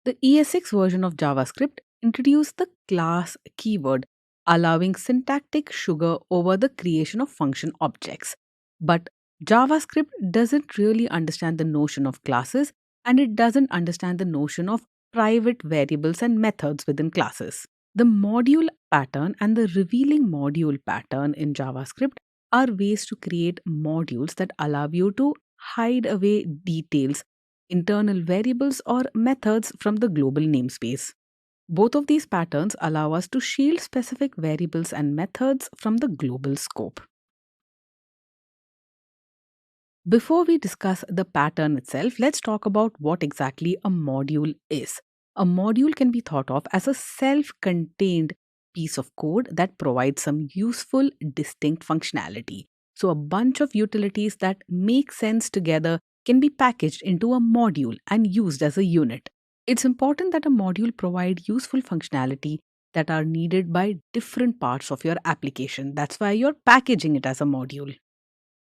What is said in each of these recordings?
The ES6 version of JavaScript introduced the class keyword, allowing syntactic sugar over the creation of function objects. But JavaScript doesn't really understand the notion of classes, and it doesn't understand the notion of private variables and methods within classes. The module pattern and the revealing module pattern in JavaScript are ways to create modules that allow you to hide away details, internal variables, or methods from the global namespace. Both of these patterns allow us to shield specific variables and methods from the global scope. Before we discuss the pattern itself, let's talk about what exactly a module is. A module can be thought of as a self contained piece of code that provides some useful, distinct functionality. So, a bunch of utilities that make sense together can be packaged into a module and used as a unit. It's important that a module provide useful functionality that are needed by different parts of your application. That's why you're packaging it as a module.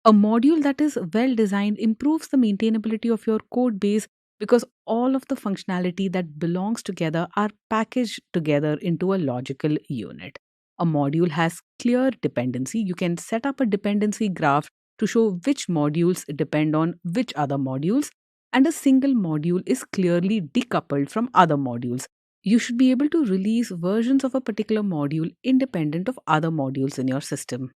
A module that is well designed improves the maintainability of your code base because all of the functionality that belongs together are packaged together into a logical unit. A module has clear dependency. You can set up a dependency graph to show which modules depend on which other modules, and a single module is clearly decoupled from other modules. You should be able to release versions of a particular module independent of other modules in your system.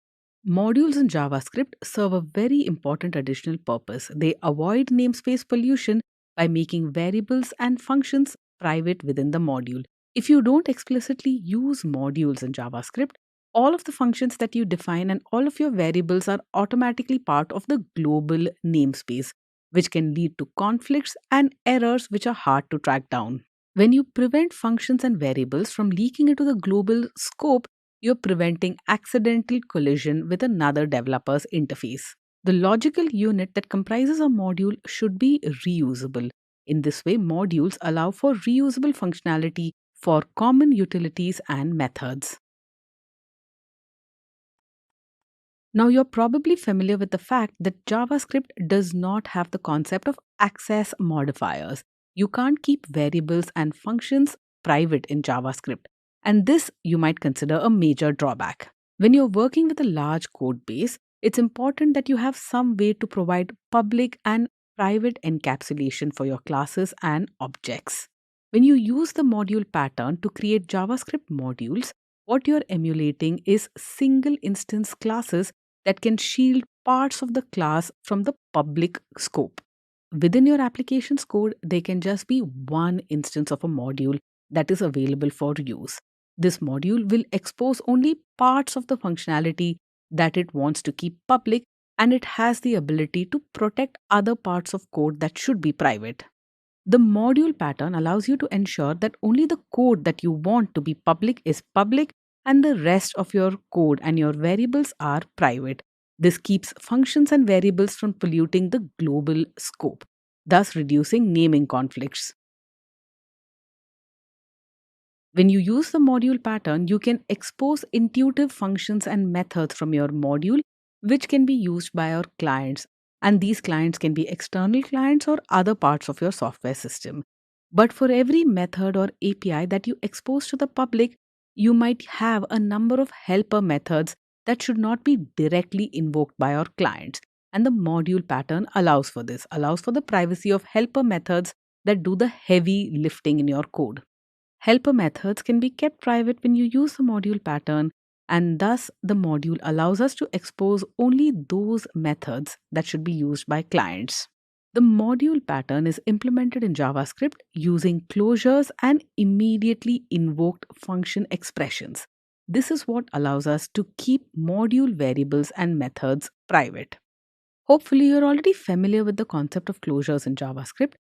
Modules in JavaScript serve a very important additional purpose. They avoid namespace pollution by making variables and functions private within the module. If you don't explicitly use modules in JavaScript, all of the functions that you define and all of your variables are automatically part of the global namespace, which can lead to conflicts and errors which are hard to track down. When you prevent functions and variables from leaking into the global scope, you're preventing accidental collision with another developer's interface. The logical unit that comprises a module should be reusable. In this way, modules allow for reusable functionality for common utilities and methods. Now, you're probably familiar with the fact that JavaScript does not have the concept of access modifiers. You can't keep variables and functions private in JavaScript, and this you might consider a major drawback. When you're working with a large code base, it's important that you have some way to provide public and private encapsulation for your classes and objects. When you use the module pattern to create JavaScript modules, what you're emulating is single instance classes that can shield parts of the class from the public scope. Within your application's code, there can just be one instance of a module that is available for use. This module will expose only parts of the functionality that it wants to keep public, and it has the ability to protect other parts of code that should be private. The module pattern allows you to ensure that only the code that you want to be public is public and the rest of your code and your variables are private. This keeps functions and variables from polluting the global scope, thus reducing naming conflicts. When you use the module pattern, you can expose intuitive functions and methods from your module, which can be used by your clients. And these clients can be external clients or other parts of your software system. But for every method or API that you expose to the public, you might have a number of helper methods that should not be directly invoked by your clients. And the module pattern allows for this, allows for the privacy of helper methods that do the heavy lifting in your code. Helper methods can be kept private when you use the module pattern, and thus the module allows us to expose only those methods that should be used by clients. The module pattern is implemented in JavaScript using closures and immediately invoked function expressions. This is what allows us to keep module variables and methods private. Hopefully, you're already familiar with the concept of closures in JavaScript.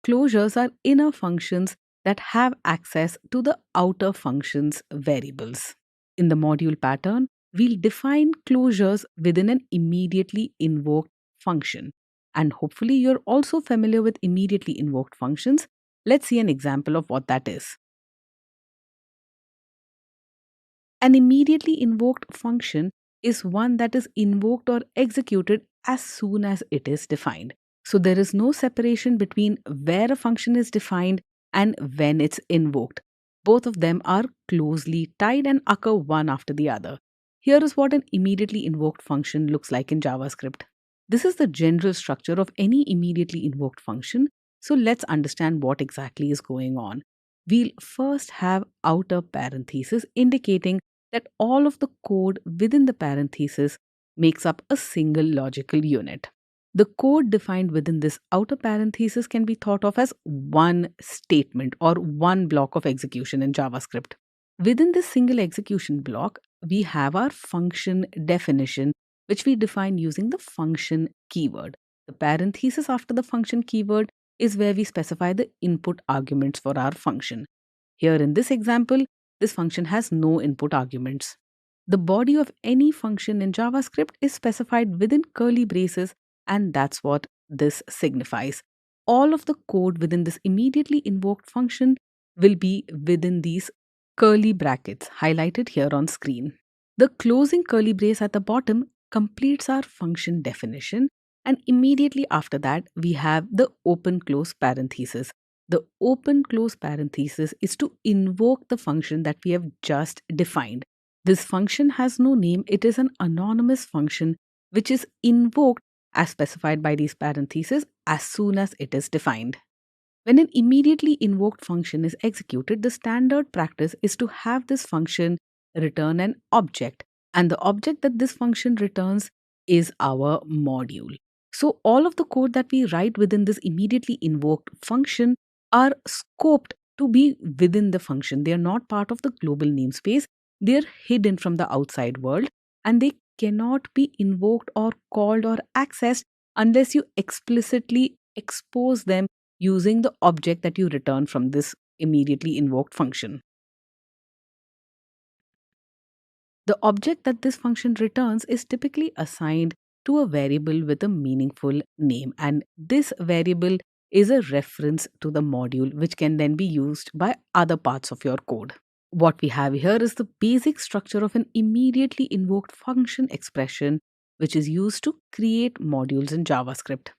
Closures are inner functions that have access to the outer functions variables. In the module pattern, we'll define closures within an immediately invoked function. And hopefully, you're also familiar with immediately invoked functions. Let's see an example of what that is. An immediately invoked function is one that is invoked or executed as soon as it is defined. So there is no separation between where a function is defined and when it's invoked. Both of them are closely tied and occur one after the other. Here is what an immediately invoked function looks like in JavaScript. This is the general structure of any immediately invoked function. So let's understand what exactly is going on. We'll first have outer parenthesis indicating that all of the code within the parenthesis makes up a single logical unit. The code defined within this outer parenthesis can be thought of as one statement or one block of execution in JavaScript. Within this single execution block, we have our function definition, which we define using the function keyword. The parenthesis after the function keyword is where we specify the input arguments for our function. Here in this example, this function has no input arguments. The body of any function in JavaScript is specified within curly braces, and that's what this signifies. All of the code within this immediately invoked function will be within these curly brackets highlighted here on screen. The closing curly brace at the bottom completes our function definition, and immediately after that, we have the open close parenthesis. The open close parenthesis is to invoke the function that we have just defined. This function has no name, it is an anonymous function which is invoked as specified by these parentheses as soon as it is defined. When an immediately invoked function is executed, the standard practice is to have this function return an object, and the object that this function returns is our module. So, all of the code that we write within this immediately invoked function are scoped to be within the function. They are not part of the global namespace, they are hidden from the outside world, and they cannot be invoked or called or accessed unless you explicitly expose them using the object that you return from this immediately invoked function. The object that this function returns is typically assigned to a variable with a meaningful name, and this variable is a reference to the module which can then be used by other parts of your code. What we have here is the basic structure of an immediately invoked function expression which is used to create modules in JavaScript.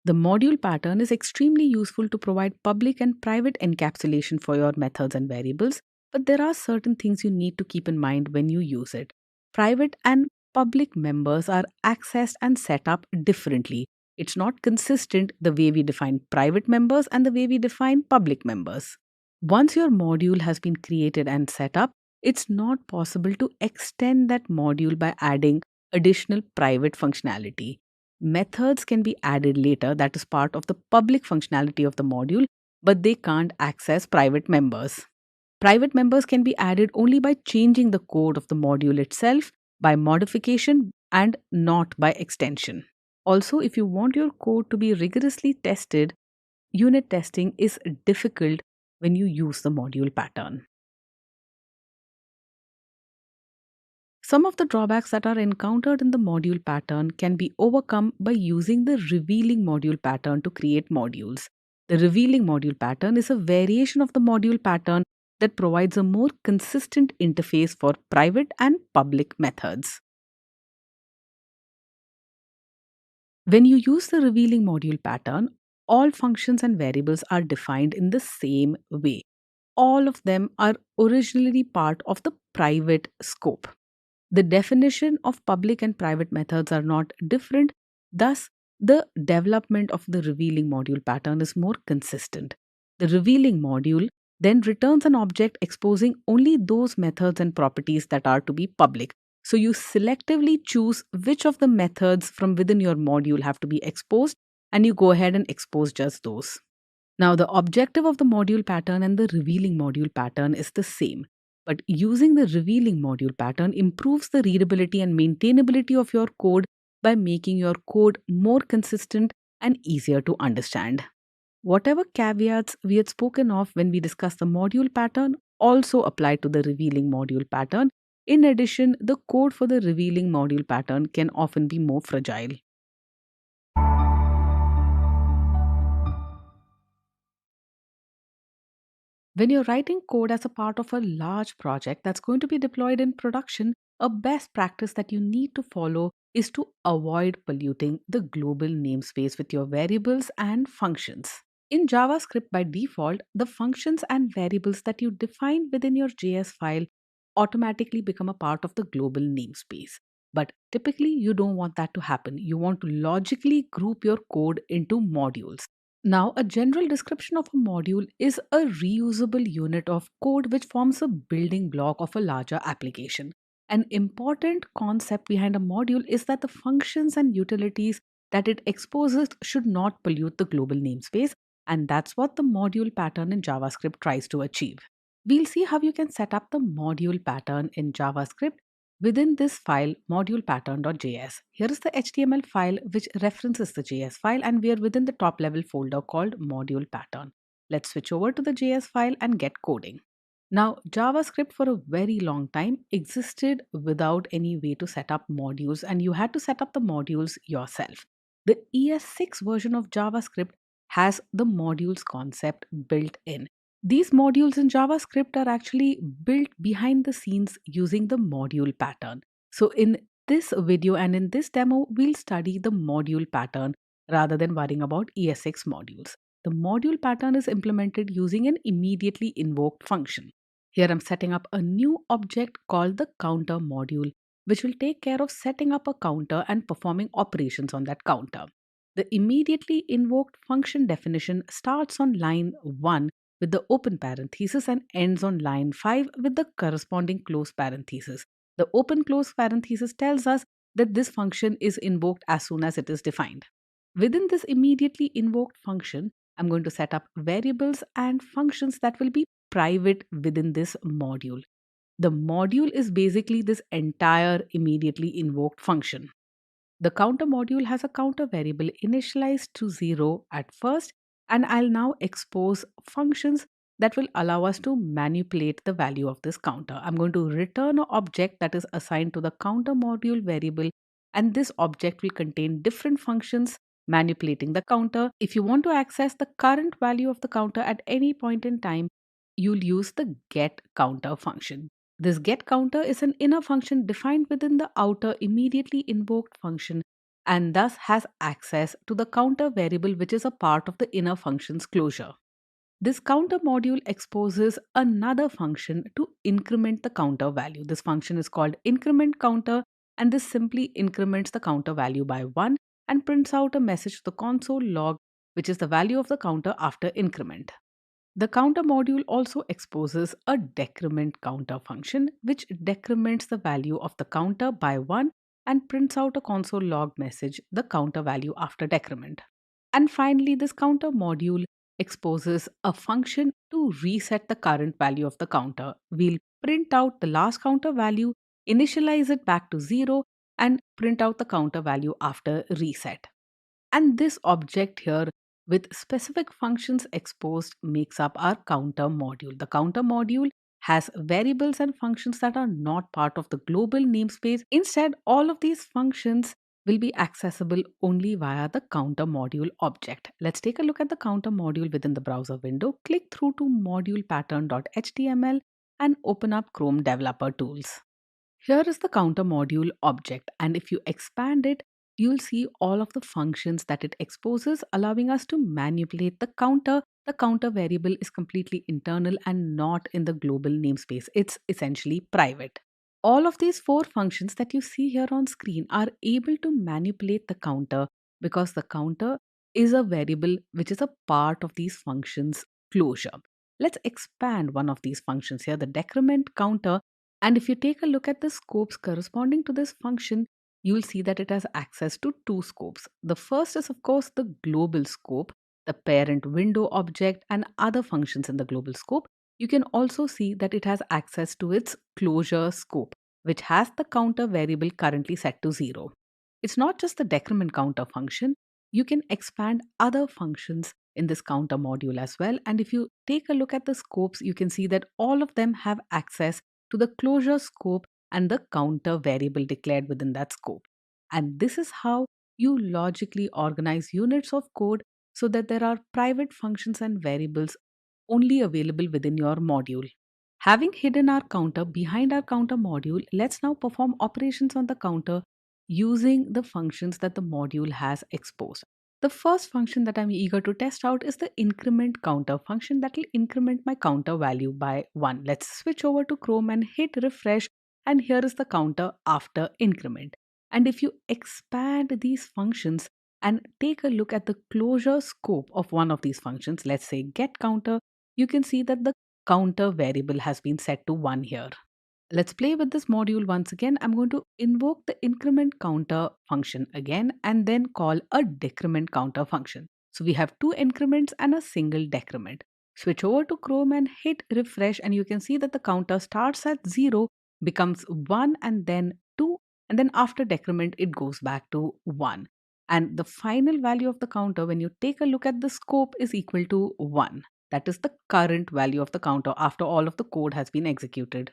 The module pattern is extremely useful to provide public and private encapsulation for your methods and variables, but there are certain things you need to keep in mind when you use it. Private and public members are accessed and set up differently. It's not consistent the way we define private members and the way we define public members. Once your module has been created and set up, it's not possible to extend that module by adding additional private functionality. Methods can be added later, that is part of the public functionality of the module, but they can't access private members. Private members can be added only by changing the code of the module itself, by modification, and not by extension. Also, if you want your code to be rigorously tested, unit testing is difficult when you use the module pattern. Some of the drawbacks that are encountered in the module pattern can be overcome by using the revealing module pattern to create modules. The revealing module pattern is a variation of the module pattern that provides a more consistent interface for private and public methods. When you use the revealing module pattern, all functions and variables are defined in the same way. All of them are originally part of the private scope. The definition of public and private methods are not different, thus, the development of the revealing module pattern is more consistent. The revealing module then returns an object exposing only those methods and properties that are to be public. So, you selectively choose which of the methods from within your module have to be exposed, and you go ahead and expose just those. Now, the objective of the module pattern and the revealing module pattern is the same. But using the revealing module pattern improves the readability and maintainability of your code by making your code more consistent and easier to understand. Whatever caveats we had spoken of when we discussed the module pattern also apply to the revealing module pattern. In addition, the code for the revealing module pattern can often be more fragile. When you're writing code as a part of a large project that's going to be deployed in production, a best practice that you need to follow is to avoid polluting the global namespace with your variables and functions. In JavaScript, by default, the functions and variables that you define within your JS file automatically become a part of the global namespace. But typically, you don't want that to happen. You want to logically group your code into modules. Now, a general description of a module is a reusable unit of code which forms a building block of a larger application. An important concept behind a module is that the functions and utilities that it exposes should not pollute the global namespace, and that's what the module pattern in JavaScript tries to achieve. We'll see how you can set up the module pattern in JavaScript within this file module-pattern.js. Here is the HTML file which references the JS file, and we are within the top level folder called module pattern. Let's switch over to the JS file and get coding. Now, JavaScript for a very long time existed without any way to set up modules, and you had to set up the modules yourself. The ES6 version of JavaScript has the modules concept built in. These modules in JavaScript are actually built behind the scenes using the module pattern. So, in this video and in this demo, we'll study the module pattern rather than worrying about ES6 modules. The module pattern is implemented using an immediately invoked function. Here I'm setting up a new object called the counter module, which will take care of setting up a counter and performing operations on that counter. The immediately invoked function definition starts on line 1 with the open parenthesis and ends on line 5 with the corresponding close parenthesis. The open close parenthesis tells us that this function is invoked as soon as it is defined. Within this immediately invoked function, I'm going to set up variables and functions that will be private within this module. The module is basically this entire immediately invoked function. The counter module has a counter variable initialized to 0 at first, and I'll now expose functions that will allow us to manipulate the value of this counter. I'm going to return an object that is assigned to the counter module variable, and this object will contain different functions manipulating the counter. If you want to access the current value of the counter at any point in time, you'll use the get counter function. This get counter is an inner function defined within the outer immediately invoked function and thus has access to the counter variable which is a part of the inner function's closure. This counter module exposes another function to increment the counter value. This function is called increment counter, and this simply increments the counter value by 1 and prints out a message to the console log, which is the value of the counter after increment. The counter module also exposes a decrement counter function, which decrements the value of the counter by 1 and prints out a console log message, the counter value after decrement. And finally, this counter module exposes a function to reset the current value of the counter. We'll print out the last counter value, initialize it back to 0, and print out the counter value after reset. And this object here with specific functions exposed makes up our counter module. The counter module has variables and functions that are not part of the global namespace. Instead, all of these functions will be accessible only via the counter module object. Let's take a look at the counter module within the browser window. Click through to modulepattern.html and open up Chrome Developer Tools. Here is the counter module object, and if you expand it, you'll see all of the functions that it exposes, allowing us to manipulate the counter. The counter variable is completely internal and not in the global namespace. It's essentially private. All of these four functions that you see here on screen are able to manipulate the counter because the counter is a variable which is a part of these functions closure. Let's expand one of these functions here, the decrement counter, and if you take a look at the scopes corresponding to this function, you'll see that it has access to two scopes. The first is, of course, the global scope, the parent window object, and other functions in the global scope. You can also see that it has access to its closure scope, which has the counter variable currently set to 0. It's not just the decrement counter function, you can expand other functions in this counter module as well. And if you take a look at the scopes, you can see that all of them have access to the closure scope and the counter variable declared within that scope. And this is how you logically organize units of code so that there are private functions and variables only available within your module. Having hidden our counter behind our counter module, let's now perform operations on the counter using the functions that the module has exposed. The first function that I'm eager to test out is the increment counter function that will increment my counter value by 1. Let's switch over to Chrome and hit refresh, and here is the counter after increment. And if you expand these functions and take a look at the closure scope of one of these functions, let's say get counter, you can see that the counter variable has been set to 1 here. Let's play with this module once again. I'm going to invoke the increment counter function again and then call a decrement counter function. So we have two increments and a single decrement. Switch over to Chrome and hit refresh, and you can see that the counter starts at 0, becomes 1, and then 2, and then after decrement it goes back to 1. And the final value of the counter, when you take a look at the scope, is equal to 1. That is the current value of the counter after all of the code has been executed.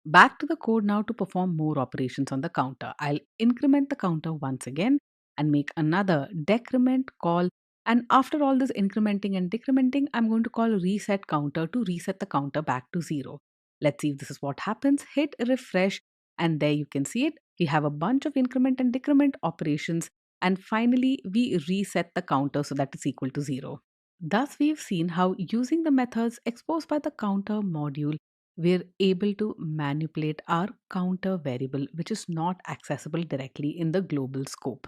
Back to the code now to perform more operations on the counter. I'll increment the counter once again and make another decrement call. And after all this incrementing and decrementing, I'm going to call reset counter to reset the counter back to 0. Let's see if this is what happens. Hit refresh, and there you can see it. We have a bunch of increment and decrement operations. And finally, we reset the counter so that it's equal to 0. Thus, we've seen how using the methods exposed by the counter module, we're able to manipulate our counter variable, which is not accessible directly in the global scope.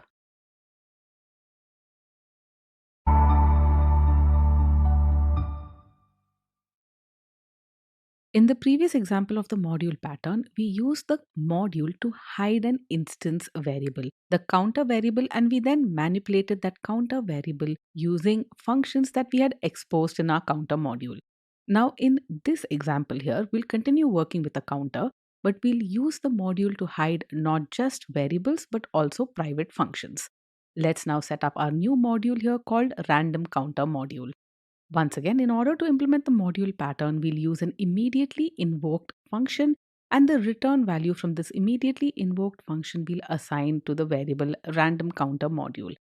In the previous example of the module pattern, we used the module to hide an instance variable, the counter variable, and we then manipulated that counter variable using functions that we had exposed in our counter module. Now, in this example here, we'll continue working with a counter, but we'll use the module to hide not just variables but also private functions. Let's now set up our new module here called random counter module. Once again, in order to implement the module pattern, we'll use an immediately invoked function, and the return value from this immediately invoked function we'll assign to the variable random counter module.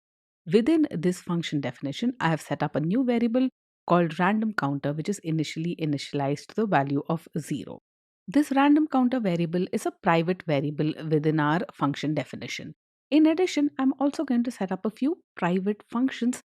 Within this function definition, I have set up a new variable called random counter, which is initially initialized to the value of 0. This random counter variable is a private variable within our function definition. In addition, I'm also going to set up a few private functions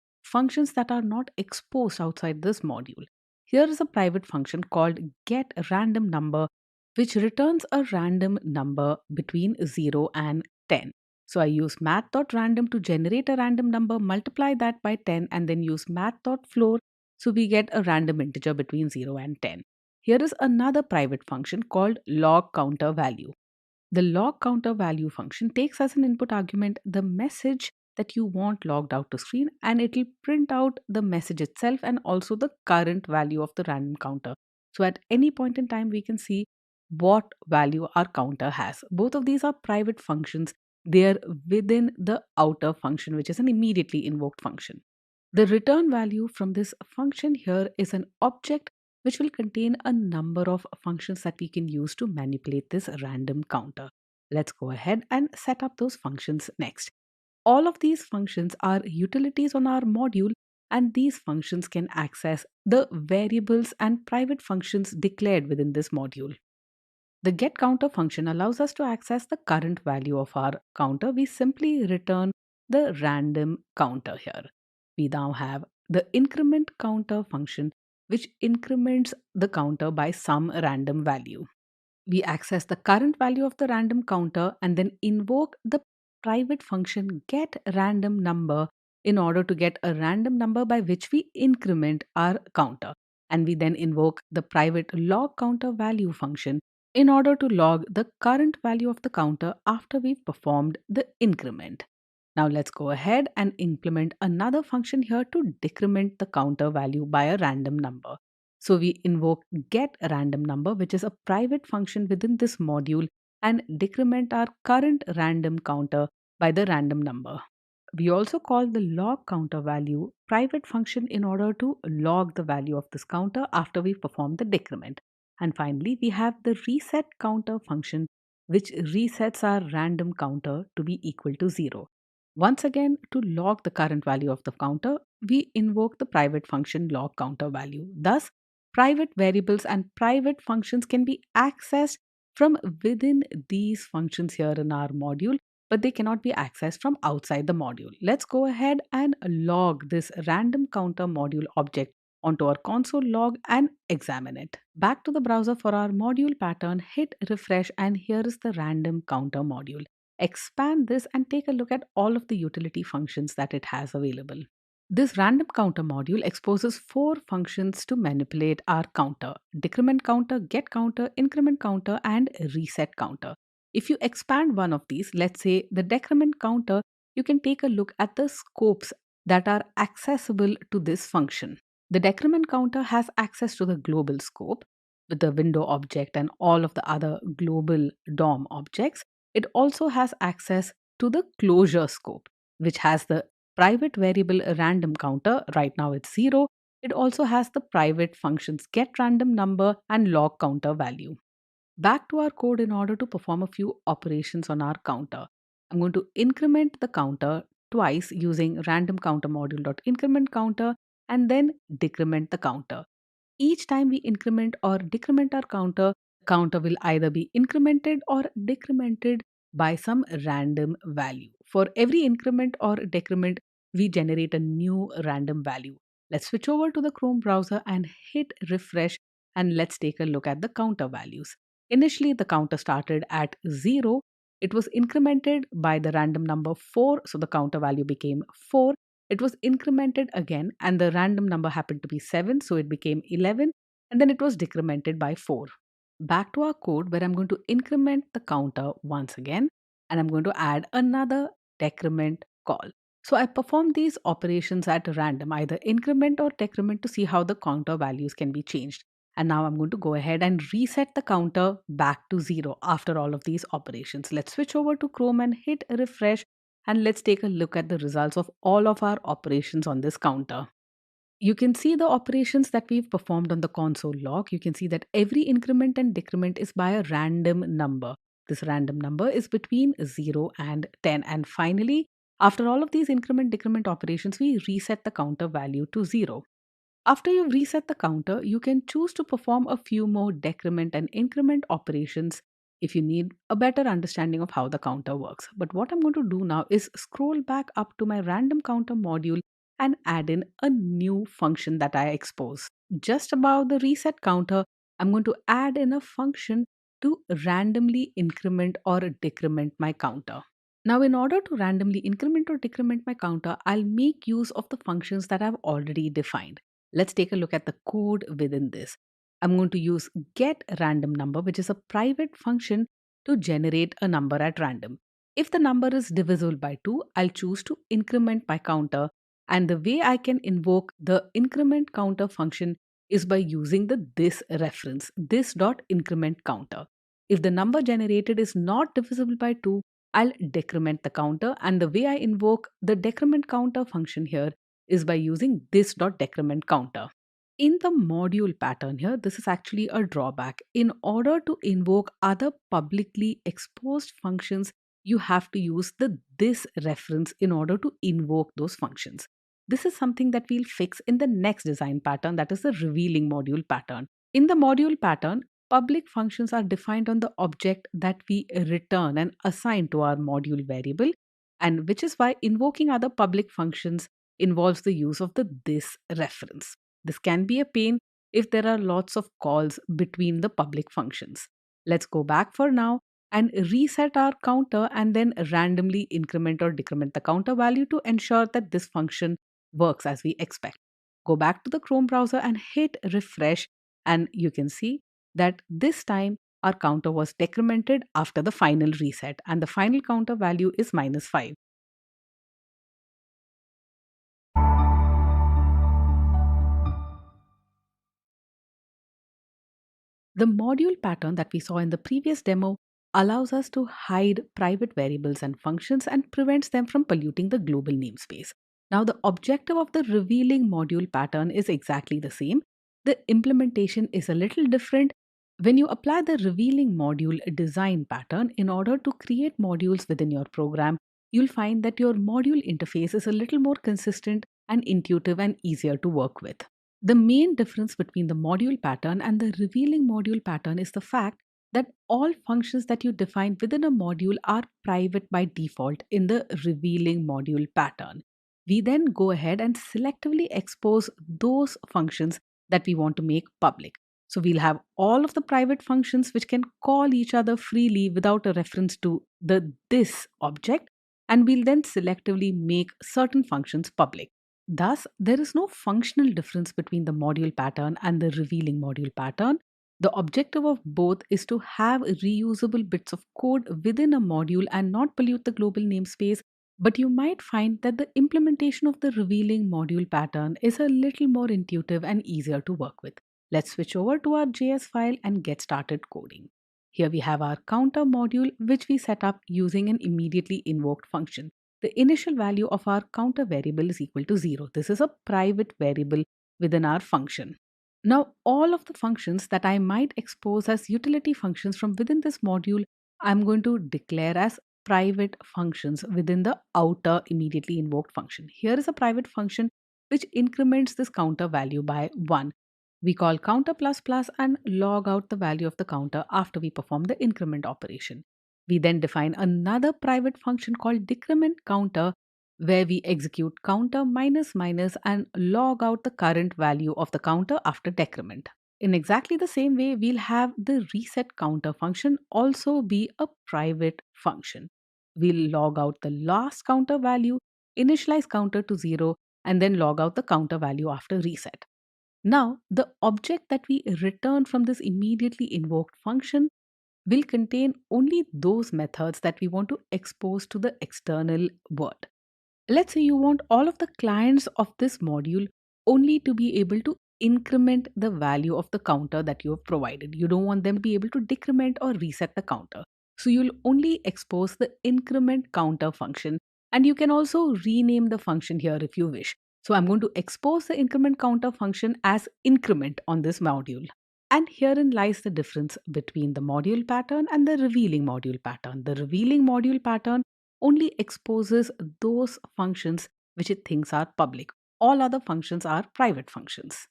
that are not exposed outside this module. Here is a private function called getRandomNumber, which returns a random number between 0 and 10. So I use math.random to generate a random number, multiply that by 10, and then use math.floor, so we get a random integer between 0 and 10. Here is another private function called log counter value. The log counter value function takes as an input argument the message that you want logged out to screen, and it will print out the message itself and also the current value of the random counter. So at any point in time, we can see what value our counter has. Both of these are private functions. They are within the outer function, which is an immediately invoked function. The return value from this function here is an object which will contain a number of functions that we can use to manipulate this random counter. Let's go ahead and set up those functions next. All of these functions are utilities on our module, and these functions can access the variables and private functions declared within this module. The getCounter function allows us to access the current value of our counter. We simply return the random counter here. We now have the increment counter function, which increments the counter by some random value. We access the current value of the random counter and then invoke the private function getRandomNumber in order to get a random number by which we increment our counter. And we then invoke the private log counter value function in order to log the current value of the counter after we've performed the increment. Now let's go ahead and implement another function here to decrement the counter value by a random number. So we invoke getRandomNumber, which is a private function within this module, and decrement our current random counter by the random number. We also call the log counter value private function in order to log the value of this counter after we perform the decrement. And finally, we have the reset counter function, which resets our random counter to be equal to 0. Once again, to log the current value of the counter, we invoke the private function log counter value. Thus, private variables and private functions can be accessed from within these functions here in our module, but they cannot be accessed from outside the module. Let's go ahead and log this random counter module object onto our console log and examine it. Back to the browser for our module pattern, hit refresh, and here is the random counter module. Expand this and take a look at all of the utility functions that it has available. This random counter module exposes four functions to manipulate our counter: decrement counter, get counter, increment counter, and reset counter. If you expand one of these, let's say the decrement counter, you can take a look at the scopes that are accessible to this function. The decrement counter has access to the global scope with the window object and all of the other global DOM objects. It also has access to the closure scope, which has the private variable random counter. Right now it's 0. It also has the private functions get random number and log counter value. Back to our code in order to perform a few operations on our counter. I'm going to increment the counter twice using random counter module.increment counter and then decrement the counter. Each time we increment or decrement our counter will either be incremented or decremented by some random value. For every increment or decrement, we generate a new random value. Let's switch over to the Chrome browser and hit refresh, and let's take a look at the counter values. Initially, the counter started at 0. It was incremented by the random number 4, so the counter value became 4. It was incremented again, and the random number happened to be 7, so it became 11, and then it was decremented by 4. Back to our code where I'm going to increment the counter once again, and I'm going to add another decrement call. So I perform these operations at random, either increment or decrement, to see how the counter values can be changed. And now I'm going to go ahead and reset the counter back to 0 after all of these operations. Let's switch over to Chrome and hit refresh, and let's take a look at the results of all of our operations on this counter. You can see the operations that we've performed on the console log. You can see that every increment and decrement is by a random number. This random number is between 0 and 10. And finally, after all of these increment decrement operations, we reset the counter value to 0. After you've reset the counter, you can choose to perform a few more decrement and increment operations if you need a better understanding of how the counter works. But what I'm going to do now is scroll back up to my random counter module and add in a new function that I expose. Just above the reset counter, I'm going to add in a function to randomly increment or decrement my counter. Now, in order to randomly increment or decrement my counter, I'll make use of the functions that I've already defined. Let's take a look at the code within this. I'm going to use get random number, which is a private function to generate a number at random. If the number is divisible by 2, I'll choose to increment my counter. And the way I can invoke the increment counter function is by using the this reference, this.increment counter. If the number generated is not divisible by 2, I'll decrement the counter, and the way I invoke the decrement counter function here is by using this.decrement counter. In the module pattern here, this is actually a drawback. In order to invoke other publicly exposed functions, you have to use the this reference in order to invoke those functions. This is something that we'll fix in the next design pattern, that is the revealing module pattern. In the module pattern, public functions are defined on the object that we return and assign to our module variable, and which is why invoking other public functions involves the use of the this reference. This can be a pain if there are lots of calls between the public functions. Let's go back for now and reset our counter and then randomly increment or decrement the counter value to ensure that this function works as we expect. Go back to the Chrome browser and hit refresh, and you can see that this time our counter was decremented after the final reset, and the final counter value is -5. The module pattern that we saw in the previous demo allows us to hide private variables and functions and prevents them from polluting the global namespace. Now, the objective of the revealing module pattern is exactly the same. The implementation is a little different. When you apply the revealing module design pattern in order to create modules within your program, you'll find that your module interface is a little more consistent and intuitive and easier to work with. The main difference between the module pattern and the revealing module pattern is the fact that all functions that you define within a module are private by default in the revealing module pattern. We then go ahead and selectively expose those functions that we want to make public. So we'll have all of the private functions which can call each other freely without a reference to the this object, and we'll then selectively make certain functions public. Thus, there is no functional difference between the module pattern and the revealing module pattern. The objective of both is to have reusable bits of code within a module and not pollute the global namespace. But you might find that the implementation of the revealing module pattern is a little more intuitive and easier to work with. Let's switch over to our JS file and get started coding. Here we have our counter module, which we set up using an immediately invoked function. The initial value of our counter variable is equal to 0. This is a private variable within our function. Now, all of the functions that I might expose as utility functions from within this module, I'm going to declare as private functions within the outer immediately invoked function. Here is a private function which increments this counter value by 1. We call counter plus plus and log out the value of the counter after we perform the increment operation. We then define another private function called decrement counter, where we execute counter minus minus and log out the current value of the counter after decrement. In exactly the same way, we'll have the reset counter function also be a private function. We'll log out the last counter value, initialize counter to 0, and then log out the counter value after reset. Now, the object that we return from this immediately invoked function will contain only those methods that we want to expose to the external world. Let's say you want all of the clients of this module only to be able to increment the value of the counter that you have provided. You don't want them to be able to decrement or reset the counter. So you'll only expose the increment counter function, and you can also rename the function here if you wish. So I'm going to expose the increment counter function as increment on this module. And herein lies the difference between the module pattern and the revealing module pattern. The revealing module pattern only exposes those functions which it thinks are public. All other functions are private functions.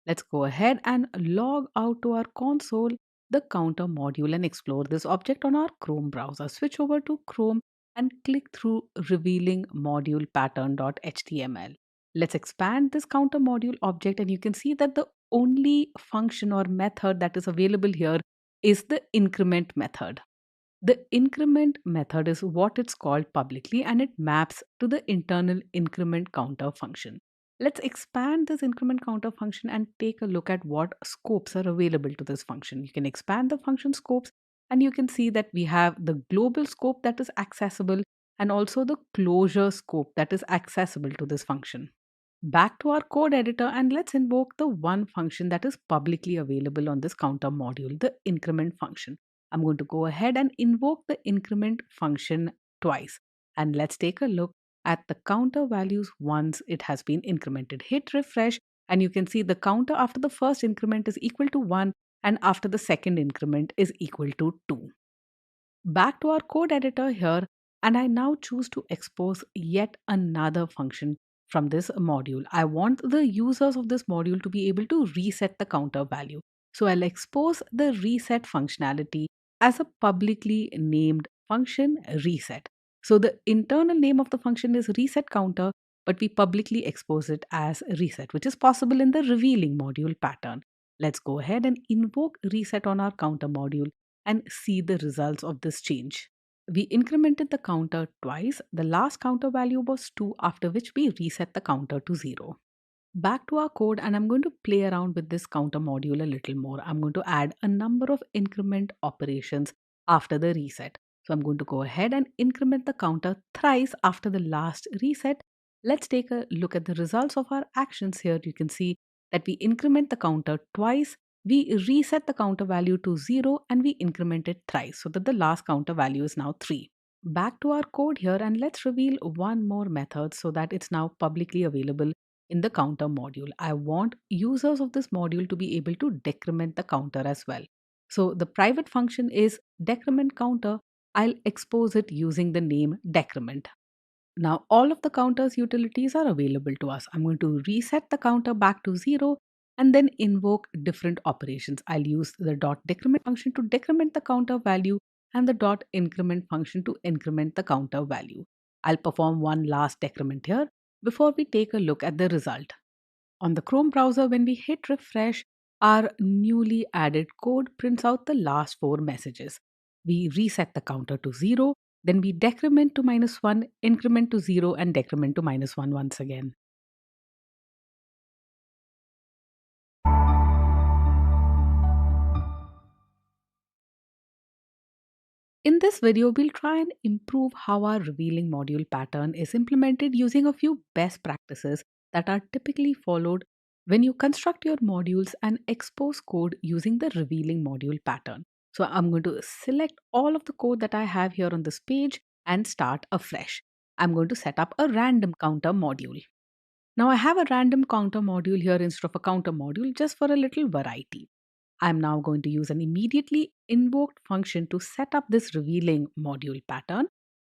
Let's go ahead and log out to our console the counter module and explore this object on our Chrome browser. Switch over to Chrome and click through revealing module pattern.html. Let's expand this counter module object, and you can see that the only function or method that is available here is the increment method. The increment method is what it's called publicly, and it maps to the internal increment counter function. Let's expand this increment counter function and take a look at what scopes are available to this function. You can expand the function scopes, and you can see that we have the global scope that is accessible and also the closure scope that is accessible to this function. Back to our code editor, and let's invoke the one function that is publicly available on this counter module, the increment function. I'm going to go ahead and invoke the increment function twice. And let's take a look at the counter values once it has been incremented. Hit refresh, and you can see the counter after the first increment is equal to 1, and after the second increment is equal to 2. Back to our code editor here, and I now choose to expose yet another function from this module. I want the users of this module to be able to reset the counter value. So I'll expose the reset functionality as a publicly named function reset. So the internal name of the function is reset counter, but we publicly expose it as reset, which is possible in the revealing module pattern. Let's go ahead and invoke reset on our counter module and see the results of this change. We incremented the counter twice. The last counter value was 2, after which we reset the counter to 0. Back to our code, and I'm going to play around with this counter module a little more. I'm going to add a number of increment operations after the reset. So I'm going to go ahead and increment the counter thrice after the last reset. Let's take a look at the results of our actions here. You can see that we increment the counter twice, we reset the counter value to 0, and we increment it thrice so that the last counter value is now 3. Back to our code here, and let's reveal one more method so that it's now publicly available in the counter module. I want users of this module to be able to decrement the counter as well. So the private function is decrement counter. I'll expose it using the name decrement. Now all of the counters utilities are available to us. I'm going to reset the counter back to 0, and then invoke different operations. I'll use the dot decrement function to decrement the counter value and the dot increment function to increment the counter value. I'll perform one last decrement here before we take a look at the result. On the Chrome browser, when we hit refresh, our newly added code prints out the last four messages. We reset the counter to 0, then we decrement to -1, increment to 0, and decrement to -1 once again. In this video, we'll try and improve how our revealing module pattern is implemented using a few best practices that are typically followed when you construct your modules and expose code using the revealing module pattern. So I'm going to select all of the code that I have here on this page and start afresh. I'm going to set up a random counter module. Now I have a random counter module here instead of a counter module just for a little variety. I'm now going to use an immediately invoked function to set up this revealing module pattern.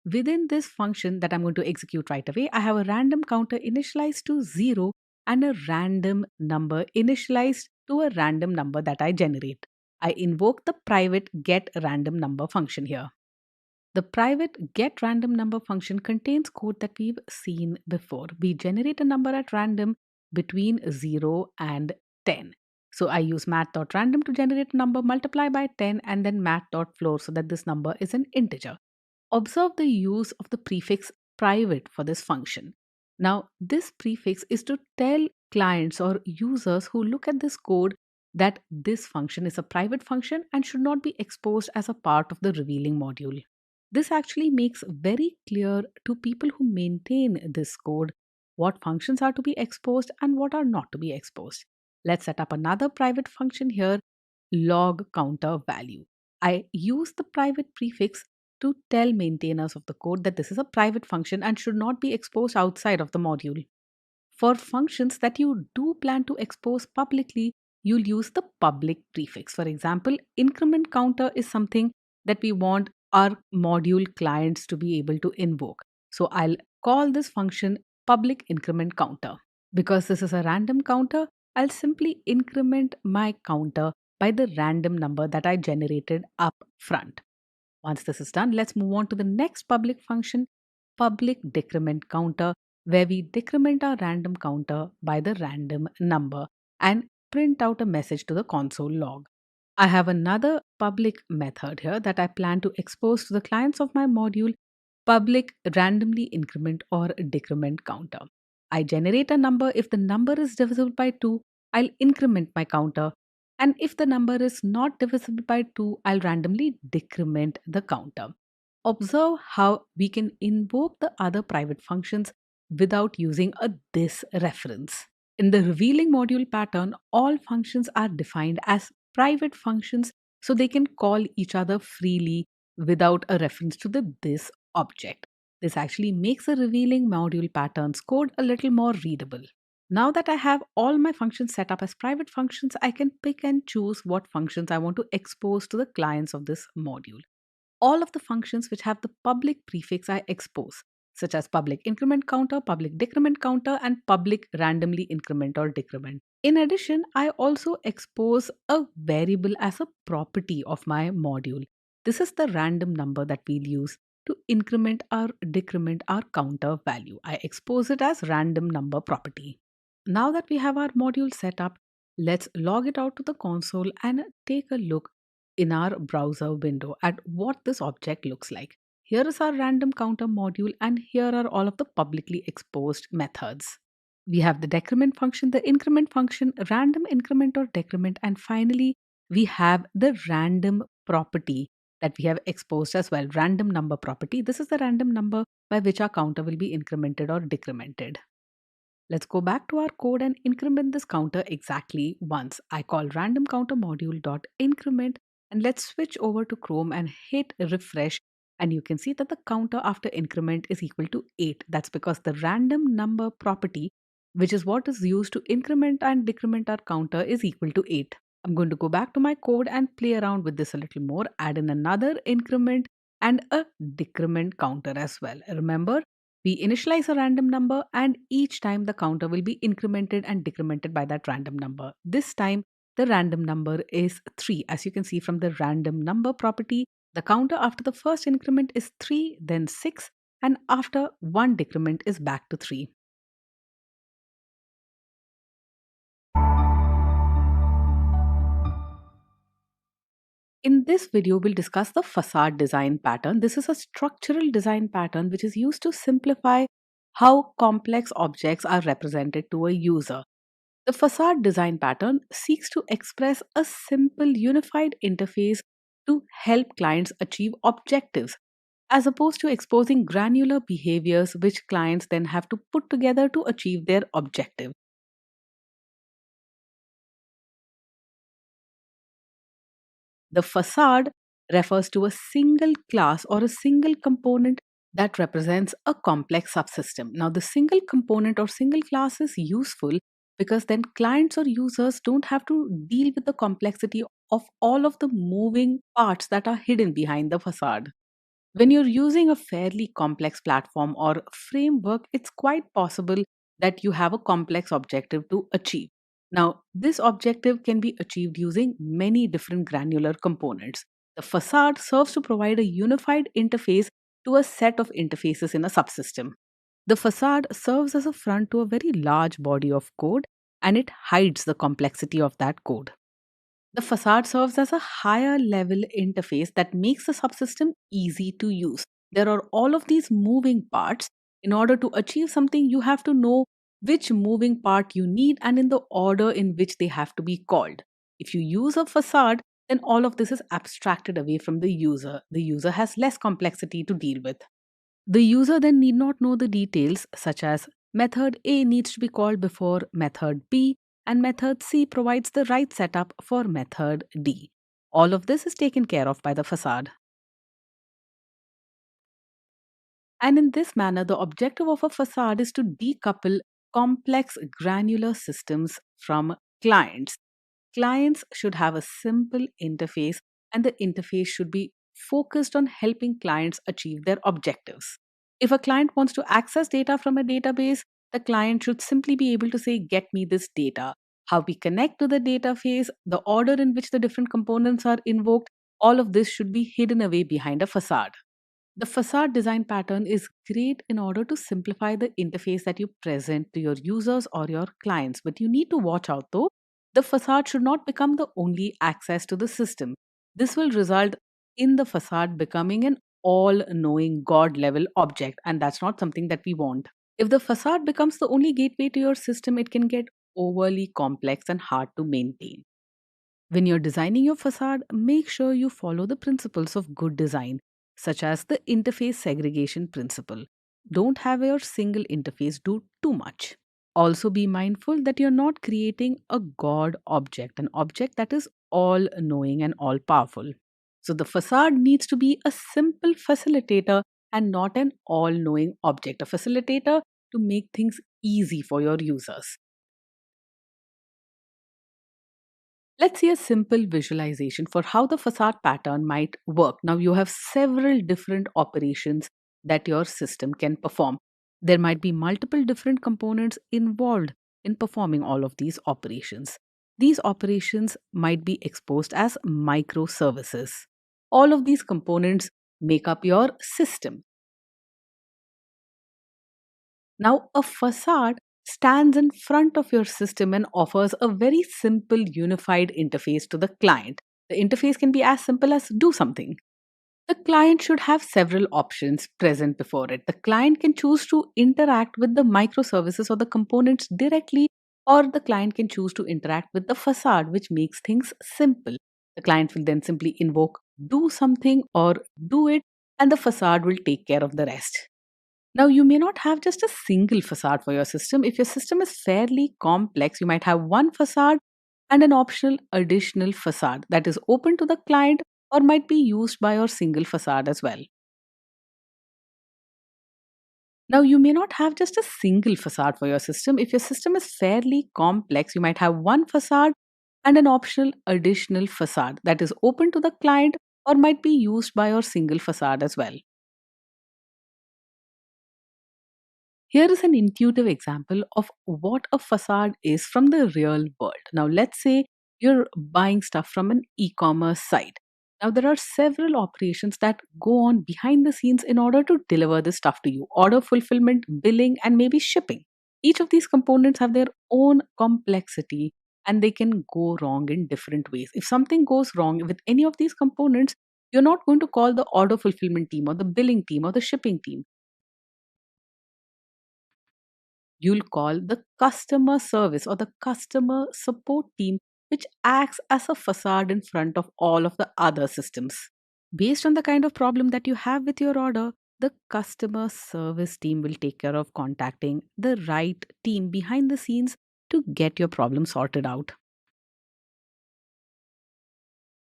Within this function that I'm going to execute right away, I have a random counter initialized to 0 and a random number initialized to a random number that I generate. I invoke the private get random number function here. The private get random number function contains code that we've seen before. We generate a number at random between 0 and 10. So I use math.random to generate a number, multiply by 10, and then math.floor so that this number is an integer. Observe the use of the prefix private for this function. Now, this prefix is to tell clients or users who look at this code that this function is a private function and should not be exposed as a part of the revealing module. This actually makes very clear to people who maintain this code what functions are to be exposed and what are not to be exposed. Let's set up another private function here, log counter value. I use the private prefix to tell maintainers of the code that this is a private function and should not be exposed outside of the module. For functions that you do plan to expose publicly, you'll use the public prefix. For example, increment counter is something that we want our module clients to be able to invoke. So I'll call this function public increment counter. Because this is a random counter, I'll simply increment my counter by the random number that I generated up front. Once this is done, let's move on to the next public function, public decrement counter, where we decrement our random counter by the random number and print out a message to the console log. I have another public method here that I plan to expose to the clients of my module, public randomly increment or decrement counter. I generate a number. If the number is divisible by 2, I'll increment my counter. And if the number is not divisible by 2, I'll randomly decrement the counter. Observe how we can invoke the other private functions without using a this reference. In the revealing module pattern, all functions are defined as private functions so they can call each other freely without a reference to the this object. This actually makes the revealing module patterns code a little more readable. Now that I have all my functions set up as private functions, I can pick and choose what functions I want to expose to the clients of this module. All of the functions which have the public prefix I expose, such as public increment counter, public decrement counter, and public randomly increment or decrement. In addition, I also expose a variable as a property of my module. This is the random number that we'll use to increment or decrement our counter value. I expose it as random number property. Now that we have our module set up, let's log it out to the console and take a look in our browser window at what this object looks like. Here is our random counter module, and here are all of the publicly exposed methods. We have the decrement function, the increment function, random increment or decrement, and finally we have the random property that we have exposed as well, random number property. This is the random number by which our counter will be incremented or decremented. Let's go back to our code and increment this counter exactly once. I call random counter module dot increment, and let's switch over to Chrome and hit refresh, and you can see that the counter after increment is equal to 8. That's because the random number property, which is what is used to increment and decrement our counter, is equal to 8. I'm going to go back to my code and play around with this a little more, add in another increment and a decrement counter as well. Remember, We initialize a random number, and each time the counter will be incremented and decremented by that random number. This time, the random number is 3. As you can see from the random number property, the counter after the first increment is 3, then 6, and after one decrement is back to 3. In this video, we'll discuss the facade design pattern. This is a structural design pattern which is used to simplify how complex objects are represented to a user. The facade design pattern seeks to express a simple, unified interface to help clients achieve objectives, as opposed to exposing granular behaviors which clients then have to put together to achieve their objective. The facade refers to a single class or a single component that represents a complex subsystem. Now, the single component or single class is useful because then clients or users don't have to deal with the complexity of all of the moving parts that are hidden behind the facade. When you're using a fairly complex platform or framework, it's quite possible that you have a complex objective to achieve. Now, this objective can be achieved using many different granular components. The facade serves to provide a unified interface to a set of interfaces in a subsystem. The facade serves as a front to a very large body of code, and it hides the complexity of that code. The facade serves as a higher level interface that makes the subsystem easy to use. There are all of these moving parts. In order to achieve something, you have to know which moving part you need and in the order in which they have to be called. If you use a facade, then all of this is abstracted away from the user. The user has less complexity to deal with. The user then need not know the details, such as method A needs to be called before method B, and method C provides the right setup for method D. All of this is taken care of by the facade. And in this manner, the objective of a facade is to decouple complex granular systems from clients. Clients should have a simple interface, and the interface should be focused on helping clients achieve their objectives. If a client wants to access data from a database, the client should simply be able to say, "Get me this data." How we connect to the database, the order in which the different components are invoked, all of this should be hidden away behind a facade. The facade design pattern is great in order to simplify the interface that you present to your users or your clients. But you need to watch out though. The facade should not become the only access to the system. This will result in the facade becoming an all knowing God level object, and that's not something that we want. If the facade becomes the only gateway to your system, it can get overly complex and hard to maintain. When you're designing your facade, make sure you follow the principles of good design, such as the interface segregation principle. Don't have your single interface do too much. Also, be mindful that you're not creating a God object, an object that is all knowing and all powerful. So, the facade needs to be a simple facilitator and not an all knowing object, a facilitator to make things easy for your users. Let's see a simple visualization for how the facade pattern might work. Now, you have several different operations that your system can perform. There might be multiple different components involved in performing all of these operations. These operations might be exposed as microservices. All of these components make up your system. Now, a facade stands in front of your system and offers a very simple unified interface to the client. The interface can be as simple as do something. The client should have several options present before it. The client can choose to interact with the microservices or the components directly, or the client can choose to interact with the facade, which makes things simple. The client will then simply invoke do something or do it, and the facade will take care of the rest. Now, you may not have just a single facade for your system. If your system is fairly complex, you might have one facade and an optional additional facade that is open to the client or might be used by your single facade as well. Now, you may not have just a single facade for your system. If your system is fairly complex, you might have one facade and an optional additional facade that is open to the client or might be used by your single facade as well. Here is an intuitive example of what a facade is from the real world. Now, let's say you're buying stuff from an e commerce site. Now, there are several operations that go on behind the scenes in order to deliver this stuff to you: order fulfillment, billing, and maybe shipping. Each of these components have their own complexity and they can go wrong in different ways. If something goes wrong with any of these components, you're not going to call the order fulfillment team or the billing team or the shipping team. You'll call the customer service or the customer support team, which acts as a facade in front of all of the other systems. Based on the kind of problem that you have with your order, the customer service team will take care of contacting the right team behind the scenes to get your problem sorted out.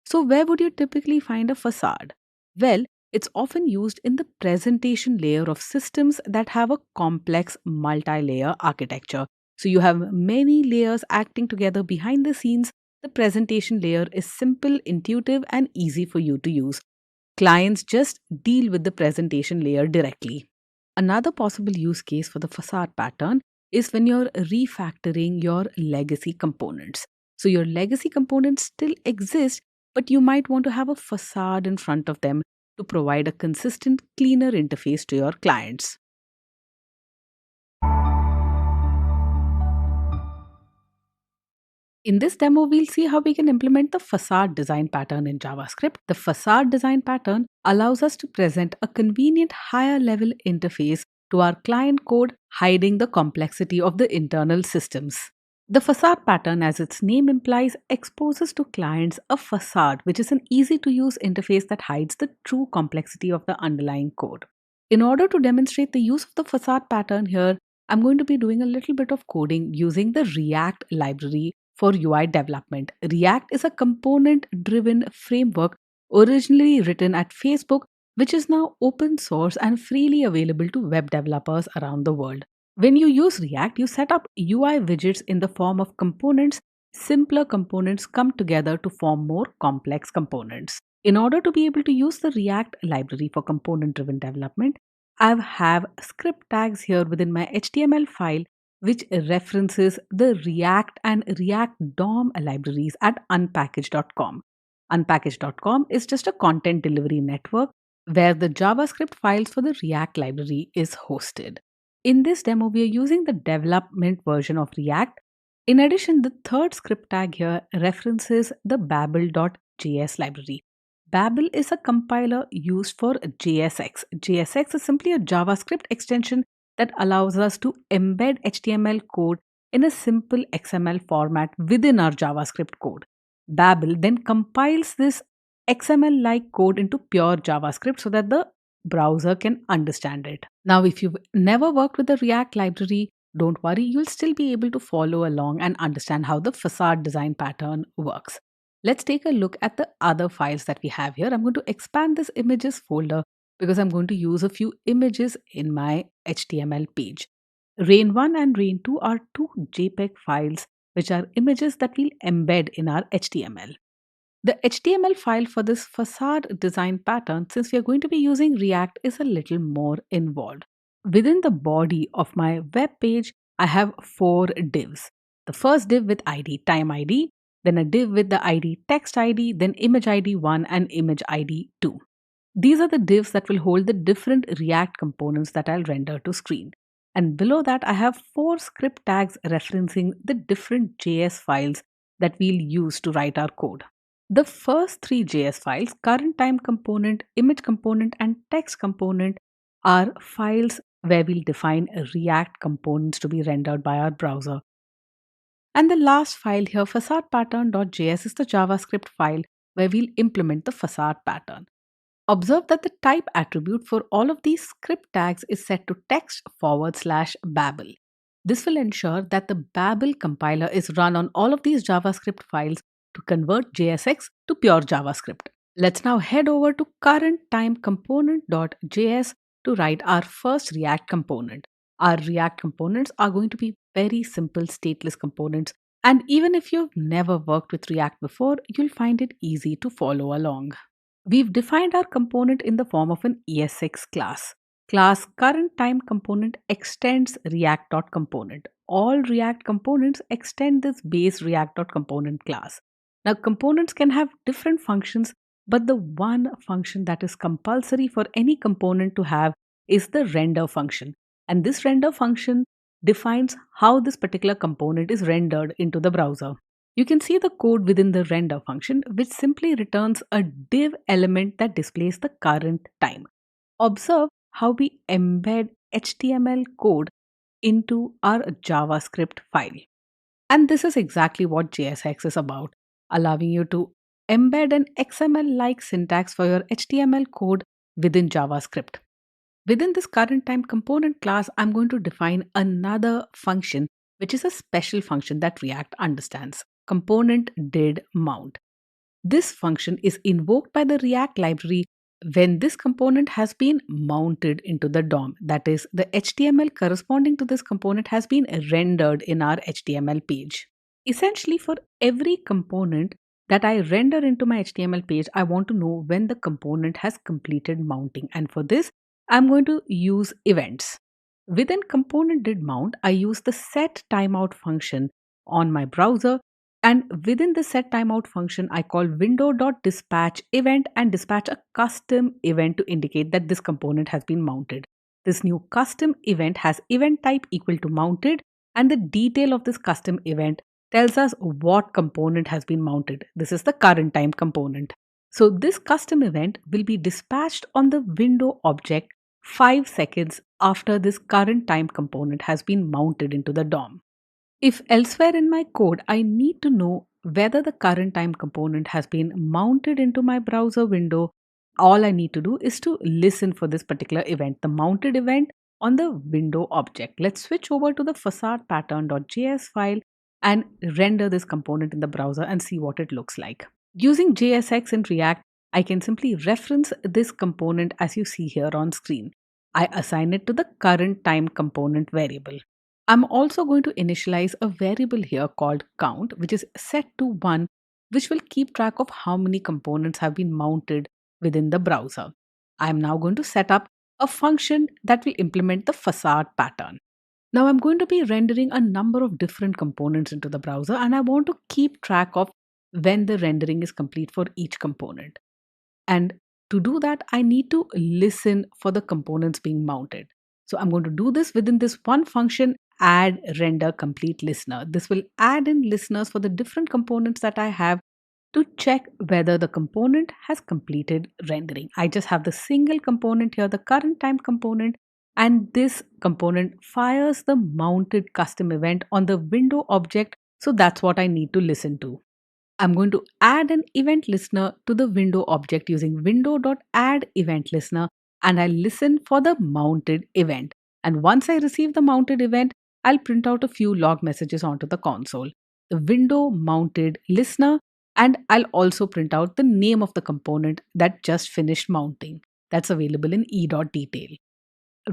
So, where would you typically find a facade? Well, it's often used in the presentation layer of systems that have a complex multi layer architecture. So, you have many layers acting together behind the scenes. The presentation layer is simple, intuitive, and easy for you to use. Clients just deal with the presentation layer directly. Another possible use case for the facade pattern is when you're refactoring your legacy components. So your legacy components still exist, but you might want to have a facade in front of them to provide a consistent, cleaner interface to your clients. In this demo, we'll see how we can implement the facade design pattern in JavaScript. The facade design pattern allows us to present a convenient higher level interface to our client code, hiding the complexity of the internal systems. The facade pattern, as its name implies, exposes to clients a facade, which is an easy to use interface that hides the true complexity of the underlying code. In order to demonstrate the use of the facade pattern here, I'm going to be doing a little bit of coding using the React library for UI development. React is a component driven framework originally written at Facebook, which is now open source and freely available to web developers around the world. When you use React, you set up UI widgets in the form of components. Simpler components come together to form more complex components. In order to be able to use the React library for component driven development, I have script tags here within my HTML file which references the React and React DOM libraries at unpackage.com. Unpackage.com is just a content delivery network where the JavaScript files for the React library is hosted. In this demo, we are using the development version of React. In addition, the third script tag here references the babel.js library. Babel is a compiler used for JSX. JSX is simply a JavaScript extension that allows us to embed HTML code in a simple XML format within our JavaScript code. Babel then compiles this XML like code into pure JavaScript so that the browser can understand it. Now, if you've never worked with the React library, don't worry, you'll still be able to follow along and understand how the facade design pattern works. Let's take a look at the other files that we have here. I'm going to expand this images folder because I'm going to use a few images in my HTML page. Rain1 and Rain2 are two JPEG files which are images that we'll embed in our HTML. The HTML file for this facade design pattern, since we are going to be using React, is a little more involved. Within the body of my web page, I have four divs. The first div with ID time ID, then a div with the ID text ID, then image ID 1 and image ID 2. These are the divs that will hold the different React components that I'll render to screen. And below that, I have four script tags referencing the different JS files that we'll use to write our code. The first three JS files, current time component, image component, and text component, are files where we'll define React components to be rendered by our browser. And the last file here, facade pattern.js, is the JavaScript file where we'll implement the facade pattern. Observe that the type attribute for all of these script tags is set to text/Babel. This will ensure that the Babel compiler is run on all of these JavaScript files to convert JSX to pure JavaScript. Let's now head over to current time component.js to write our first React component. Our React components are going to be very simple stateless components, and even if you've never worked with React before, you'll find it easy to follow along. We've defined our component in the form of an ESX class. Class current time component extends react.component. All React components extend this base react.component class. Now, components can have different functions, but the one function that is compulsory for any component to have is the render function. And this render function defines how this particular component is rendered into the browser. You can see the code within the render function, which simply returns a div element that displays the current time. Observe how we embed HTML code into our JavaScript file. And this is exactly what JSX is about, allowing you to embed an XML like syntax for your HTML code within JavaScript. Within this current time component class, I'm going to define another function, which is a special function that React understands. Component did mount. This function is invoked by the React library when this component has been mounted into the DOM. That is, the HTML corresponding to this component has been rendered in our HTML page. Essentially, for every component that I render into my HTML page, I want to know when the component has completed mounting. And for this, I'm going to use events. Within component did mount, I use the set timeout function on my browser, and within the set timeout function, I call window.dispatch event and dispatch a custom event to indicate that this component has been mounted. This new custom event has event type equal to mounted, and the detail of this custom event tells us what component has been mounted. This is the current time component. So this custom event will be dispatched on the window object 5 seconds after this current time component has been mounted into the DOM. If elsewhere in my code, I need to know whether the current time component has been mounted into my browser window, all I need to do is to listen for this particular event, the mounted event on the window object. Let's switch over to the facade pattern.js file and render this component in the browser and see what it looks like. Using JSX in React, I can simply reference this component as you see here on screen. I assign it to the current time component variable. I'm also going to initialize a variable here called count, which is set to 1, which will keep track of how many components have been mounted within the browser. I'm now going to set up a function that will implement the facade pattern. Now I'm going to be rendering a number of different components into the browser, and I want to keep track of when the rendering is complete for each component. And to do that, I need to listen for the components being mounted. So I'm going to do this within this one function, add render complete listener. This will add in listeners for the different components that I have to check whether the component has completed rendering. I just have the single component here, the current time component, and this component fires the mounted custom event on the window object. So that's what I need to listen to. I'm going to add an event listener to the window object using window.addEventListener, and I'll listen for the mounted event. And once I receive the mounted event, I'll print out a few log messages onto the console. The window mounted listener, and I'll also print out the name of the component that just finished mounting. That's available in e.detail.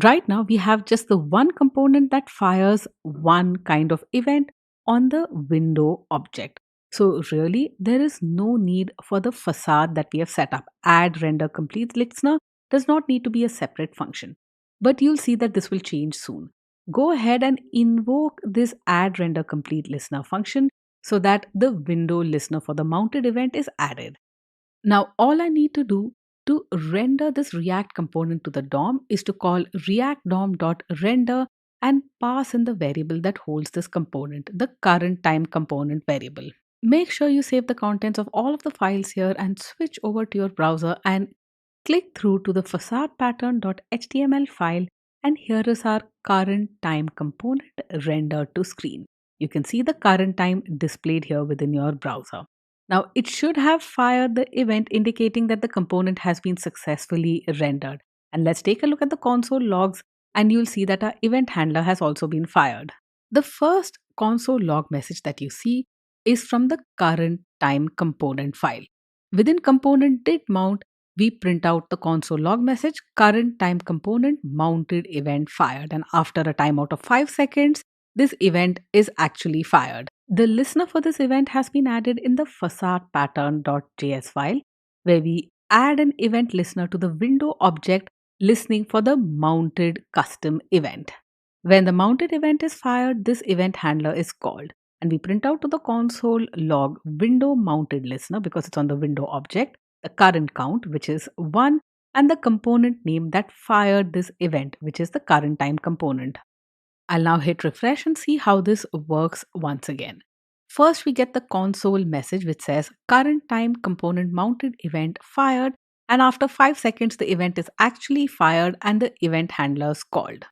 Right now, we have just the one component that fires one kind of event on the window object. So really, there is no need for the facade that we have set up. Add render complete listener does not need to be a separate function. But you'll see that this will change soon. Go ahead and invoke this add render complete listener function so that the window listener for the mounted event is added. Now, all I need to do to render this React component to the DOM is to call react DOM.render and pass in the variable that holds this component, the current time component variable. Make sure you save the contents of all of the files here and switch over to your browser and click through to the facade pattern.html file, and here is our current time component rendered to screen. You can see the current time displayed here within your browser. Now it should have fired the event indicating that the component has been successfully rendered. And let's take a look at the console logs, and you'll see that our event handler has also been fired. The first console log message that you see is from the current time component file. Within component did mount, we print out the console log message current time component mounted event fired, and after a timeout of 5 seconds, this event is actually fired. The listener for this event has been added in the facade pattern.js file, where we add an event listener to the window object listening for the mounted custom event. When the mounted event is fired, this event handler is called. And we print out to the console log window mounted listener because it's on the window object, the current count, which is 1, and the component name that fired this event, which is the current time component. I'll now hit refresh and see how this works once again. First, we get the console message which says current time component mounted event fired, and after 5 seconds, the event is actually fired and the event handler is called.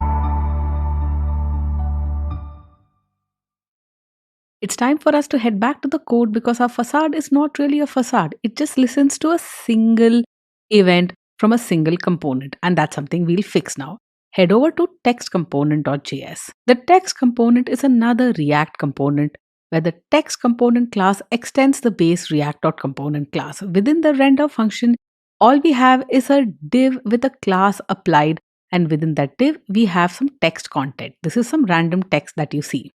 It's time for us to head back to the code because our facade is not really a facade. It just listens to a single event from a single component, and that's something we'll fix now. Head over to textComponent.js. The text component is another React component where the text component class extends the base React.component class. Within the render function, all we have is a div with a class applied, and within that div, we have some text content. This is some random text that you see.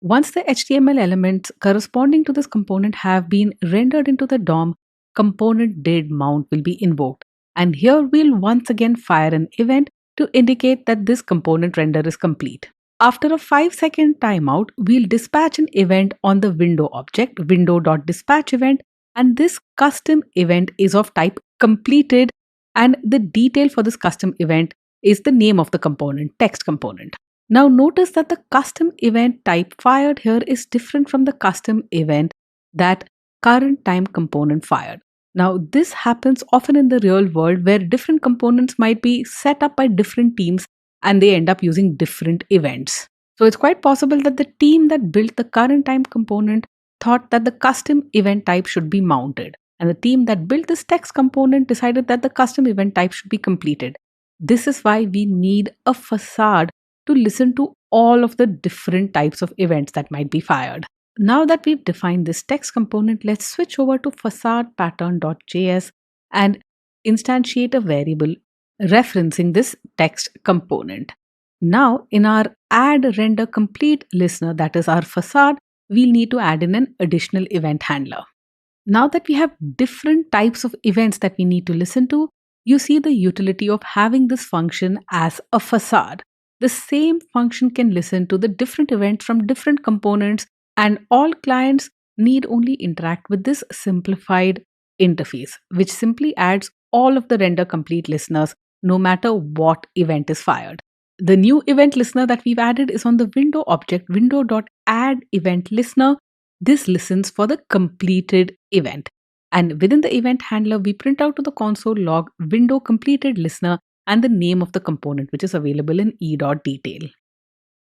Once the HTML elements corresponding to this component have been rendered into the DOM, component did mount will be invoked. And here we'll once again fire an event to indicate that this component render is complete. After a 5-second timeout, we'll dispatch an event on the window object, window.dispatch event, and this custom event is of type completed, and the detail for this custom event is the name of the component, text component. Now notice that the custom event type fired here is different from the custom event that current time component fired. Now this happens often in the real world where different components might be set up by different teams and they end up using different events. So it's quite possible that the team that built the current time component thought that the custom event type should be mounted, and the team that built this text component decided that the custom event type should be completed. This is why we need a facade to listen to all of the different types of events that might be fired. Now that we've defined this text component, let's switch over to facade pattern.js and instantiate a variable referencing this text component. Now, in our add render complete listener, that is our facade, we'll need to add in an additional event handler. Now that we have different types of events that we need to listen to, you see the utility of having this function as a facade. The same function can listen to the different events from different components, and all clients need only interact with this simplified interface, which simply adds all of the render complete listeners no matter what event is fired. The new event listener that we've added is on the window object, window.addEventListener. This listens for the completed event. And within the event handler, we print out to the console log window completed listener and the name of the component, which is available in e.detail.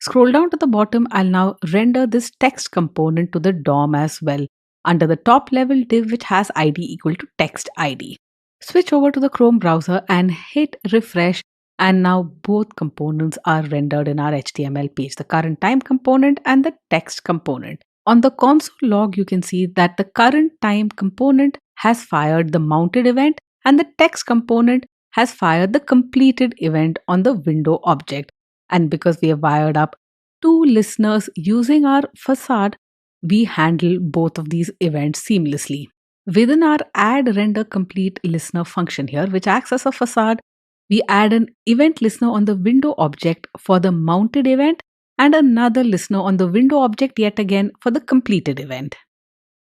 Scroll down to the bottom. I'll now render this text component to the DOM as well under the top level div which has ID equal to text ID. Switch over to the Chrome browser and hit refresh, and now both components are rendered in our HTML page, the current time component and the text component. On the console log, you can see that the current time component has fired the mounted event and the text component has fired the completed event on the window object. And because we have wired up two listeners using our facade, we handle both of these events seamlessly. Within our add render complete listener function here, which acts as a facade, we add an event listener on the window object for the mounted event and another listener on the window object yet again for the completed event.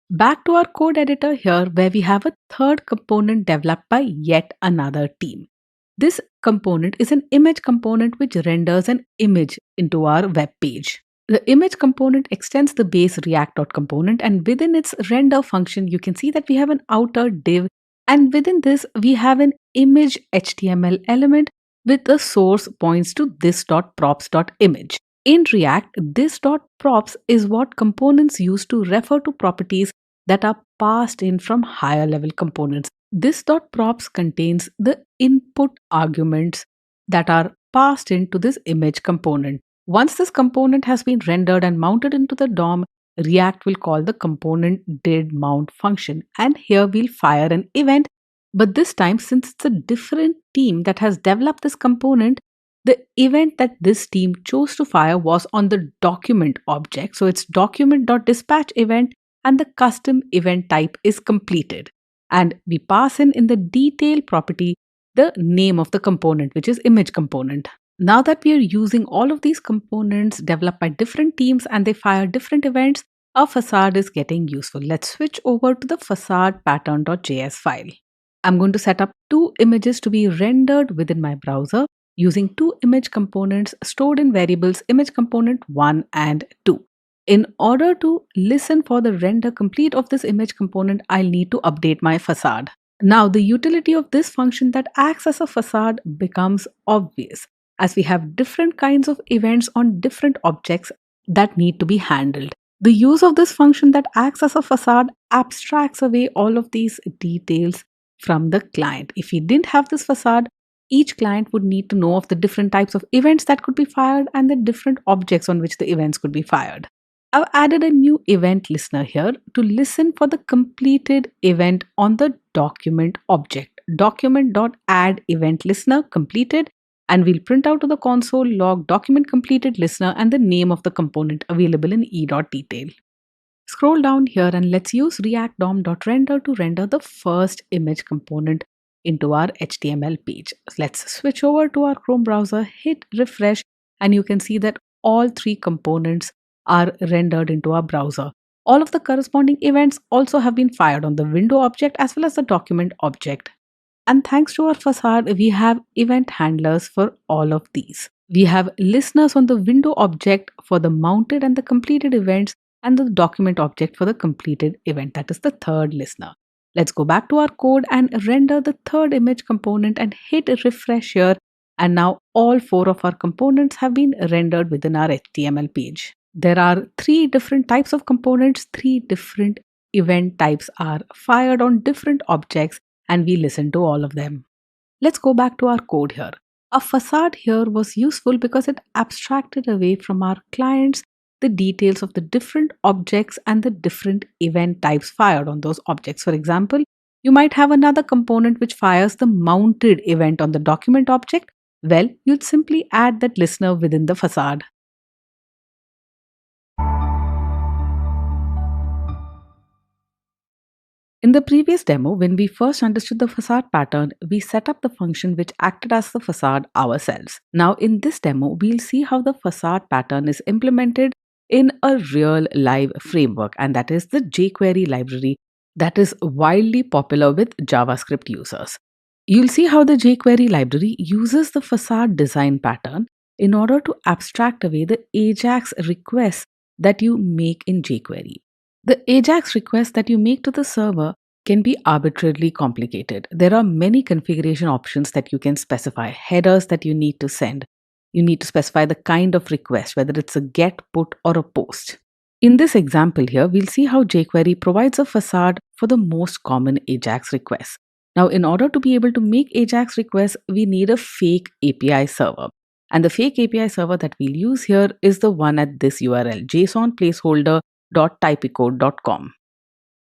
Back to our code editor here, where we have a third component developed by yet another team. This component is an image component which renders an image into our web page. The image component extends the base React.component, and within its render function, you can see that we have an outer div, and within this, we have an image HTML element with the source points to this.props.image. In React, this.props is what components use to refer to properties that are passed in from higher level components. This.props contains the input arguments that are passed into this image component. Once this component has been rendered and mounted into the DOM, React will call the component did mount function, and here we'll fire an event. But this time, since it's a different team that has developed this component, the event that this team chose to fire was on the document object. So it's document.dispatch event, and the custom event type is completed. And we pass in the detail property the name of the component, which is image component. Now that we are using all of these components developed by different teams and they fire different events, our facade is getting useful. Let's switch over to the facade pattern.js file. I'm going to set up two images to be rendered within my browser using two image components stored in variables image component 1 and 2. In order to listen for the render complete of this image component, I'll need to update my facade. Now, the utility of this function that acts as a facade becomes obvious as we have different kinds of events on different objects that need to be handled. The use of this function that acts as a facade abstracts away all of these details from the client. If we didn't have this facade, each client would need to know of the different types of events that could be fired and the different objects on which the events could be fired. I've added a new event listener here to listen for the completed event on the document object. Document.add event listener completed, and we'll print out to the console log document completed listener and the name of the component available in e.detail. Scroll down here and let's use React DOM.render to render the first image component into our HTML page. Let's switch over to our Chrome browser, hit refresh, and you can see that all three components are rendered into our browser. All of the corresponding events also have been fired on the window object as well as the document object. And thanks to our facade, we have event handlers for all of these. We have listeners on the window object for the mounted and the completed events, and the document object for the completed event, that is the third listener. Let's go back to our code and render the third image component and hit refresh here. And now all four of our components have been rendered within our HTML page. There are three different types of components, three different event types are fired on different objects, and we listen to all of them. Let's go back to our code here. A facade here was useful because it abstracted away from our clients the details of the different objects and the different event types fired on those objects. For example, you might have another component which fires the mounted event on the document object. Well, you'd simply add that listener within the facade. In the previous demo, when we first understood the facade pattern, we set up the function which acted as the facade ourselves. Now in this demo, we'll see how the facade pattern is implemented in a real live framework, and that is the Jquery library that is wildly popular with JavaScript users. You'll see how the Jquery library uses the facade design pattern in order to abstract away the Ajax requests that you make in Jquery. The Ajax request that you make to the server can be arbitrarily complicated. There are many configuration options that you can specify, headers that you need to send. You need to specify the kind of request, whether it's a get, put, or a post. In this example here, we'll see how Jquery provides a facade for the most common Ajax requests. Now, in order to be able to make Ajax requests, we need a fake API server. And the fake API server that we'll use here is the one at this URL, jsonplaceholder.typicode.com.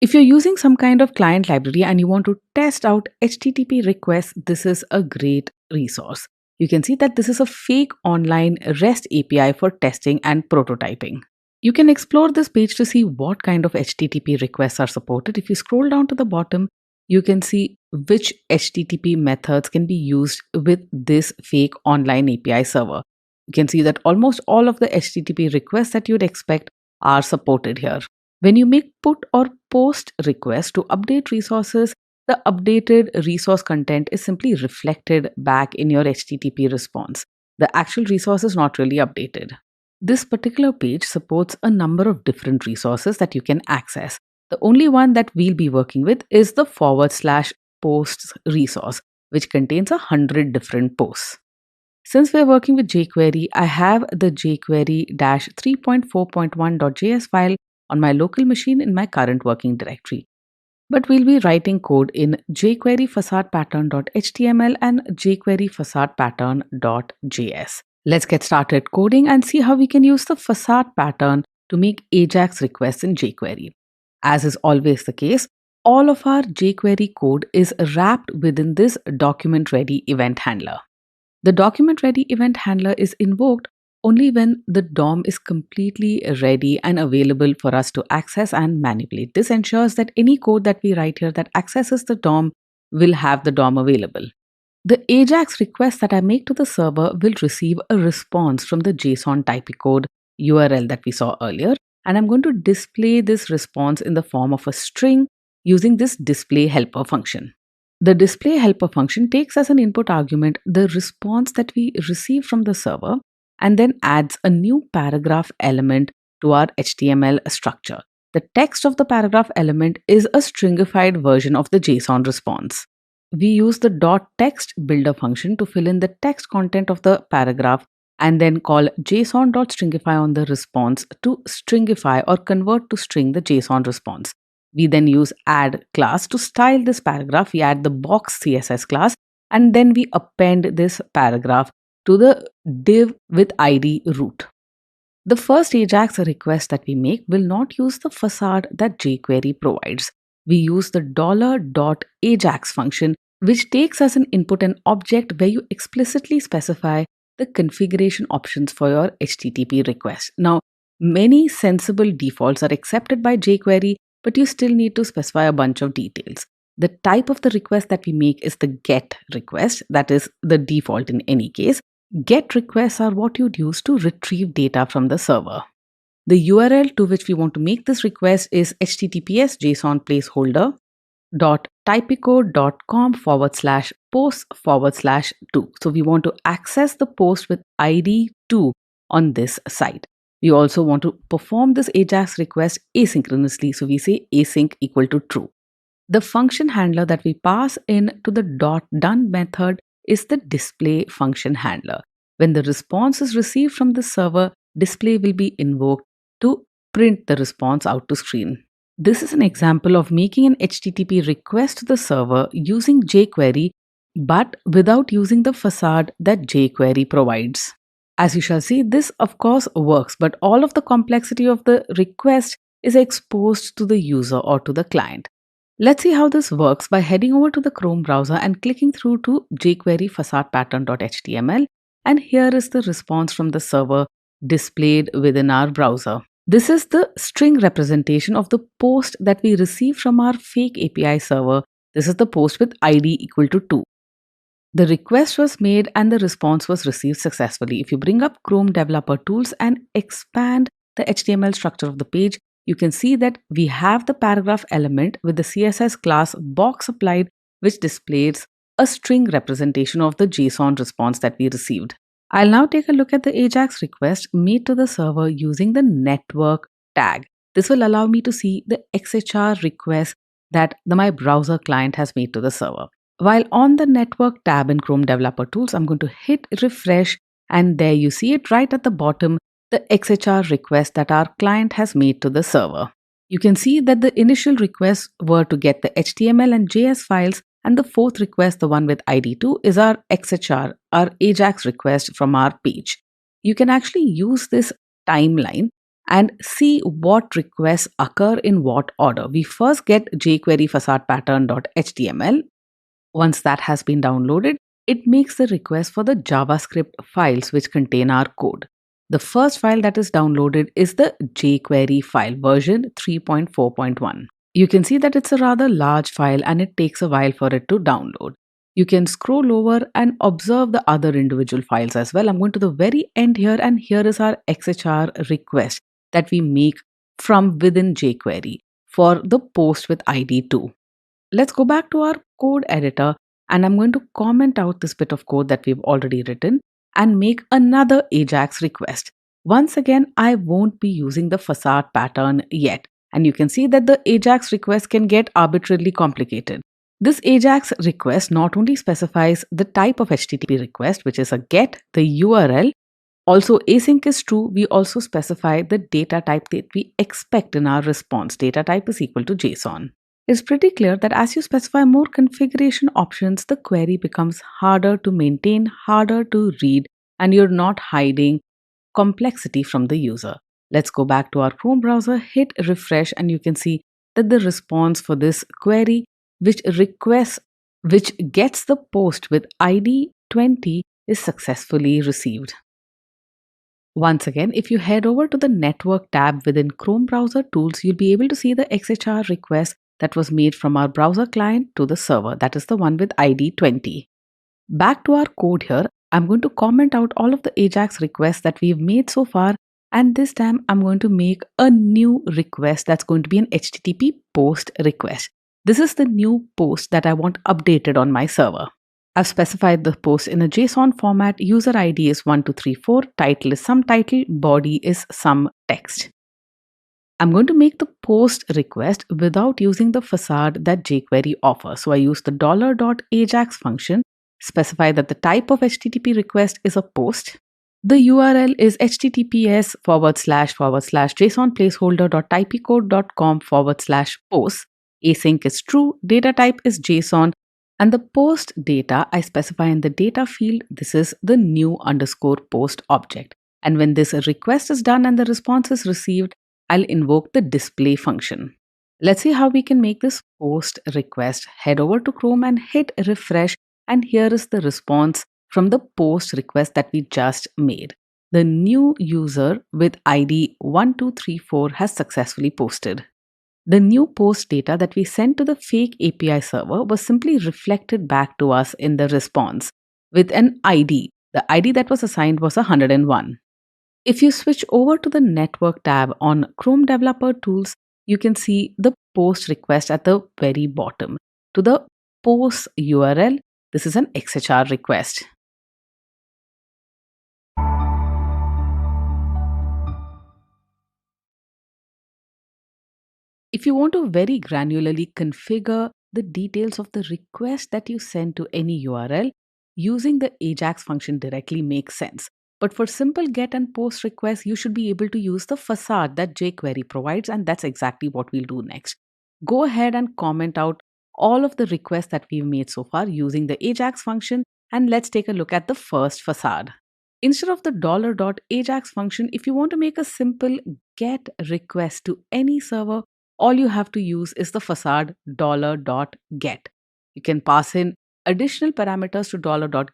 If you're using some kind of client library and you want to test out HTTP requests, this is a great resource. You can see that this is a fake online REST API for testing and prototyping. You can explore this page to see what kind of HTTP requests are supported. If you scroll down to the bottom, you can see which HTTP methods can be used with this fake online API server. You can see that almost all of the HTTP requests that you'd expect are supported here. When you make put or post requests to update resources, the updated resource content is simply reflected back in your HTTP response. The actual resource is not really updated. This particular page supports a number of different resources that you can access. The only one that we'll be working with is the /posts resource, which contains 100 different posts. Since we're working with Jquery, I have the jquery-3.4.1.js file on my local machine in my current working directory. But we'll be writing code in jquery facade pattern.html and jquery facade pattern.js. Let's get started coding and see how we can use the facade pattern to make Ajax requests in Jquery. As is always the case, all of our Jquery code is wrapped within this document ready event handler. The document ready event handler is invoked only when the DOM is completely ready and available for us to access and manipulate. This ensures that any code that we write here that accesses the DOM will have the DOM available. The Ajax request that I make to the server will receive a response from the JSON typecode URL that we saw earlier, and I'm going to display this response in the form of a string using this display helper function. The display helper function takes as an input argument the response that we receive from the server and then adds a new paragraph element to our HTML structure. The text of the paragraph element is a stringified version of the JSON response. We use the .text builder function to fill in the text content of the paragraph and then call json.stringify on the response to stringify or convert to string the JSON response. We then use add class to style this paragraph. We add the box CSS class and then we append this paragraph to the div with ID root. The first Ajax request that we make will not use the facade that jQuery provides. We use the $.ajax function, which takes as an input an object where you explicitly specify the configuration options for your HTTP request. Now, many sensible defaults are accepted by jQuery, but you still need to specify a bunch of details. The type of the request that we make is the GET request, that is the default in any case. GET requests are what you'd use to retrieve data from the server. The URL to which we want to make this request is https json placeholder .typico.com/post/2. So we want to access the post with ID 2 on this site. We also want to perform this Ajax request asynchronously. So we say async equal to true. The function handler that we pass in to the .done method is the display function handler. When the response is received from the server, display will be invoked to print the response out to screen. This is an example of making an HTTP request to the server using jQuery, but without using the facade that jQuery provides. As you shall see, this of course works, but all of the complexity of the request is exposed to the user or to the client. Let's see how this works by heading over to the Chrome browser and clicking through to jQuery facade pattern.html, and here is the response from the server displayed within our browser. This is the string representation of the post that we receive from our fake API server. This is the post with ID equal to 2. The request was made and the response was received successfully. If you bring up Chrome Developer Tools and expand the HTML structure of the page, you can see that we have the paragraph element with the CSS class box applied, which displays a string representation of the JSON response that we received. I'll now take a look at the Ajax request made to the server using the network tag. This will allow me to see the XHR request that my browser client has made to the server. While on the network tab in Chrome Developer Tools, I'm going to hit refresh, and there you see it right at the bottom, the XHR request that our client has made to the server. You can see that the initial requests were to get the HTML and JS files, and the fourth request, the one with ID 2, is our XHR, our Ajax request from our page. You can actually use this timeline and see what requests occur in what order. We first get jQuery facade pattern.html. Once that has been downloaded, it makes the request for the JavaScript files which contain our code. The first file that is downloaded is the Jquery file version 3.4.1. You can see that it's a rather large file and it takes a while for it to download. You can scroll over and observe the other individual files as well. I'm going to the very end here, and here is our XHR request that we make from within Jquery for the post with ID 2. Let's go back to our code editor, and I'm going to comment out this bit of code that we've already written and make another Ajax request. Once again, I won't be using the facade pattern yet, and you can see that the Ajax request can get arbitrarily complicated. This Ajax request not only specifies the type of HTTP request, which is a GET, the URL, also async is true. We also specify the data type that we expect in our response. Data type is equal to JSON. It's pretty clear that as you specify more configuration options, the query becomes harder to maintain, harder to read, and you're not hiding complexity from the user. Let's go back to our Chrome browser, hit refresh, and you can see that the response for this query, which gets the post with ID 20, is successfully received. Once again, if you head over to the network tab within Chrome browser tools, you'll be able to see the XHR request that was made from our browser client to the server. That is the one with ID 20. Back to our code here, I'm going to comment out all of the Ajax requests that we've made so far. And this time I'm going to make a new request that's going to be an HTTP post request. This is the new post that I want updated on my server. I've specified the post in a JSON format. User ID is 1234, title is some title, body is some text. I'm going to make the post request without using the facade that jQuery offers. So I use the $.ajax function, specify that the type of HTTP request is a post. The URL is https://json placeholder.typecode.com/post. Async is true, data type is JSON, and the post data I specify in the data field. This is the new underscore post object. And when this request is done and the response is received, I'll invoke the display function. Let's see how we can make this post request. Head over to Chrome and hit refresh, and here is the response from the post request that we just made. The new user with ID 1234 has successfully posted. The new post data that we sent to the fake API server was simply reflected back to us in the response with an ID. The ID that was assigned was 101. If you switch over to the network tab on Chrome Developer Tools, you can see the post request at the very bottom. To the post URL, this is an XHR request. If you want to very granularly configure the details of the request that you send to any URL, using the Ajax function directly makes sense. But for simple get and post requests, you should be able to use the facade that jQuery provides, and that's exactly what we'll do next. Go ahead and comment out all of the requests that we've made so far using the Ajax function, and let's take a look at the first facade. Instead of the $.ajax function, if you want to make a simple get request to any server, all you have to use is the facade $.get. You can pass in additional parameters to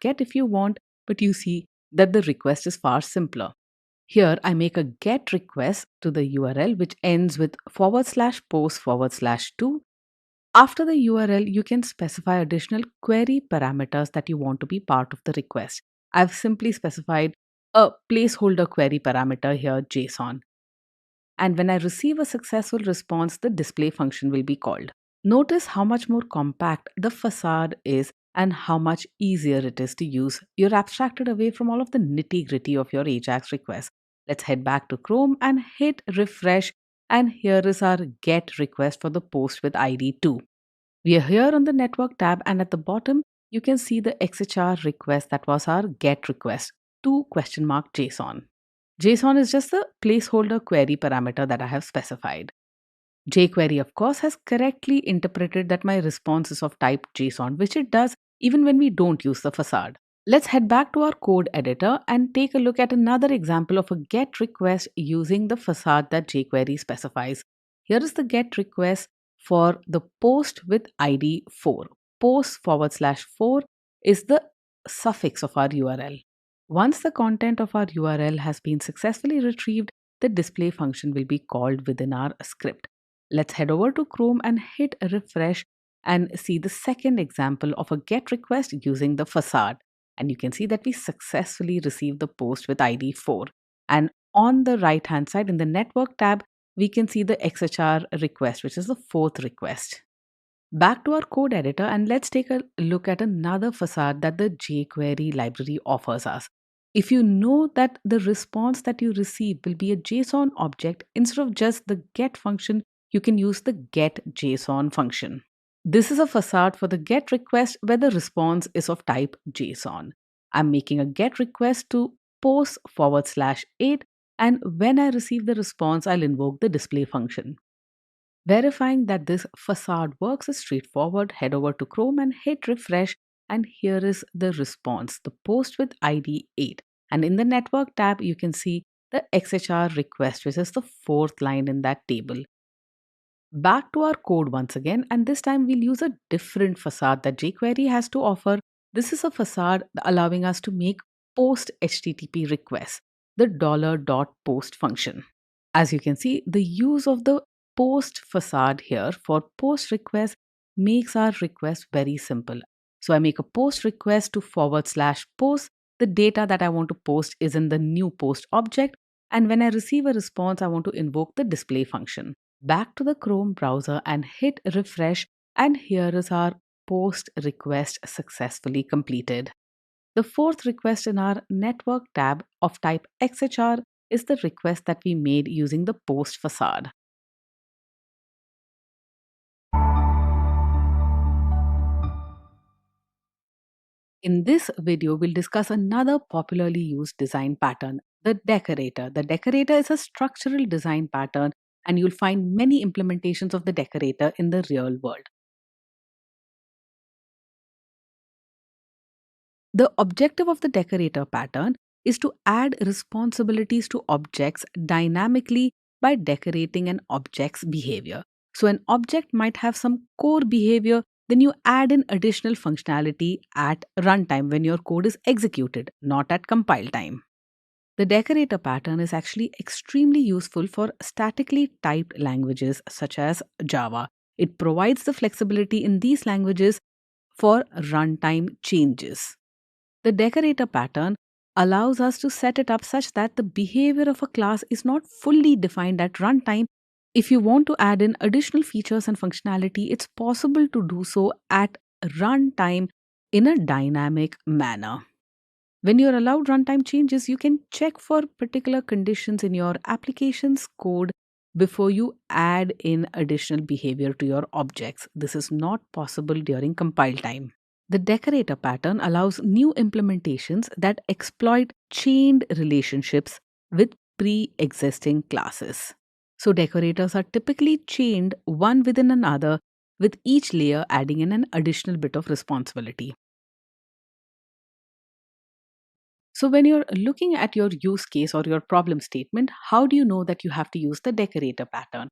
$.get if you want, but you see that the request is far simpler. Here, I make a get request to the URL which ends with /post/2. After the URL, you can specify additional query parameters that you want to be part of the request. I've simply specified a placeholder query parameter here, JSON. And when I receive a successful response, the display function will be called. Notice how much more compact the facade is and how much easier it is to use. You're abstracted away from all of the nitty-gritty of your Ajax request. Let's head back to Chrome and hit refresh. And here is our get request for the post with ID 2. We are here on the network tab, and at the bottom, you can see the XHR request that was our get request to $JSON. JSON is just the placeholder query parameter that I have specified. jQuery, of course, has correctly interpreted that my response is of type JSON, which it does even when we don't use the facade. Let's head back to our code editor and take a look at another example of a GET request using the facade that jQuery specifies. Here is the GET request for the post with ID 4. Post/4 is the suffix of our URL. Once the content of our URL has been successfully retrieved, the display function will be called within our script. Let's head over to Chrome and hit refresh and see the second example of a GET request using the facade. And you can see that we successfully received the post with ID 4. And on the right hand side in the network tab, we can see the XHR request, which is the fourth request. Back to our code editor, and let's take a look at another facade that the jQuery library offers us. If you know that the response that you receive will be a JSON object, instead of just the get function, you can use the get JSON function. This is a facade for the GET request where the response is of type JSON. I'm making a GET request to post/8, and when I receive the response, I'll invoke the display function. Verifying that this facade works is straightforward. Head over to Chrome and hit refresh, and here is the response, the post with ID 8. And in the network tab, you can see the XHR request, which is the fourth line in that table. Back to our code once again, and this time we'll use a different facade that jQuery has to offer. This is a facade allowing us to make post HTTP requests, the $.post function. As you can see, the use of the post facade here for post request makes our request very simple. So I make a post request to /post. The data that I want to post is in the new post object. And when I receive a response, I want to invoke the display function. Back to the Chrome browser and hit refresh. And here is our post request successfully completed. The fourth request in our network tab of type XHR is the request that we made using the post facade. In this video, we'll discuss another popularly used design pattern, the decorator. The decorator is a structural design pattern, and you'll find many implementations of the decorator in the real world. The objective of the decorator pattern is to add responsibilities to objects dynamically by decorating an object's behavior. So, an object might have some core behavior, then you add in additional functionality at runtime when your code is executed, not at compile time. The decorator pattern is actually extremely useful for statically typed languages such as Java. It provides the flexibility in these languages for runtime changes. The decorator pattern allows us to set it up such that the behavior of a class is not fully defined at runtime. If you want to add in additional features and functionality, it's possible to do so at runtime in a dynamic manner. When you're allowed runtime changes, you can check for particular conditions in your application's code before you add in additional behavior to your objects. This is not possible during compile time. The decorator pattern allows new implementations that exploit chained relationships with pre existing classes. So, decorators are typically chained one within another, with each layer adding in an additional bit of responsibility. So, when you're looking at your use case or your problem statement, how do you know that you have to use the decorator pattern?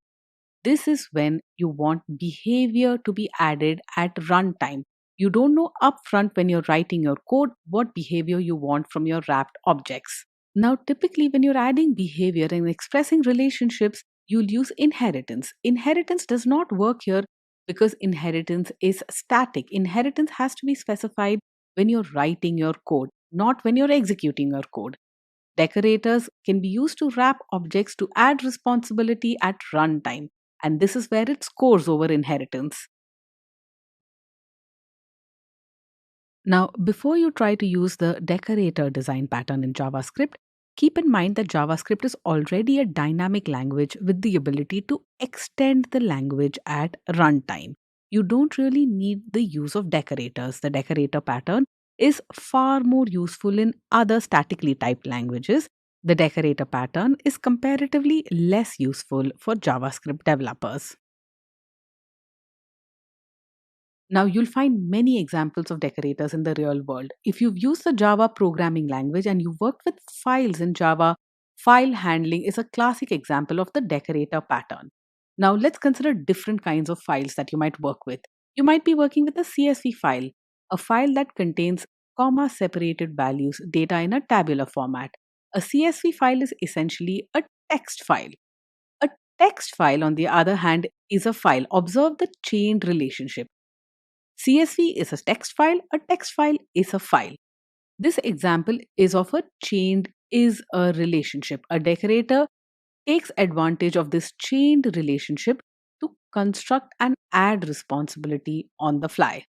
This is when you want behavior to be added at runtime. You don't know upfront when you're writing your code what behavior you want from your wrapped objects. Now, typically, when you're adding behavior and expressing relationships, you'll use inheritance. Inheritance does not work here because inheritance is static. Inheritance has to be specified when you're writing your code, not when you're executing your code. Decorators can be used to wrap objects to add responsibility at runtime, and this is where it scores over inheritance. Now, before you try to use the decorator design pattern in JavaScript, keep in mind that JavaScript is already a dynamic language with the ability to extend the language at runtime. You don't really need the use of decorators. The decorator pattern is far more useful in other statically typed languages. The decorator pattern is comparatively less useful for JavaScript developers. Now, you'll find many examples of decorators in the real world. If you've used the Java programming language and you've worked with files in Java, file handling is a classic example of the decorator pattern. Now, let's consider different kinds of files that you might work with. You might be working with a CSV file, a file that contains comma separated values, data in a tabular format. A CSV file is essentially a text file. A text file, on the other hand, is a file. Observe the chained relationship. CSV is a text file is a file. This example is of a chained is a relationship. A decorator takes advantage of this chained relationship to construct and add responsibility on the fly.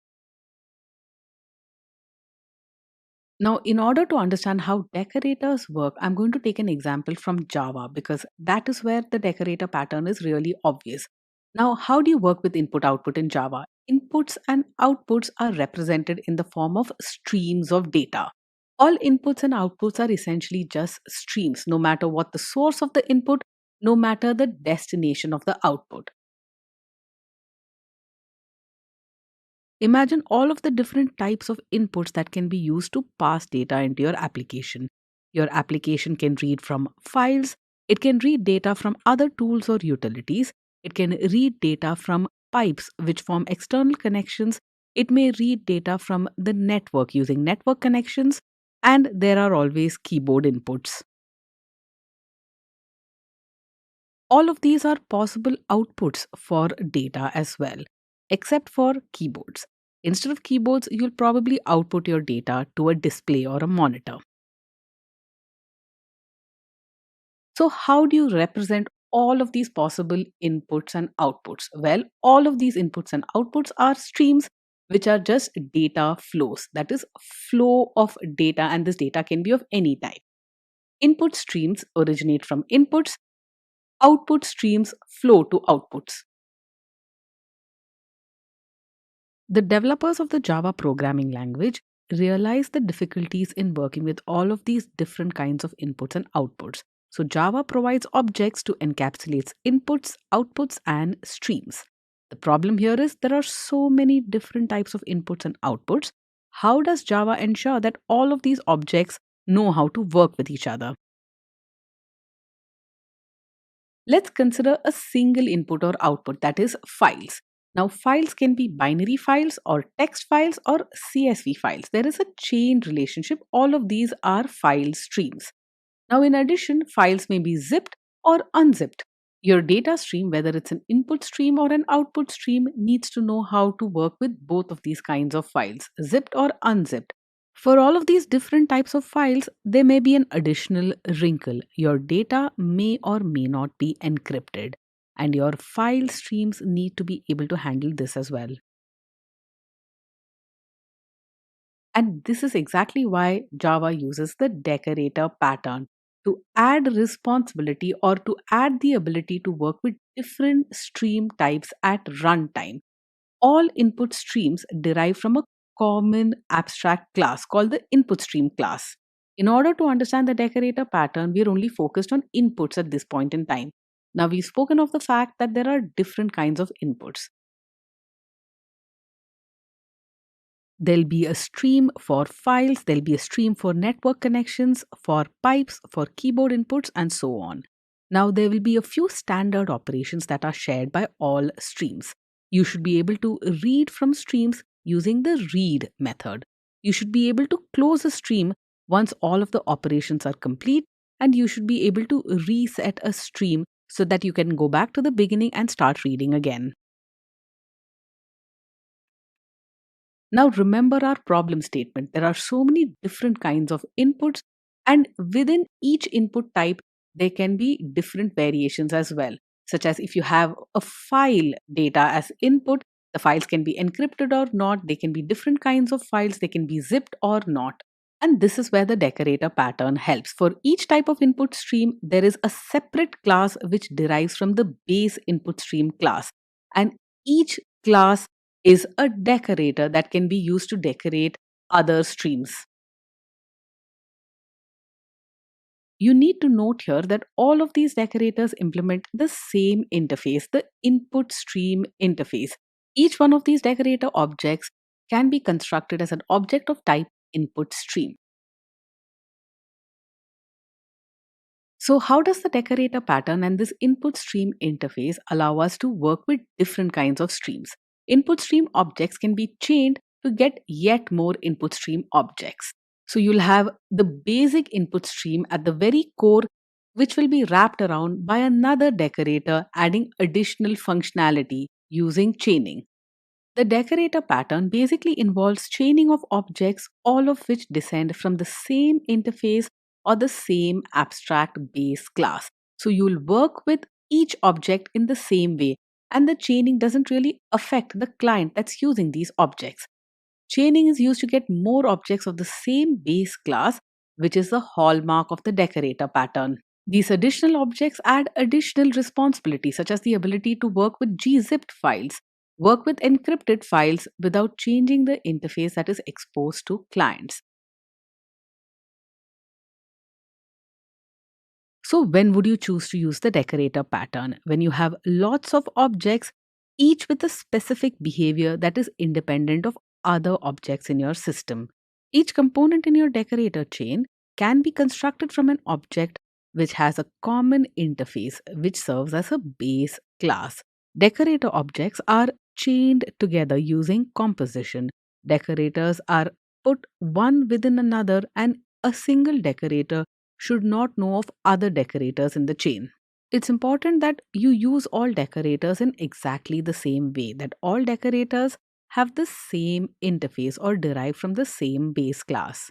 Now, in order to understand how decorators work, I'm going to take an example from Java because that is where the decorator pattern is really obvious. Now, how do you work with input output in Java? Inputs and outputs are represented in the form of streams of data. All inputs and outputs are essentially just streams, no matter what the source of the input, no matter the destination of the output. Imagine all of the different types of inputs that can be used to pass data into your application. Your application can read from files, it can read data from other tools or utilities, it can read data from pipes which form external connections, it may read data from the network using network connections, and there are always keyboard inputs. All of these are possible outputs for data as well, except for keyboards. Instead of keyboards, you'll probably output your data to a display or a monitor. So, how do you represent all of these possible inputs and outputs? Well, all of these inputs and outputs are streams which are just data flows. That is, flow of data, and this data can be of any type. Input streams originate from inputs, output streams flow to outputs. The developers of the Java programming language realize the difficulties in working with all of these different kinds of inputs and outputs. So, Java provides objects to encapsulate inputs, outputs, and streams. The problem here is there are so many different types of inputs and outputs. How does Java ensure that all of these objects know how to work with each other? Let's consider a single input or output, that is, files. Now, files can be binary files or text files or CSV files. There is a chain relationship. All of these are file streams. Now, in addition, files may be zipped or unzipped. Your data stream, whether it's an input stream or an output stream, needs to know how to work with both of these kinds of files, zipped or unzipped. For all of these different types of files, there may be an additional wrinkle. Your data may or may not be encrypted, and your file streams need to be able to handle this as well. And this is exactly why Java uses the decorator pattern to add responsibility or to add the ability to work with different stream types at runtime. All input streams derive from a common abstract class called the input stream class. In order to understand the decorator pattern, we are only focused on inputs at this point in time. Now, we've spoken of the fact that there are different kinds of inputs. There'll be a stream for files, there'll be a stream for network connections, for pipes, for keyboard inputs, and so on. Now, there will be a few standard operations that are shared by all streams. You should be able to read from streams using the read method. You should be able to close a stream once all of the operations are complete, and you should be able to reset a stream so that you can go back to the beginning and start reading again. Now, remember our problem statement. There are so many different kinds of inputs, and within each input type, there can be different variations as well. Such as if you have a file data as input, the files can be encrypted or not, they can be different kinds of files, they can be zipped or not. And this is where the decorator pattern helps. For each type of input stream, there is a separate class which derives from the base input stream class. And each class is a decorator that can be used to decorate other streams. You need to note here that all of these decorators implement the same interface, the input stream interface. Each one of these decorator objects can be constructed as an object of type input stream. So, how does the decorator pattern and this input stream interface allow us to work with different kinds of streams? Input stream objects can be chained to get yet more input stream objects. So, you'll have the basic input stream at the very core, which will be wrapped around by another decorator, adding additional functionality using chaining. The decorator pattern basically involves chaining of objects, all of which descend from the same interface or the same abstract base class. So you'll work with each object in the same way, and the chaining doesn't really affect the client that's using these objects. Chaining is used to get more objects of the same base class, which is the hallmark of the decorator pattern. These additional objects add additional responsibilities, such as the ability to work with gzipped files, work with encrypted files without changing the interface that is exposed to clients. So, when would you choose to use the decorator pattern? When you have lots of objects, each with a specific behavior that is independent of other objects in your system. Each component in your decorator chain can be constructed from an object which has a common interface which serves as a base class. Decorator objects are chained together using composition. Decorators are put one within another, and a single decorator should not know of other decorators in the chain. It's important that you use all decorators in exactly the same way, that all decorators have the same interface or derive from the same base class.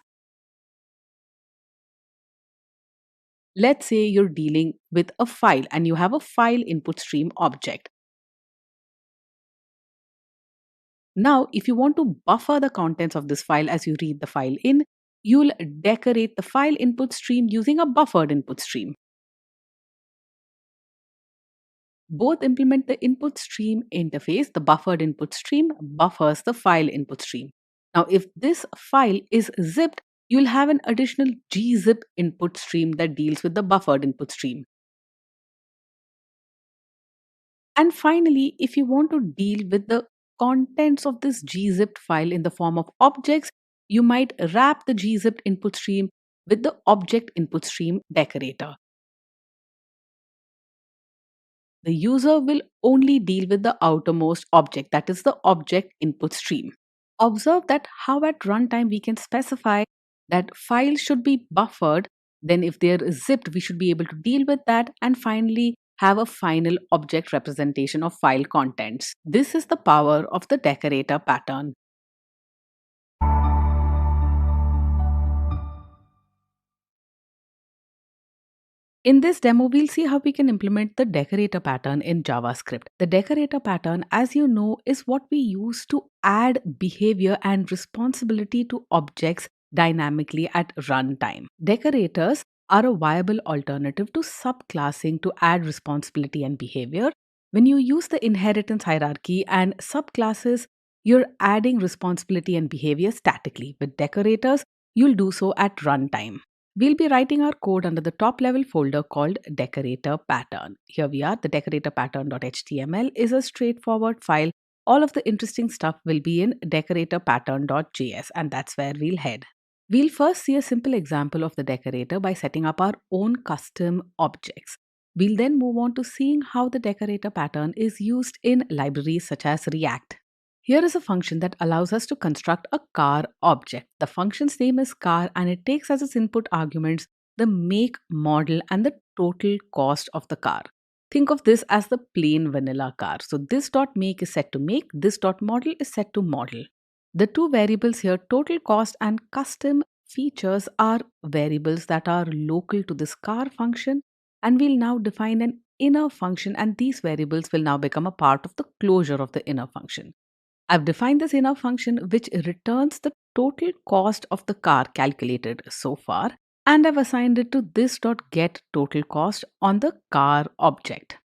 Let's say you're dealing with a file and you have a file input stream object. Now, if you want to buffer the contents of this file as you read the file in, you'll decorate the file input stream using a buffered input stream. Both implement the input stream interface. The buffered input stream buffers the file input stream. Now, if this file is zipped, you'll have an additional gzip input stream that deals with the buffered input stream. And finally, if you want to deal with the contents of this gzipped file in the form of objects, you might wrap the gzipped input stream with the object input stream decorator. The user will only deal with the outermost object, that is the object input stream. Observe that how at runtime we can specify that files should be buffered, then if they are zipped, we should be able to deal with that, and finally have a final object representation of file contents. This is the power of the decorator pattern. In this demo, we'll see how we can implement the decorator pattern in JavaScript. The decorator pattern, as you know, is what we use to add behavior and responsibility to objects dynamically at runtime. Decorators are a viable alternative to subclassing to add responsibility and behavior. When you use the inheritance hierarchy and subclasses, you're adding responsibility and behavior statically. With decorators, you'll do so at runtime. We'll be writing our code under the top level folder called Decorator Pattern. Here we are. The decorator pattern.html is a straightforward file. All of the interesting stuff will be in decorator pattern.js, and that's where we'll head. We'll first see a simple example of the decorator by setting up our own custom objects. We'll then move on to seeing how the decorator pattern is used in libraries such as React. Here is a function that allows us to construct a car object. The function's name is car and it takes as its input arguments the make, model, and the total cost of the car. Think of this as the plain vanilla car. So this dot make is set to make, this dot model is set to model. The two variables here, total cost and custom features, are variables that are local to this car function, and we'll now define an inner function, and these variables will now become a part of the closure of the inner function. I've defined this inner function which returns the total cost of the car calculated so far, and I've assigned it to this.get total cost on the car object.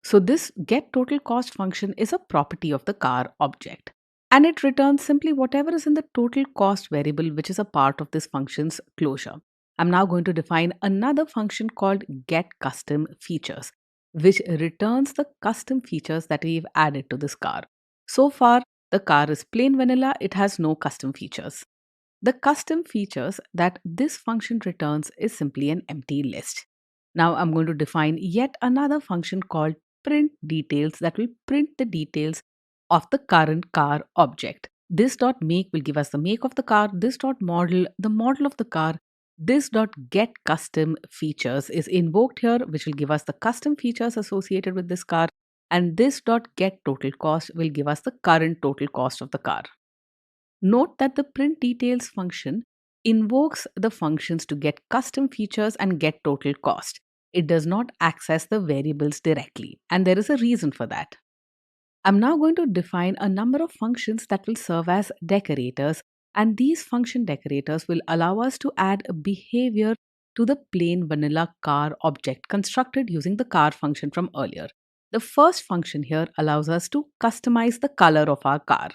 So this get total cost function is a property of the car object, and it returns simply whatever is in the total cost variable, which is a part of this function's closure. I'm now going to define another function called get custom features, which returns the custom features that we've added to this car. So far, the car is plain vanilla, it has no custom features. The custom features that this function returns is simply an empty list. Now I'm going to define yet another function called print details that will print the details of the current car object. This dot make will give us the make of the car, this dot model, the model of the car. This dot get custom features is invoked here, which will give us the custom features associated with this car, and this dot get total cost will give us the current total cost of the car. Note that the print details function invokes the functions to get custom features and get total cost. It does not access the variables directly, and there is a reason for that. I'm now going to define a number of functions that will serve as decorators, and these function decorators will allow us to add a behavior to the plain vanilla car object constructed using the car function from earlier. The first function here allows us to customize the color of our car.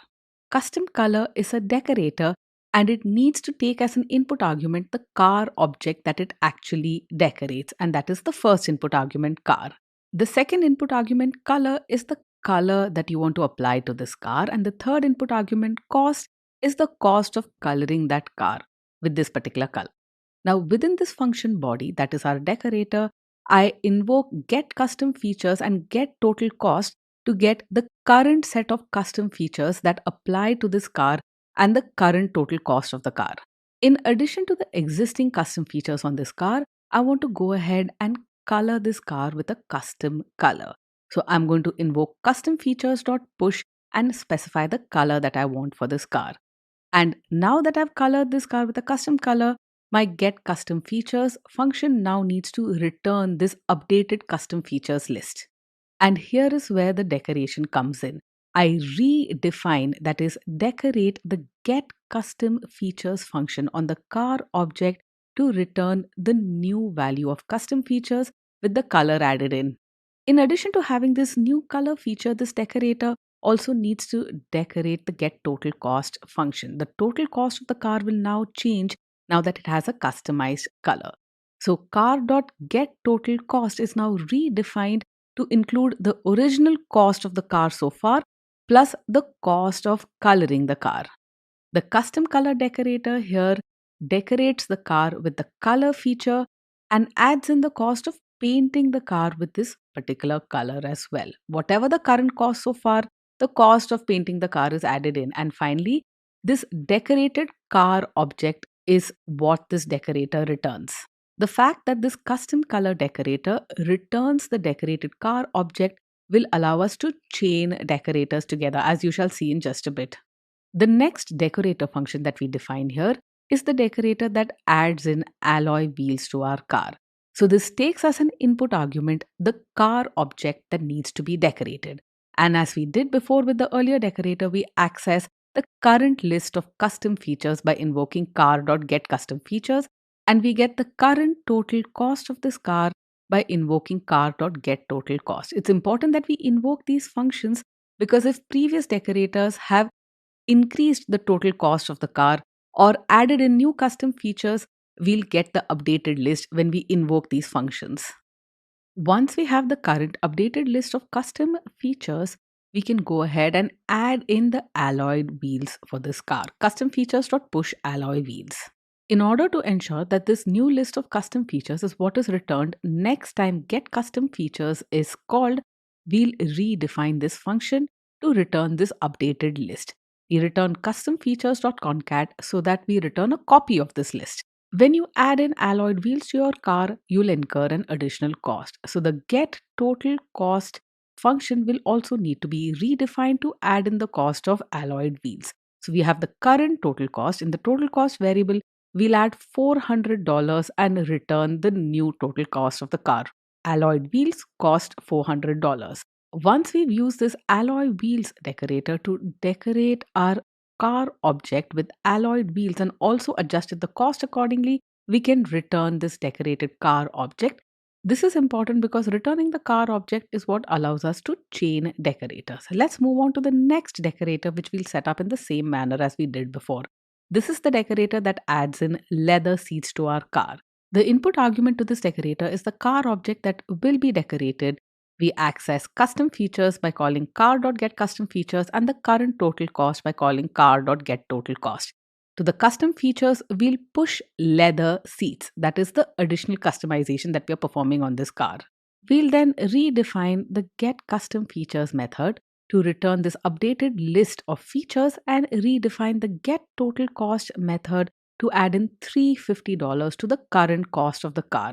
Custom color is a decorator and it needs to take as an input argument the car object that it actually decorates, and that is the first input argument car. The second input argument color is the color that you want to apply to this car, and the third input argument cost is the cost of coloring that car with this particular color. Now within this function body, that is our decorator, I invoke get custom features and get total cost to get the current set of custom features that apply to this car and the current total cost of the car. In addition to the existing custom features on this car, I want to go ahead and color this car with a custom color. So I'm going to invoke custom features.push and specify the color that I want for this car. And now that I've colored this car with a custom color, my get custom features function now needs to return this updated custom features list. And here is where the decoration comes in. I redefine, that is, decorate the get custom features function on the car object to return the new value of custom features with the color added in. In addition to having this new color feature, this decorator also needs to decorate the get total cost function. The total cost of the car will now change now that it has a customized color. So car.get total cost is now redefined to include the original cost of the car so far plus the cost of coloring the car. The custom color decorator here decorates the car with the color feature and adds in the cost of painting the car with this particular color as well. Whatever the current cost so far, the cost of painting the car is added in. And finally, this decorated car object is what this decorator returns. The fact that this custom color decorator returns the decorated car object will allow us to chain decorators together, as you shall see in just a bit. The next decorator function that we define here is the decorator that adds in alloy wheels to our car. So this takes as an input argument the car object that needs to be decorated. And as we did before with the earlier decorator, we access the current list of custom features by invoking car.getCustomFeatures, and we get the current total cost of this car by invoking car.getTotalCost. It's important that we invoke these functions because if previous decorators have increased the total cost of the car or added in new custom features, we'll get the updated list when we invoke these functions. Once we have the current updated list of custom features, we can go ahead and add in the alloyed wheels for this car. Custom features.push alloy wheels. In order to ensure that this new list of custom features is what is returned next time get custom features is called, we'll redefine this function to return this updated list. We return custom features.concat so that we return a copy of this list. When you add in alloyed wheels to your car, you'll incur an additional cost. So the get total cost function will also need to be redefined to add in the cost of alloyed wheels. So we have the current total cost. In the total cost variable, we'll add $400 and return the new total cost of the car. Alloyed wheels cost $400. Once we've used this alloy wheels decorator to decorate our car object with alloyed wheels and also adjusted the cost accordingly, we can return this decorated car object. This is important because returning the car object is what allows us to chain decorators. Let's move on to the next decorator, which we'll set up in the same manner as we did before. This is the decorator that adds in leather seats to our car. The input argument to this decorator is the car object that will be decorated. We access custom features by calling car.getCustomFeatures and the current total cost by calling car.getTotalCost. To the custom features, we'll push leather seats. That is the additional customization that we are performing on this car. We'll then redefine the getCustomFeatures method to return this updated list of features and redefine the getTotalCost method to add in $350 to the current cost of the car.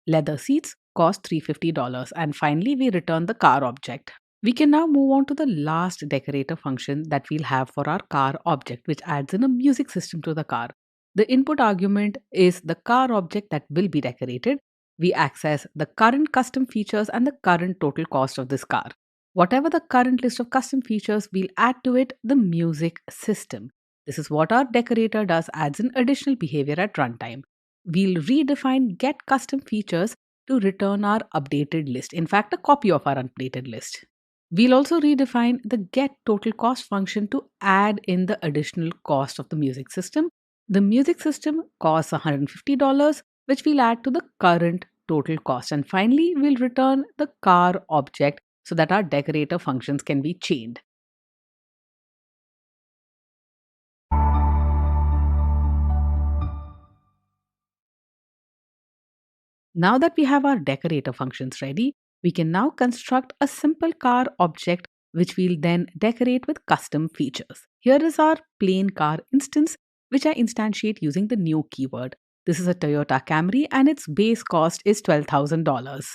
Leather seats cost $350. And finally, we return the car object. We can now move on to the last decorator function that we'll have for our car object, which adds in a music system to the car. The input argument is the car object that will be decorated. We access the current custom features and the current total cost of this car. Whatever the current list of custom features, we'll add to it the music system. This is what our decorator does, adds in additional behavior at runtime. We'll redefine get custom features to return our updated list. In fact, a copy of our updated list. We'll also redefine the get total cost function to add in the additional cost of the music system. The music system costs $150, which we'll add to the current total cost. And finally, we'll return the car object so that our decorator functions can be chained. Now that we have our decorator functions ready, we can now construct a simple car object which we'll then decorate with custom features. Here is our plain car instance, which I instantiate using the new keyword. This is a Toyota Camry and its base cost is $12,000.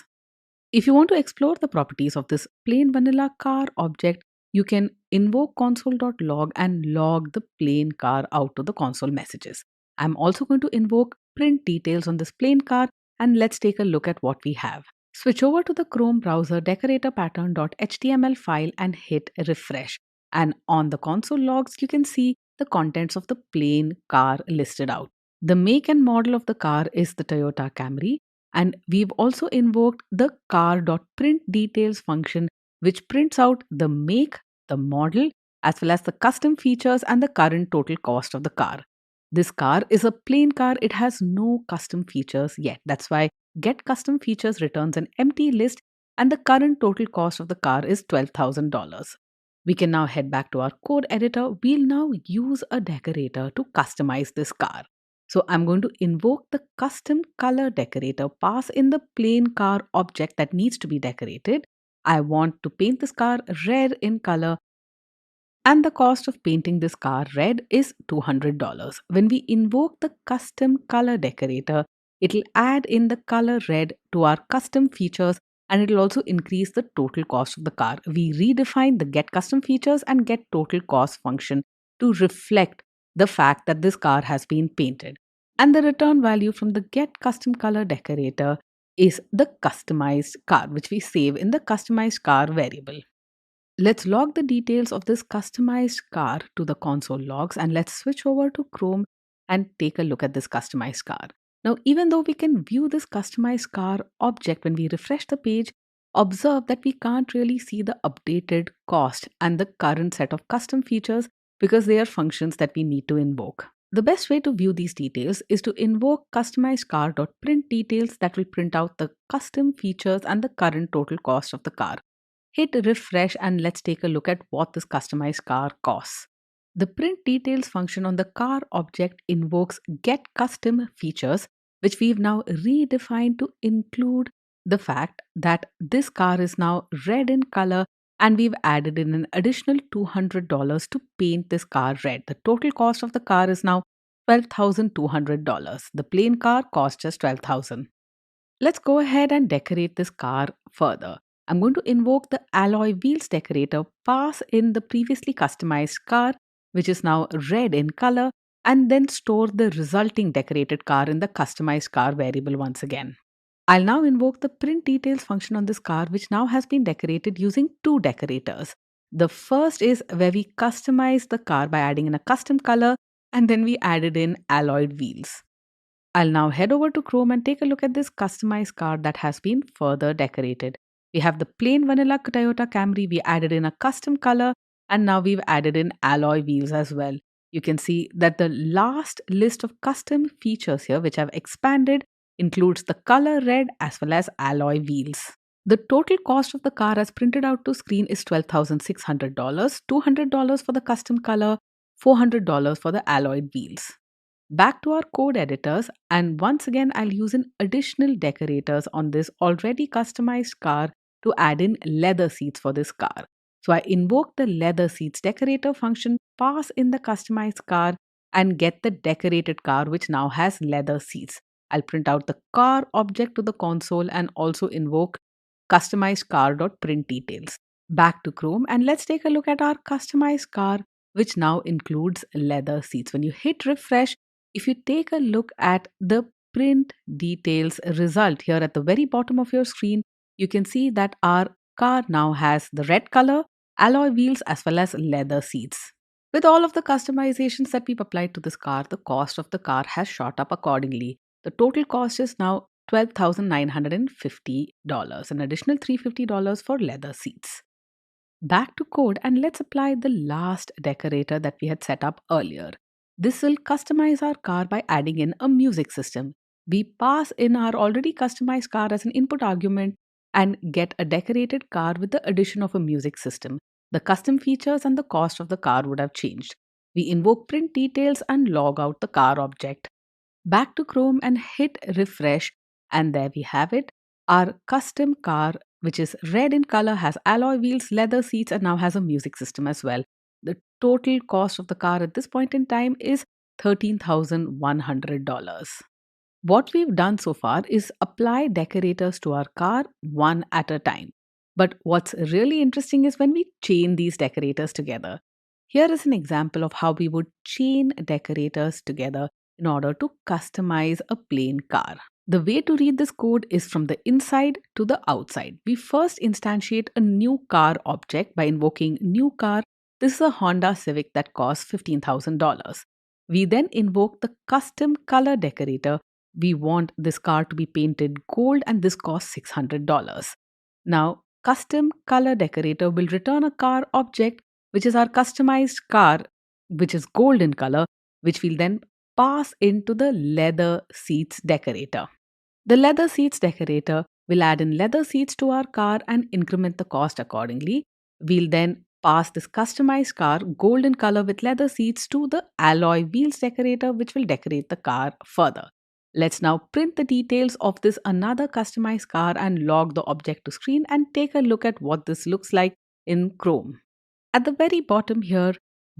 If you want to explore the properties of this plain vanilla car object, you can invoke console.log and log the plain car out to the console messages. I'm also going to invoke print details on this plain car, and let's take a look at what we have. Switch over to the Chrome browser decorator pattern.html file and hit refresh. And on the console logs, you can see the contents of the plain car listed out. The make and model of the car is the Toyota Camry, and we've also invoked the car.printDetails function, which prints out the make, the model, as well as the custom features and the current total cost of the car. This car is a plain car, it has no custom features yet. That's why get custom features returns an empty list, and the current total cost of the car is $12,000. We can now head back to our code editor. We'll now use a decorator to customize this car. So I'm going to invoke the custom color decorator, pass in the plain car object that needs to be decorated. I want to paint this car red in color, and the cost of painting this car red is $200. When we invoke the custom color decorator, it'll add in the color red to our custom features, and it'll also increase the total cost of the car. We redefine the get custom features and get total cost function to reflect the fact that this car has been painted. And the return value from the get custom color decorator is the customized car, which we save in the customized car variable. Let's log the details of this customized car to the console logs, and let's switch over to Chrome and take a look at this customized car. Now, even though we can view this customized car object when we refresh the page, observe that we can't really see the updated cost and the current set of custom features because they are functions that we need to invoke. The best way to view these details is to invoke customized car.print details that will print out the custom features and the current total cost of the car. Hit refresh and let's take a look at what this customized car costs. The print details function on the car object invokes get custom features, which we've now redefined to include the fact that this car is now red in color, and we've added in an additional $200 to paint this car red. The total cost of the car is now $12,200. The plain car costs just $12,000. Let's go ahead and decorate this car further. I'm going to invoke the alloy wheels decorator, pass in the previously customized car, which is now red in color, and then store the resulting decorated car in the customized car variable once again. I'll now invoke the print details function on this car, which now has been decorated using two decorators. The first is where we customize the car by adding in a custom color, and then we added in alloyed wheels. I'll now head over to Chrome and take a look at this customized car that has been further decorated. We have the plain vanilla Toyota Camry, we added in a custom color, and now we've added in alloy wheels as well. You can see that the last list of custom features here, which I've expanded, includes the color red as well as alloy wheels. The total cost of the car as printed out to screen is $12,600, $200 for the custom color, $400 for the alloyed wheels. Back to our code editors, and once again I'll use an additional decorators on this already customized car to add in leather seats for this car. So I invoke the leather seats decorator function, pass in the customized car, and get the decorated car which now has leather seats. I'll print out the car object to the console and also invoke customized car.print details. Back to Chrome, and let's take a look at our customized car, which now includes leather seats. When you hit refresh, if you take a look at the print details result here at the very bottom of your screen, you can see that our car now has the red color, alloy wheels, as well as leather seats. With all of the customizations that we've applied to this car, the cost of the car has shot up accordingly. The total cost is now $12,950, an additional $350 for leather seats. Back to code, and let's apply the last decorator that we had set up earlier. This will customize our car by adding in a music system. We pass in our already customized car as an input argument and get a decorated car with the addition of a music system. The custom features and the cost of the car would have changed. We invoke print details and log out the car object. Back to Chrome and hit refresh, and there we have it. Our custom car, which is red in color, has alloy wheels, leather seats, and now has a music system as well. The total cost of the car at this point in time is $13,100. What we've done so far is apply decorators to our car one at a time. But what's really interesting is when we chain these decorators together. Here is an example of how we would chain decorators together in order to customize a plain car. The way to read this code is from the inside to the outside. We first instantiate a new car object by invoking new car. This is a Honda Civic that costs $15,000. We then invoke the custom color decorator. We want this car to be painted gold and this costs $600. Now, custom color decorator will return a car object which is our customized car, which is gold in color, which we'll then pass into the leather seats decorator. The leather seats decorator will add in leather seats to our car and increment the cost accordingly. We'll then pass this customized car, gold in color with leather seats, to the alloy wheels decorator, which will decorate the car further. Let's now print the details of this another customized car and log the object to screen and take a look at what this looks like in Chrome. At the very bottom here,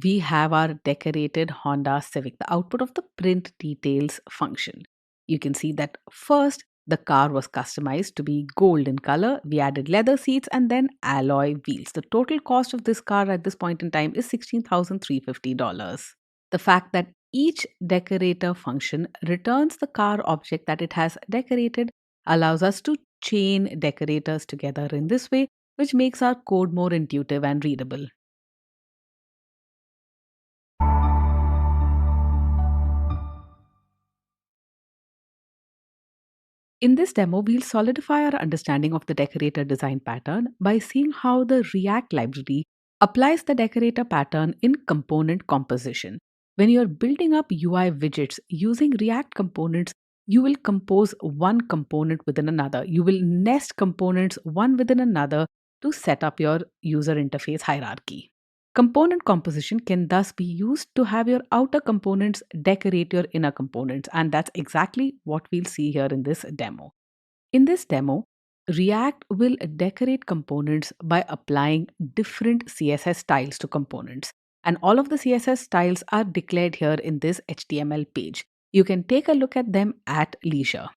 we have our decorated Honda Civic, the output of the print details function. You can see that first the car was customized to be gold in color. We added leather seats and then alloy wheels. The total cost of this car at this point in time is $16,350. The fact that each decorator function returns the car object that it has decorated allows us to chain decorators together in this way, which makes our code more intuitive and readable. In this demo, we'll solidify our understanding of the decorator design pattern by seeing how the React library applies the decorator pattern in component composition. When you're building up UI widgets using React components, you will compose one component within another. You will nest components one within another to set up your user interface hierarchy. Component composition can thus be used to have your outer components decorate your inner components, and that's exactly what we'll see here in this demo. In this demo, React will decorate components by applying different CSS styles to components, and all of the CSS styles are declared here in this HTML page. You can take a look at them at leisure.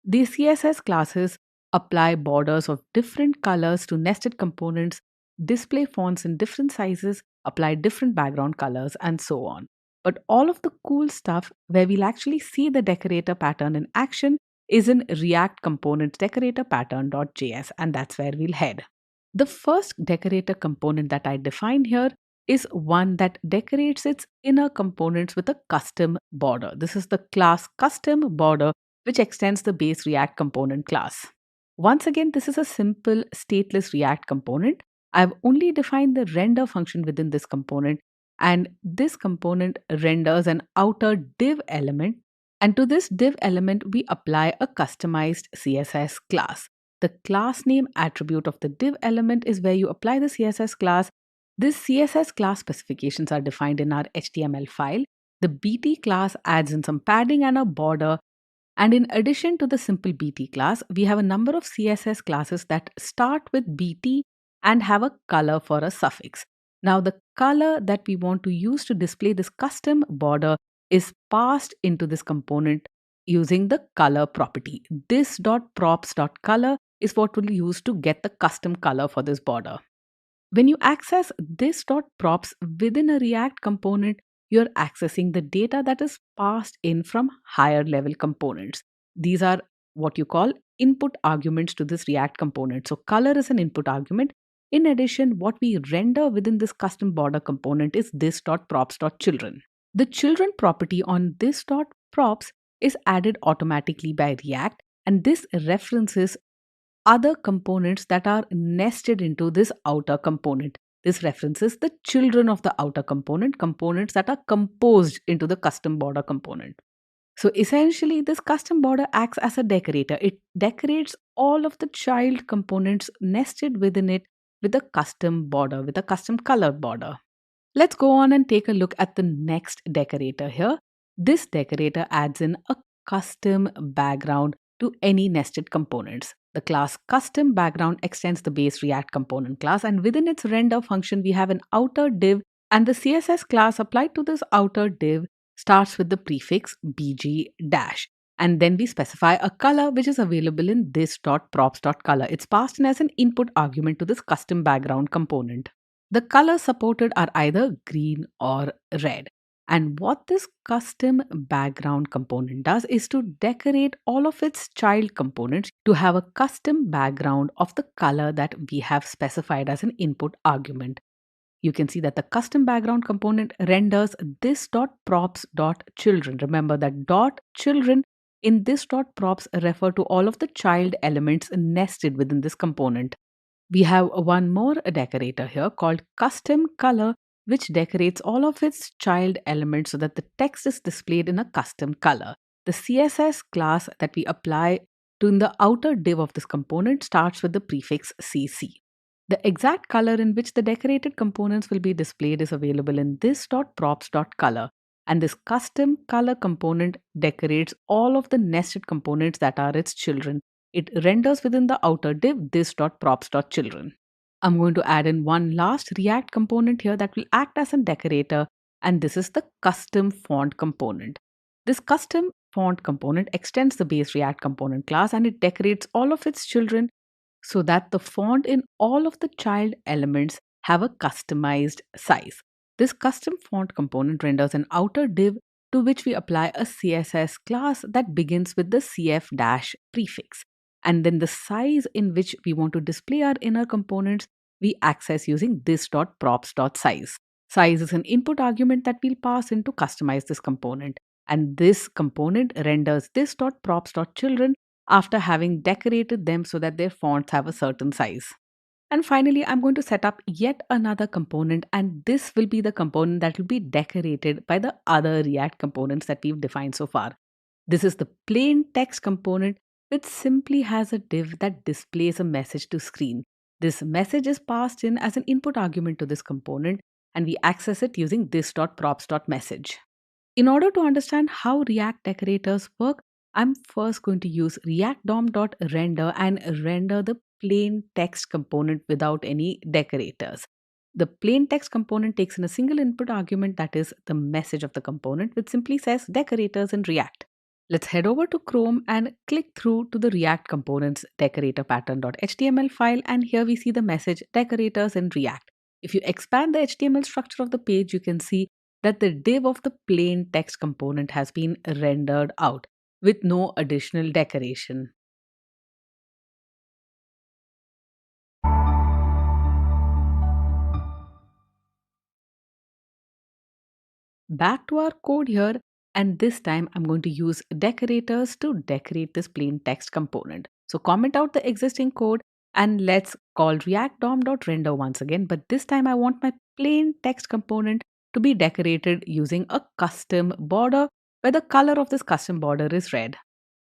These CSS classes apply borders of different colors to nested components, display fonts in different sizes, apply different background colors, and so on. But all of the cool stuff where we'll actually see the decorator pattern in action is in React Components Decorator Pattern.js, and that's where we'll head. The first decorator component that I defined here is one that decorates its inner components with a custom border. This is the class custom border, which extends the base React component class. Once again, this is a simple stateless React component. I've only defined the render function within this component, and this component renders an outer div element. And to this div element, we apply a customized CSS class. The class name attribute of the div element is where you apply the CSS class. This CSS class specifications are defined in our HTML file. The BT class adds in some padding and a border. And in addition to the simple BT class, we have a number of CSS classes that start with BT and have a color for a suffix. Now, the color that we want to use to display this custom border is passed into this component using the color property. This.props.color is what we'll use to get the custom color for this border. When you access this.props within a React component, you're accessing the data that is passed in from higher level components. These are what you call input arguments to this React component. So color is an input argument. In addition, what we render within this custom border component is this.props.children. The children property on this.props is added automatically by React, and this references other components that are nested into this outer component. This references the children of the outer component, components that are composed into the custom border component. So essentially, this custom border acts as a decorator. It decorates all of the child components nested within it with a custom border, with a custom color border. Let's go on and take a look at the next decorator here. This decorator adds in a custom background to any nested components. The class custom background extends the base React component class, and within its render function, we have an outer div, and the CSS class applied to this outer div starts with the prefix bg dash. And then we specify a color which is available in this.props.color. It's passed in as an input argument to this custom background component. The colors supported are either green or red. And what this custom background component does is to decorate all of its child components to have a custom background of the color that we have specified as an input argument. You can see that the custom background component renders this.props.children. Remember that dot children in this.props refer to all of the child elements nested within this component. We have one more decorator here called custom color, which decorates all of its child elements so that the text is displayed in a custom color. The CSS class that we apply to in the outer div of this component starts with the prefix CC. The exact color in which the decorated components will be displayed is available in this.props.color, and this custom color component decorates all of the nested components that are its children. It renders within the outer div this.props.children. I'm going to add in one last React component here that will act as a decorator, and this is the custom font component. This custom font component extends the base React component class and it decorates all of its children so that the font in all of the child elements have a customized size. This custom font component renders an outer div to which we apply a CSS class that begins with the CF dash prefix. And then the size in which we want to display our inner components, we access using this.props.size. Size is an input argument that we'll pass in to customize this component. And this component renders this.props.children after having decorated them so that their fonts have a certain size. And finally, I'm going to set up yet another component, and this will be the component that will be decorated by the other React components that we've defined so far. This is the plain text component, which simply has a div that displays a message to screen. This message is passed in as an input argument to this component, and we access it using this.props.message. In order to understand how React decorators work, I'm first going to use React DOM.render and render the plain text component without any decorators. The plain text component takes in a single input argument that is the message of the component, which simply says decorators in React. Let's head over to Chrome and click through to the React components decorator pattern.html file, and here we see the message decorators in React. If you expand the HTML structure of the page, you can see that the div of the plain text component has been rendered out with no additional decoration. Back to our code here, and this time I'm going to use decorators to decorate this plain text component. So comment out the existing code and let's call React DOM.render once again, but this time I want my plain text component to be decorated using a custom border where the color of this custom border is red.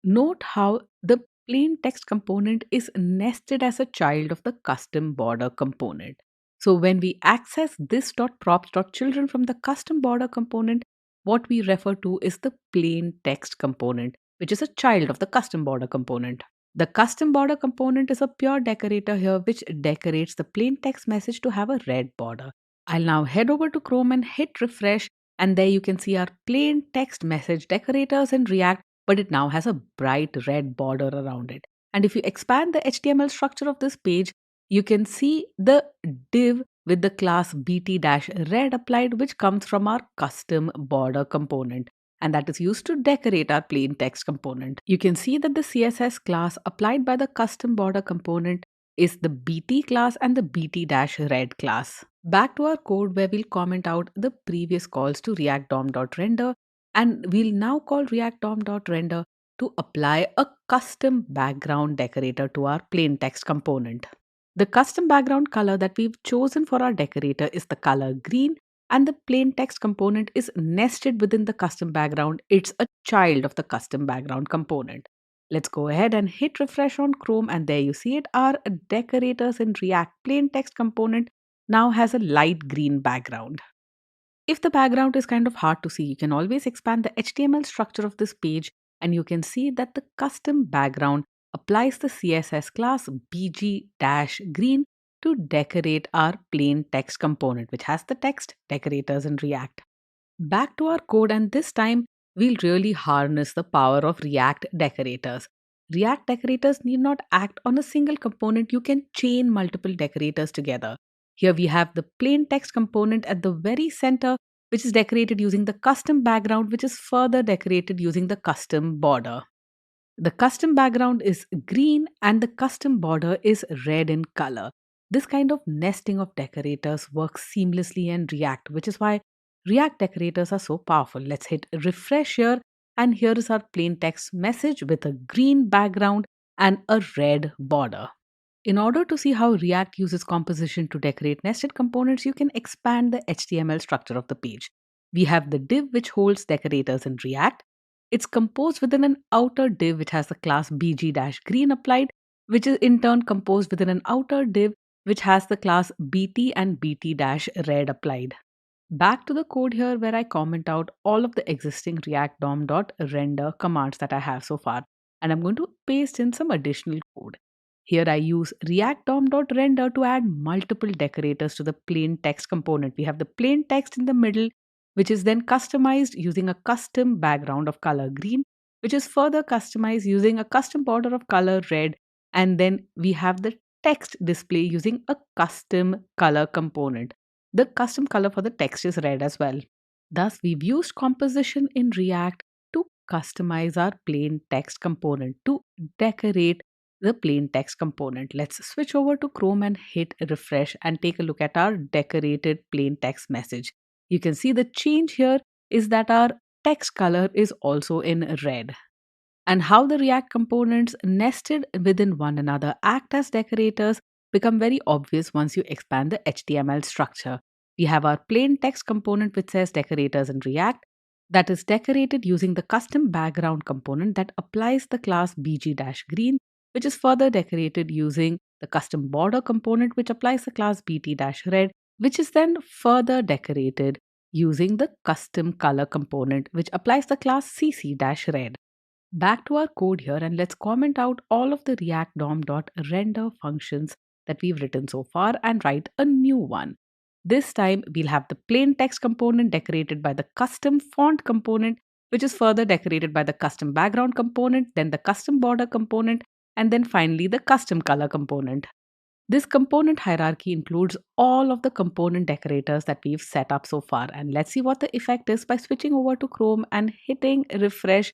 Note how the plain text component is nested as a child of the custom border component. So when we access this.props.children from the custom border component, what we refer to is the plain text component, which is a child of the custom border component. The custom border component is a pure decorator here, which decorates the plain text message to have a red border. I'll now head over to Chrome and hit refresh, and there you can see our plain text message decorators in React, but it now has a bright red border around it. And if you expand the HTML structure of this page, you can see the div with the class bt-red applied, which comes from our custom border component. And that is used to decorate our plain text component. You can see that the CSS class applied by the custom border component is the bt class and the bt-red class. Back to our code where we'll comment out the previous calls to React DOM.render, and we'll now call React DOM.render to apply a custom background decorator to our plain text component. The custom background color that we've chosen for our decorator is the color green, and the plain text component is nested within the custom background. It's a child of the custom background component. Let's go ahead and hit refresh on Chrome, and there you see it. Our decorators in React plain text component now has a light green background. If the background is kind of hard to see, you can always expand the HTML structure of this page, and you can see that the custom background applies the CSS class bg-green to decorate our plain text component, which has the text decorators in React. Back to our code, and this time we'll really harness the power of React decorators. React decorators need not act on a single component, you can chain multiple decorators together. Here we have the plain text component at the very center, which is decorated using the custom background, which is further decorated using the custom border. The custom background is green and the custom border is red in color. This kind of nesting of decorators works seamlessly in React, which is why React decorators are so powerful. Let's hit refresh here, and here is our plain text message with a green background and a red border. In order to see how React uses composition to decorate nested components, you can expand the HTML structure of the page. We have the div which holds decorators in React. It's composed within an outer div which has the class bg-green applied, which is in turn composed within an outer div which has the class bt and bt-red applied. Back to the code here where I comment out all of the existing React DOM.render commands that I have so far, and I'm going to paste in some additional code. Here I use React DOM.render to add multiple decorators to the plain text component. We have the plain text in the middle, which is then customized using a custom background of color green, which is further customized using a custom border of color red, and then we have the text display using a custom color component. The custom color for the text is red as well. Thus, we've used composition in React to customize our plain text component, to decorate the plain text component. Let's switch over to Chrome and hit refresh and take a look at our decorated plain text message. You can see the change here is that our text color is also in red, and how the React components nested within one another act as decorators become very obvious once you expand the HTML structure. We have our plain text component which says decorators in React, that is decorated using the custom background component that applies the class bg-green, which is further decorated using the custom border component which applies the class bt-red, which is then further decorated using the custom color component which applies the class cc-red. Back to our code here, and let's comment out all of the React DOM.render functions that we've written so far and write a new one. This time we'll have the plain text component decorated by the custom font component, which is further decorated by the custom background component, then the custom border component, and then finally the custom color component. This component hierarchy includes all of the component decorators that we've set up so far. And let's see what the effect is by switching over to Chrome and hitting refresh.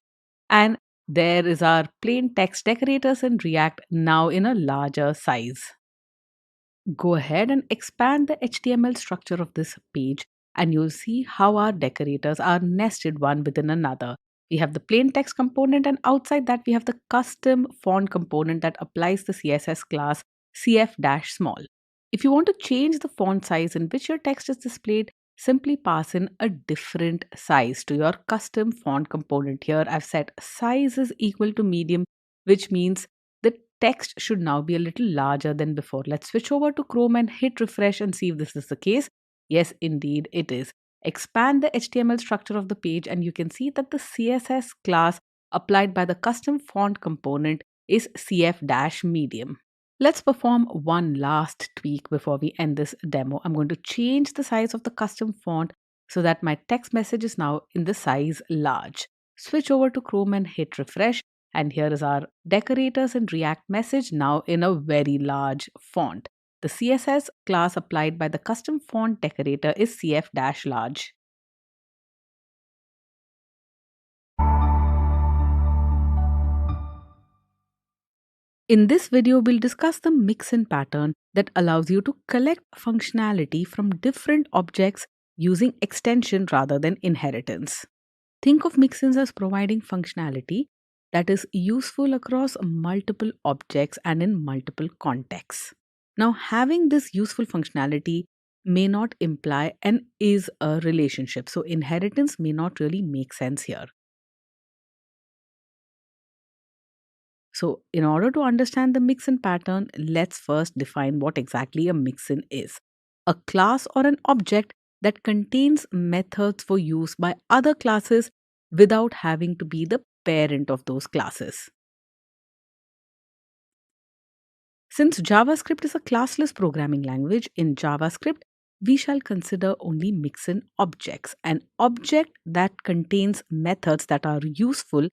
And there is our plain text decorators in React now in a larger size. Go ahead and expand the HTML structure of this page, and you'll see how our decorators are nested one within another. We have the plain text component, and outside that we have the custom font component that applies the CSS class cf-small. If you want to change the font size in which your text is displayed, simply pass in a different size to your custom font component. Here I've set size is equal to medium, which means the text should now be a little larger than before. Let's switch over to Chrome and hit refresh and see if this is the case. Yes, indeed it is. Expand the HTML structure of the page and you can see that the CSS class applied by the custom font component is cf-medium. Let's perform one last tweak before we end this demo. I'm going to change the size of the custom font so that my text message is now in the size large. Switch over to Chrome and hit refresh. And here is our decorators in React message now in a very large font. The CSS class applied by the custom font decorator is cf-large. In this video, we'll discuss the mix-in pattern that allows you to collect functionality from different objects using extension rather than inheritance. Think of mix-ins as providing functionality that is useful across multiple objects and in multiple contexts. Now, having this useful functionality may not imply an is a relationship, so inheritance may not really make sense here. So, in order to understand the mix-in pattern, let's first define what exactly a mix-in is. A class or an object that contains methods for use by other classes without having to be the parent of those classes. Since JavaScript is a classless programming language, in JavaScript, we shall consider only mixin objects, an object that contains methods that are useful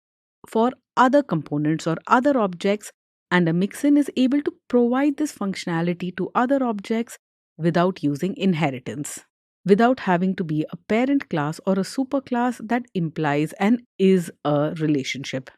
for other components or other objects, and a mixin is able to provide this functionality to other objects without using inheritance, without having to be a parent class or a superclass that implies an is a relationship.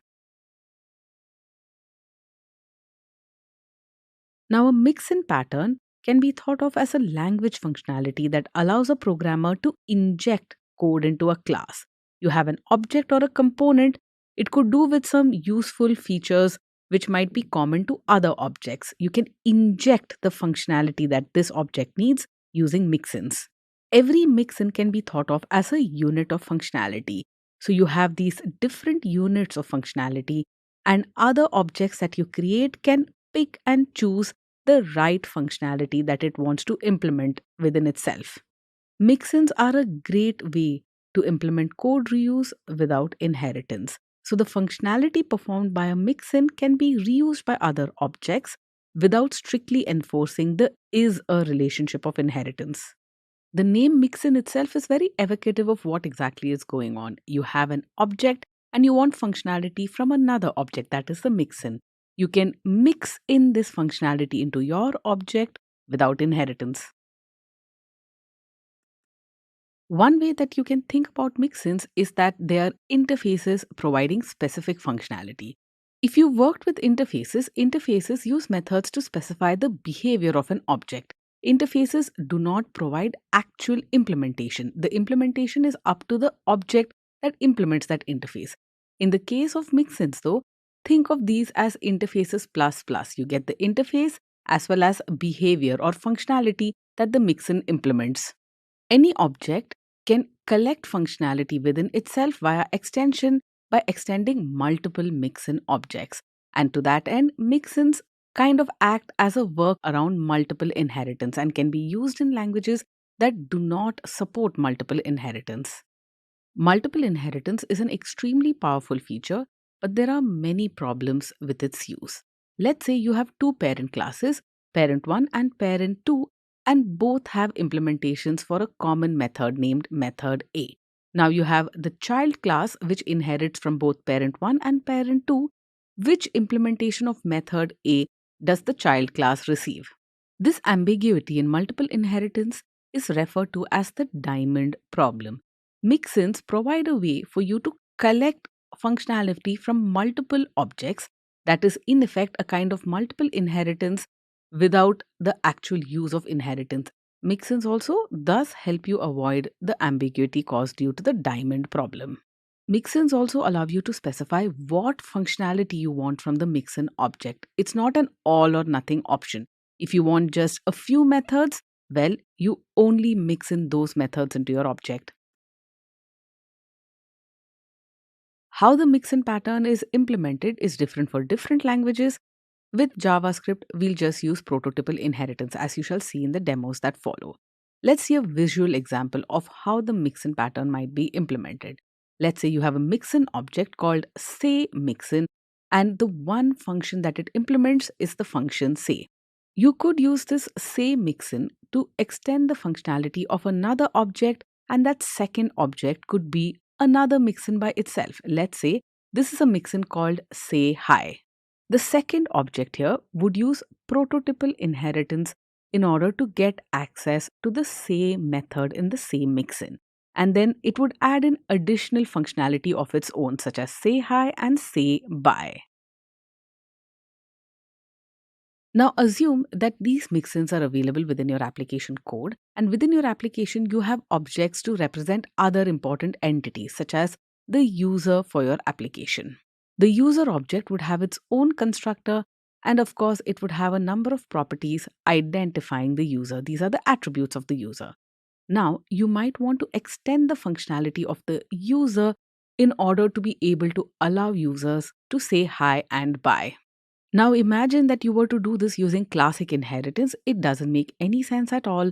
Now, a mix-in pattern can be thought of as a language functionality that allows a programmer to inject code into a class. You have an object or a component, it could do with some useful features which might be common to other objects. You can inject the functionality that this object needs using mix-ins. Every mix-in can be thought of as a unit of functionality. So you have these different units of functionality, and other objects that you create can pick and choose the right functionality that it wants to implement within itself. Mixins are a great way to implement code reuse without inheritance. So the functionality performed by a mixin can be reused by other objects without strictly enforcing the is a relationship of inheritance. The name mixin itself is very evocative of what exactly is going on. You have an object and you want functionality from another object, that is the mixin. You can mix in this functionality into your object without inheritance. One way that you can think about mixins is that they are interfaces providing specific functionality. If you worked with interfaces, interfaces use methods to specify the behavior of an object. Interfaces do not provide actual implementation. The implementation is up to the object that implements that interface. In the case of mixins, though, think of these as interfaces plus plus. You get the interface as well as behavior or functionality that the mixin implements. Any object can collect functionality within itself via extension by extending multiple mixin objects. And to that end, mixins kind of act as a work around multiple inheritance and can be used in languages that do not support multiple inheritance. Multiple inheritance is an extremely powerful feature, but there are many problems with its use. Let's say you have two parent classes, parent 1 and parent 2, and both have implementations for a common method named method A. Now you have the child class which inherits from both parent 1 and parent 2. Which implementation of method A does the child class receive? This ambiguity in multiple inheritance is referred to as the diamond problem. Mixins provide a way for you to collect functionality from multiple objects, that is, in effect, a kind of multiple inheritance without the actual use of inheritance. Mixins also thus help you avoid the ambiguity caused due to the diamond problem. Mixins also allow you to specify what functionality you want from the mixin object. It's not an all or nothing option. If you want just a few methods, well, you only mix in those methods into your object. How the mix-in pattern is implemented is different for different languages. With JavaScript, we'll just use prototypal inheritance, as you shall see in the demos that follow. Let's see a visual example of how the mix-in pattern might be implemented. Let's say you have a mix-in object called sayMixin, and the one function that it implements is the function say. You could use this sayMixin to extend the functionality of another object, and that second object could be another mixin by itself. Let's say this is a mixin called sayHi. The second object here would use prototypal inheritance in order to get access to the say method in the same mixin. And then it would add in additional functionality of its own, such as say hi and say bye. Now assume that these mixins are available within your application code, and within your application you have objects to represent other important entities such as the user for your application. The user object would have its own constructor, and of course it would have a number of properties identifying the user. These are the attributes of the user. Now you might want to extend the functionality of the user in order to be able to allow users to say hi and bye. Now imagine that you were to do this using classic inheritance. It doesn't make any sense at all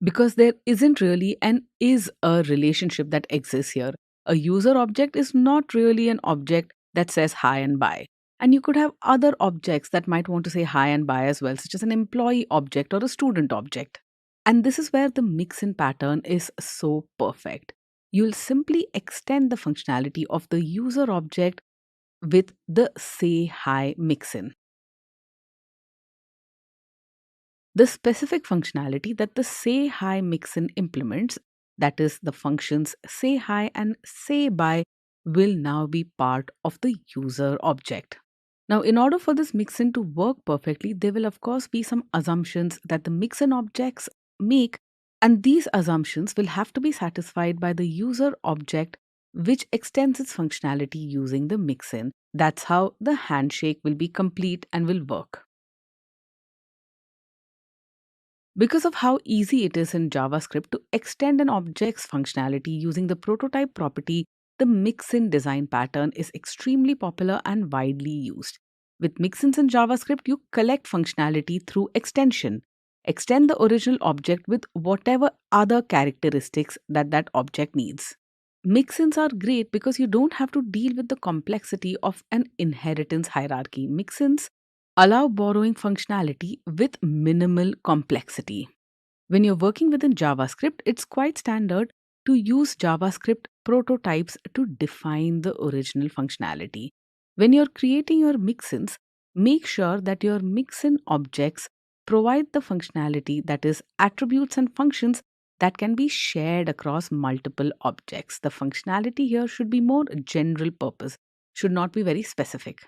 because there isn't really an is a relationship that exists here. A user object is not really an object that says hi and bye. And you could have other objects that might want to say hi and bye as well, such as an employee object or a student object. And this is where the mix-in pattern is so perfect. You'll simply extend the functionality of the user object with the say hi mixin. The specific functionality that the say hi mixin implements, that is the functions say hi and say bye, will now be part of the user object. Now, in order for this mixin to work perfectly, there will of course be some assumptions that the mixin objects make, and these assumptions will have to be satisfied by the user object, which extends its functionality using the mixin. That's how the handshake will be complete and will work. Because of how easy it is in JavaScript to extend an object's functionality using the prototype property, the mix-in design pattern is extremely popular and widely used. With mix-ins in JavaScript, you collect functionality through extension. Extend the original object with whatever other characteristics that that object needs. Mix-ins are great because you don't have to deal with the complexity of an inheritance hierarchy. Mix-ins allow borrowing functionality with minimal complexity. When you're working within JavaScript, it's quite standard to use JavaScript prototypes to define the original functionality. When you're creating your mixins, make sure that your mixin objects provide the functionality, that is, attributes and functions that can be shared across multiple objects. The functionality here should be more general purpose, should not be very specific.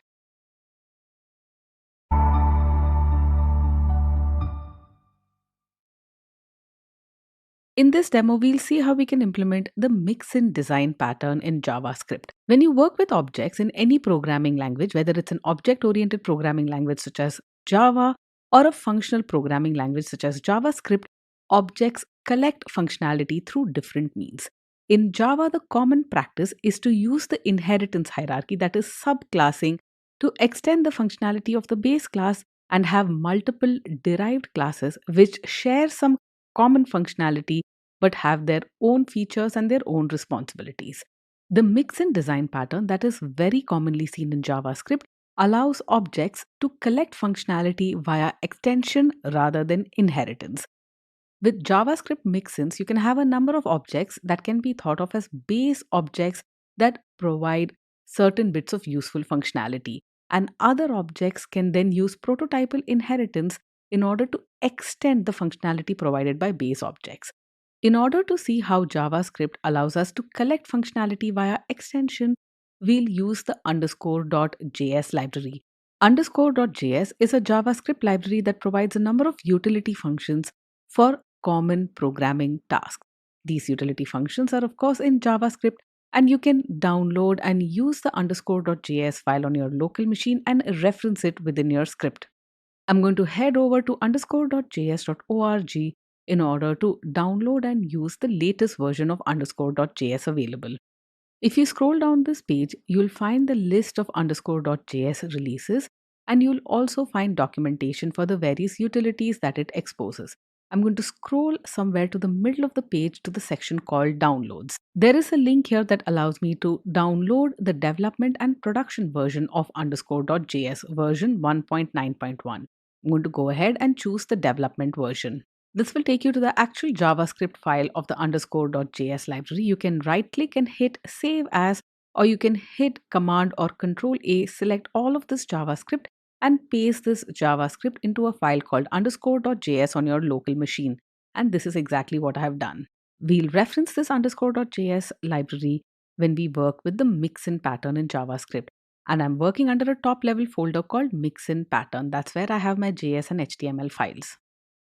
In this demo, we'll see how we can implement the mix-in design pattern in JavaScript. When you work with objects in any programming language, whether it's an object-oriented programming language such as Java or a functional programming language such as JavaScript, objects collect functionality through different means. In Java, the common practice is to use the inheritance hierarchy, that is subclassing, to extend the functionality of the base class and have multiple derived classes which share some common functionality but have their own features and their own responsibilities. The mix and design pattern that is very commonly seen in JavaScript allows objects to collect functionality via extension rather than inheritance. With JavaScript mixins, you can have a number of objects that can be thought of as base objects that provide certain bits of useful functionality, and other objects can then use prototypal inheritance in order to extend the functionality provided by base objects. In order to see how JavaScript allows us to collect functionality via extension, we'll use the underscore.js library. Underscore.js is a JavaScript library that provides a number of utility functions for common programming tasks. These utility functions are, of course, in JavaScript, and you can download and use the underscore.js file on your local machine and reference it within your script. I'm going to head over to underscore.js.org in order to download and use the latest version of underscore.js available. If you scroll down this page, you'll find the list of underscore.js releases, and you'll also find documentation for the various utilities that it exposes. I'm going to scroll somewhere to the middle of the page to the section called Downloads. There is a link here that allows me to download the development and production version of underscore.js version 1.9.1. I'm going to go ahead and choose the development version. This will take you to the actual JavaScript file of the underscore.js library. You can right click and hit save as, or you can hit Command or Control A, select all of this JavaScript and paste this JavaScript into a file called underscore.js on your local machine. And this is exactly what I have done. We'll reference this underscore.js library when we work with the mixin pattern in JavaScript. And I'm working under a top level folder called mixin pattern. That's where I have my JS and HTML files.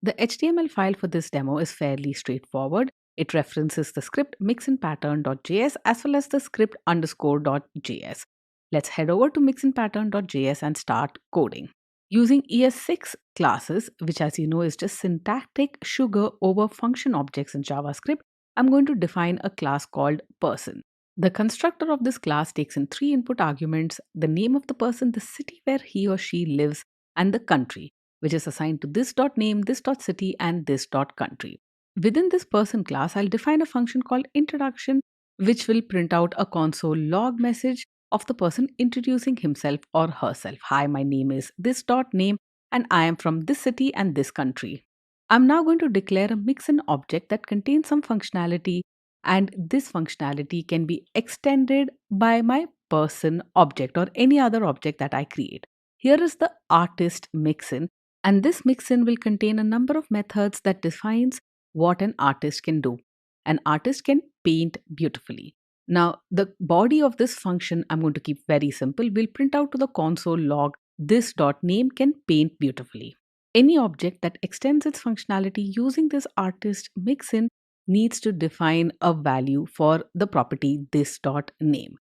The HTML file for this demo is fairly straightforward. It references the script mixinpattern.js as well as the script underscore.js. Let's head over to mixinpattern.js and start coding. Using ES6 classes, which as you know is just syntactic sugar over function objects in JavaScript, I'm going to define a class called person. The constructor of this class takes in three input arguments: the name of the person, the city where he or she lives, and the country, which is assigned to this dot name, this dot city, and this dot country. Within this person class, I'll define a function called introduction, which will print out a console log message of the person introducing himself or herself. Hi, my name is this dot name, and I am from this city and this country. I'm now going to declare a mixin object that contains some functionality, and this functionality can be extended by my person object or any other object that I create. Here is the artist mixin, and this mixin will contain a number of methods that defines what an artist can do. An artist can paint beautifully. Now, the body of this function I'm going to keep very simple. We'll print out to the console log this dot name can paint beautifully. Any object that extends its functionality using this artist mixin needs to define a value for the property this dot name.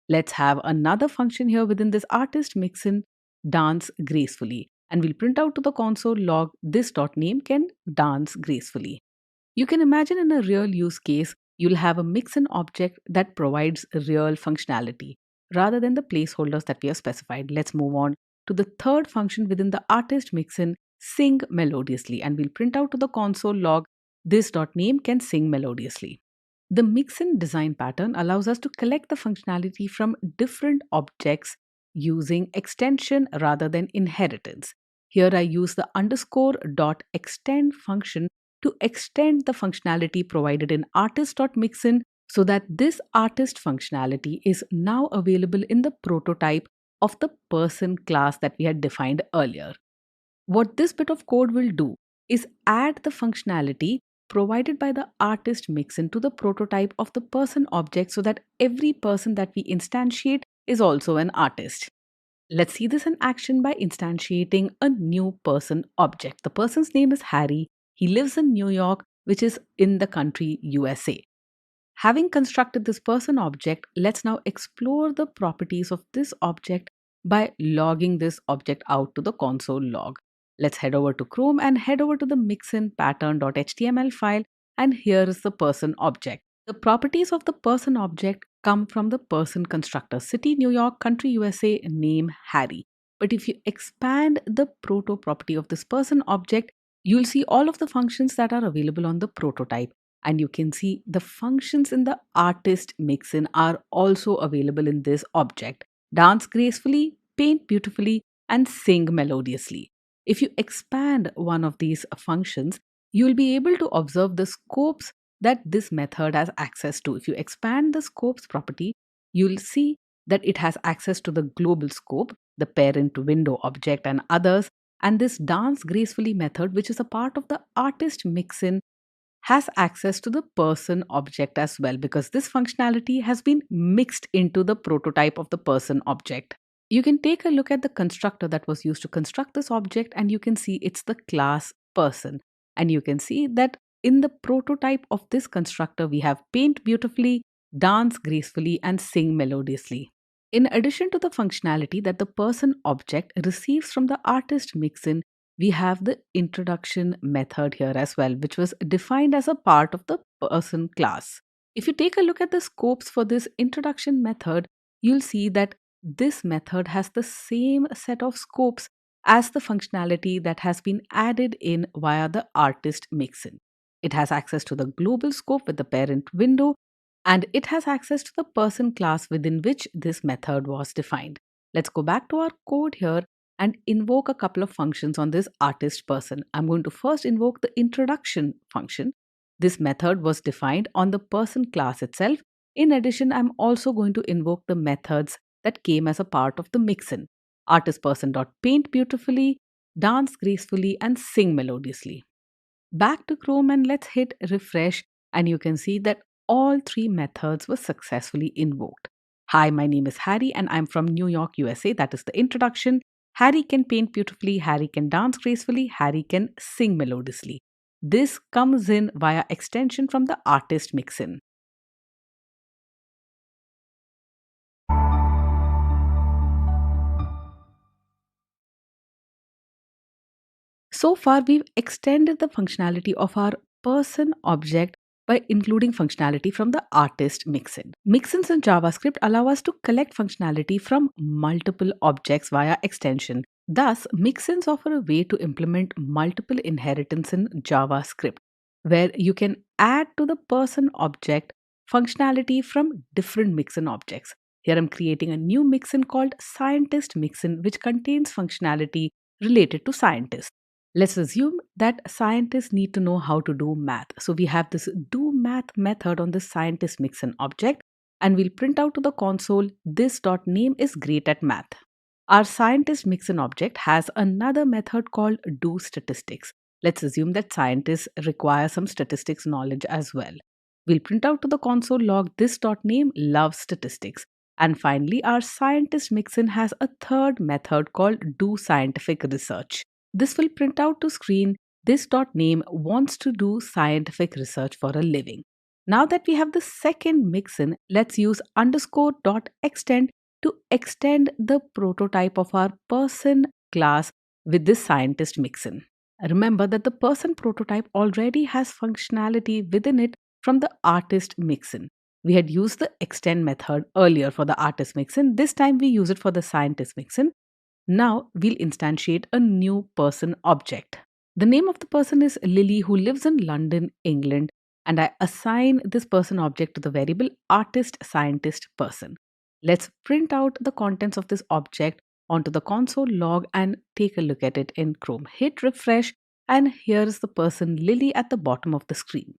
Let's have another function here within this artist mixin, dance gracefully, and we'll print out to the console log this dot name can dance gracefully. You can imagine in a real use case, you'll have a mixin object that provides real functionality rather than the placeholders that we have specified. Let's move on to the third function within the artist mixin, sing melodiously, and we'll print out to the console log this dot name can sing melodiously. The mixin design pattern allows us to collect the functionality from different objects using extension rather than inheritance. Here I use the underscore dot extend function to extend the functionality provided in artist.mixin so that this artist functionality is now available in the prototype of the person class that we had defined earlier. What this bit of code will do is add the functionality provided by the artist mixin to the prototype of the person object so that every person that we instantiate is also an artist. Let's see this in action by instantiating a new person object. The person's name is Harry. He lives in New York, which is in the country USA. Having constructed this person object, let's now explore the properties of this object by logging this object out to the console log. Let's head over to Chrome and head over to the mixin pattern.html file, and here is the person object. The properties of the person object come from the person constructor, city New York, country USA, name Harry. But if you expand the proto property of this person object, you'll see all of the functions that are available on the prototype, and you can see the functions in the artist mixin are also available in this object. Dance gracefully, paint beautifully, and sing melodiously. If you expand one of these functions, you will be able to observe the scopes that this method has access to. If you expand the scopes property, you'll see that it has access to the global scope, the parent window object, and others. And this dance gracefully method, which is a part of the artist mixin, has access to the person object as well because this functionality has been mixed into the prototype of the person object. You can take a look at the constructor that was used to construct this object, and you can see it's the class person. And you can see that in the prototype of this constructor, we have paint beautifully, dance gracefully, and sing melodiously. In addition to the functionality that the person object receives from the artist mixin, we have the introduction method here as well, which was defined as a part of the person class. If you take a look at the scopes for this introduction method, you'll see that this method has the same set of scopes as the functionality that has been added in via the artist mixin. It has access to the global scope with the parent window, and it has access to the person class within which this method was defined. Let's go back to our code here and invoke a couple of functions on this artist person. I'm going to first invoke the introduction function. This method was defined on the person class itself. In addition, I'm also going to invoke the methods that came as a part of the mixin. Artist person.paint beautifully, dance gracefully, and sing melodiously. Back to Chrome and let's hit refresh, and you can see that all three methods were successfully invoked. Hi, my name is Harry and I'm from New York, USA. That is the introduction. Harry can paint beautifully, Harry can dance gracefully, Harry can sing melodiously. This comes in via extension from the artist mixin. So far, we've extended the functionality of our person object by including functionality from the artist mixin. Mixins in JavaScript allow us to collect functionality from multiple objects via extension. Thus, mixins offer a way to implement multiple inheritance in JavaScript, where you can add to the person object functionality from different mixin objects. Here I'm creating a new mixin called scientist mixin, which contains functionality related to scientists. Let's assume that scientists need to know how to do math. So we have this do math method on this scientist mixin object, and we'll print out to the console this dot name is great at math. Our scientist mixin object has another method called do statistics. Let's assume that scientists require some statistics knowledge as well. We'll print out to the console log this dot name loves statistics. And finally, our scientist mixin has a third method called do scientific research. This will print out to screen this dot name wants to do scientific research for a living. Now that we have the second mixin, let's use underscore dot extend to extend the prototype of our person class with this scientist mixin. Remember that the person prototype already has functionality within it from the artist mixin. We had used the extend method earlier for the artist mixin. This time we use it for the scientist mixin. Now we'll instantiate a new person object. The name of the person is Lily, who lives in London, England, and I assign this person object to the variable artist scientist person. Let's print out the contents of this object onto the console log and take a look at it in Chrome. Hit refresh, and here is the person Lily at the bottom of the screen.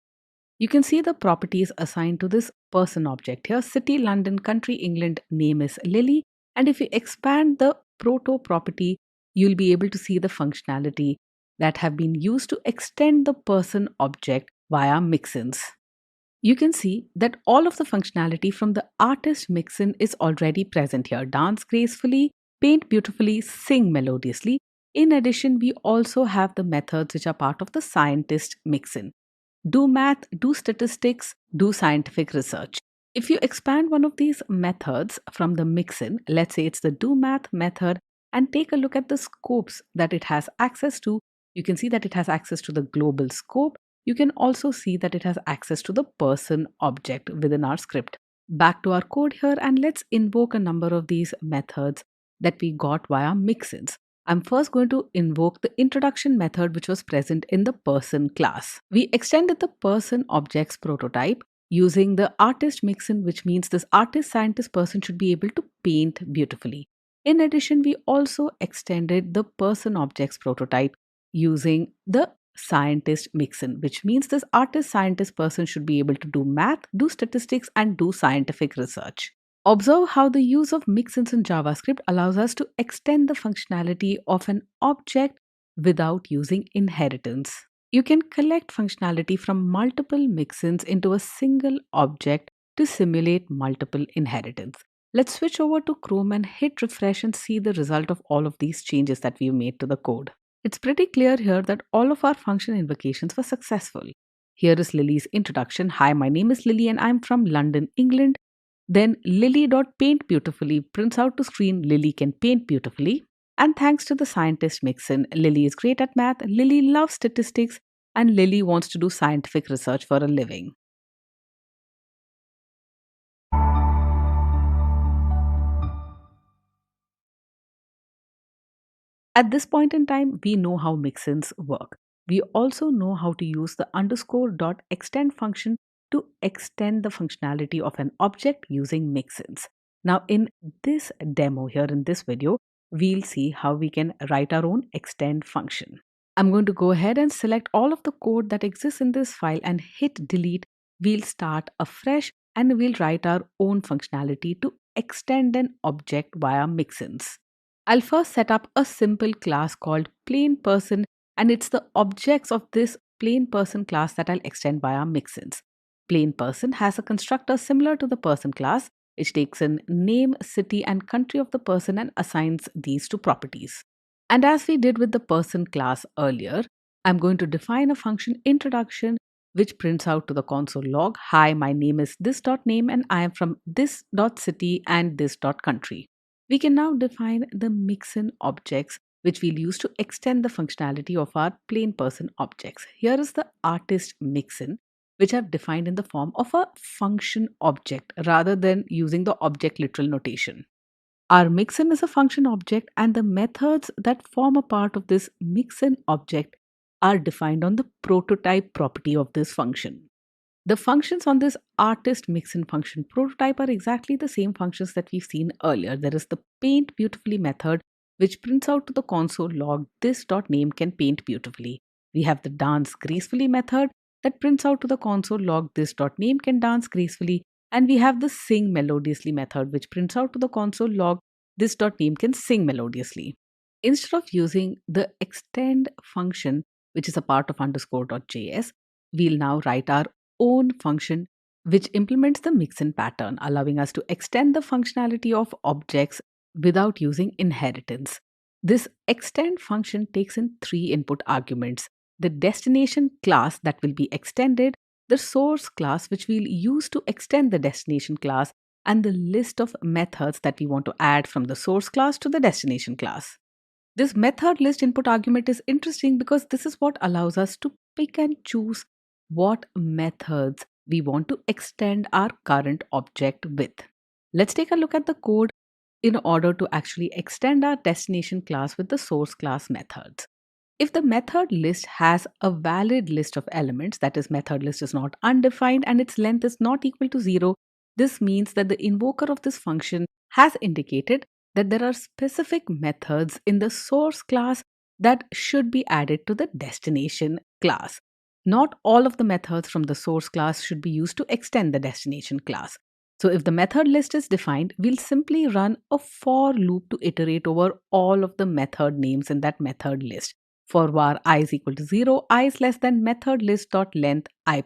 You can see the properties assigned to this person object here. City, London, country, England, name is Lily. And if you expand the proto property, you'll be able to see the functionality that have been used to extend the person object via mixins. You can see that all of the functionality from the artist mixin is already present here. Dance gracefully, paint beautifully, sing melodiously. In addition, we also have the methods which are part of the scientist mixin. Do math, do statistics, do scientific research. If you expand one of these methods from the mixin, let's say it's the do math method, and take a look at the scopes that it has access to, you can see that it has access to the global scope. You can also see that it has access to the person object within our script. Back to our code here, and let's invoke a number of these methods that we got via mixins. I'm first going to invoke the introduction method which was present in the person class. We extended the person object's prototype using the artist mixin, which means this artist scientist person should be able to paint beautifully. In addition, we also extended the person object's prototype using the scientist mixin, which means this artist scientist person should be able to do math, do statistics, and do scientific research. Observe how the use of mixins in JavaScript allows us to extend the functionality of an object without using inheritance. You can collect functionality from multiple mixins into a single object to simulate multiple inheritance. Let's switch over to Chrome and hit refresh and see the result of all of these changes that we've made to the code. It's pretty clear here that all of our function invocations were successful. Here is Lily's introduction. Hi, my name is Lily and I'm from London, England. Then Lily.paint beautifully prints out to screen Lily can paint beautifully. And thanks to the scientist mixin, Lily is great at math, Lily loves statistics, and Lily wants to do scientific research for a living. At this point in time, we know how mixins work. We also know how to use the underscore dot extend function to extend the functionality of an object using mixins. Now, in this demo here in this video, we'll see how we can write our own extend function. I'm going to go ahead and select all of the code that exists in this file and hit delete. We'll start afresh and we'll write our own functionality to extend an object via mixins. I'll first set up a simple class called plain person, and it's the objects of this plain person class that I'll extend via mixins. Plain person has a constructor similar to the person class, which takes in name, city, and country of the person and assigns these to properties. And as we did with the person class earlier, I'm going to define a function introduction which prints out to the console log, hi, my name is this.name and I am from this.city and this.country. We can now define the mixin objects which we'll use to extend the functionality of our plain person objects. Here is the artist mixin, which I've defined in the form of a function object rather than using the object literal notation. Our mixin is a function object, and the methods that form a part of this mixin object are defined on the prototype property of this function. The functions on this artist mixin function prototype are exactly the same functions that we've seen earlier. There is the paint beautifully method, which prints out to the console log this.name can paint beautifully. We have the dance gracefully method that prints out to the console log this.name can dance gracefully. And we have the sing melodiously method, which prints out to the console log this.name can sing melodiously. Instead of using the extend function, which is a part of underscore.js, we'll now write our own function which implements the mix-in pattern, allowing us to extend the functionality of objects without using inheritance. This extend function takes in three input arguments: the destination class that will be extended, the source class which we'll use to extend the destination class, and the list of methods that we want to add from the source class to the destination class. This method list input argument is interesting because this is what allows us to pick and choose what methods we want to extend our current object with. Let's take a look at the code in order to actually extend our destination class with the source class methods. If the method list has a valid list of elements, that is, method list is not undefined and its length is not equal to 0, this means that the invoker of this function has indicated that there are specific methods in the source class that should be added to the destination class. Not all of the methods from the source class should be used to extend the destination class. So if the method list is defined, we'll simply run a for loop to iterate over all of the method names in that method list. For var I is equal to 0, I is less than method list.length I++.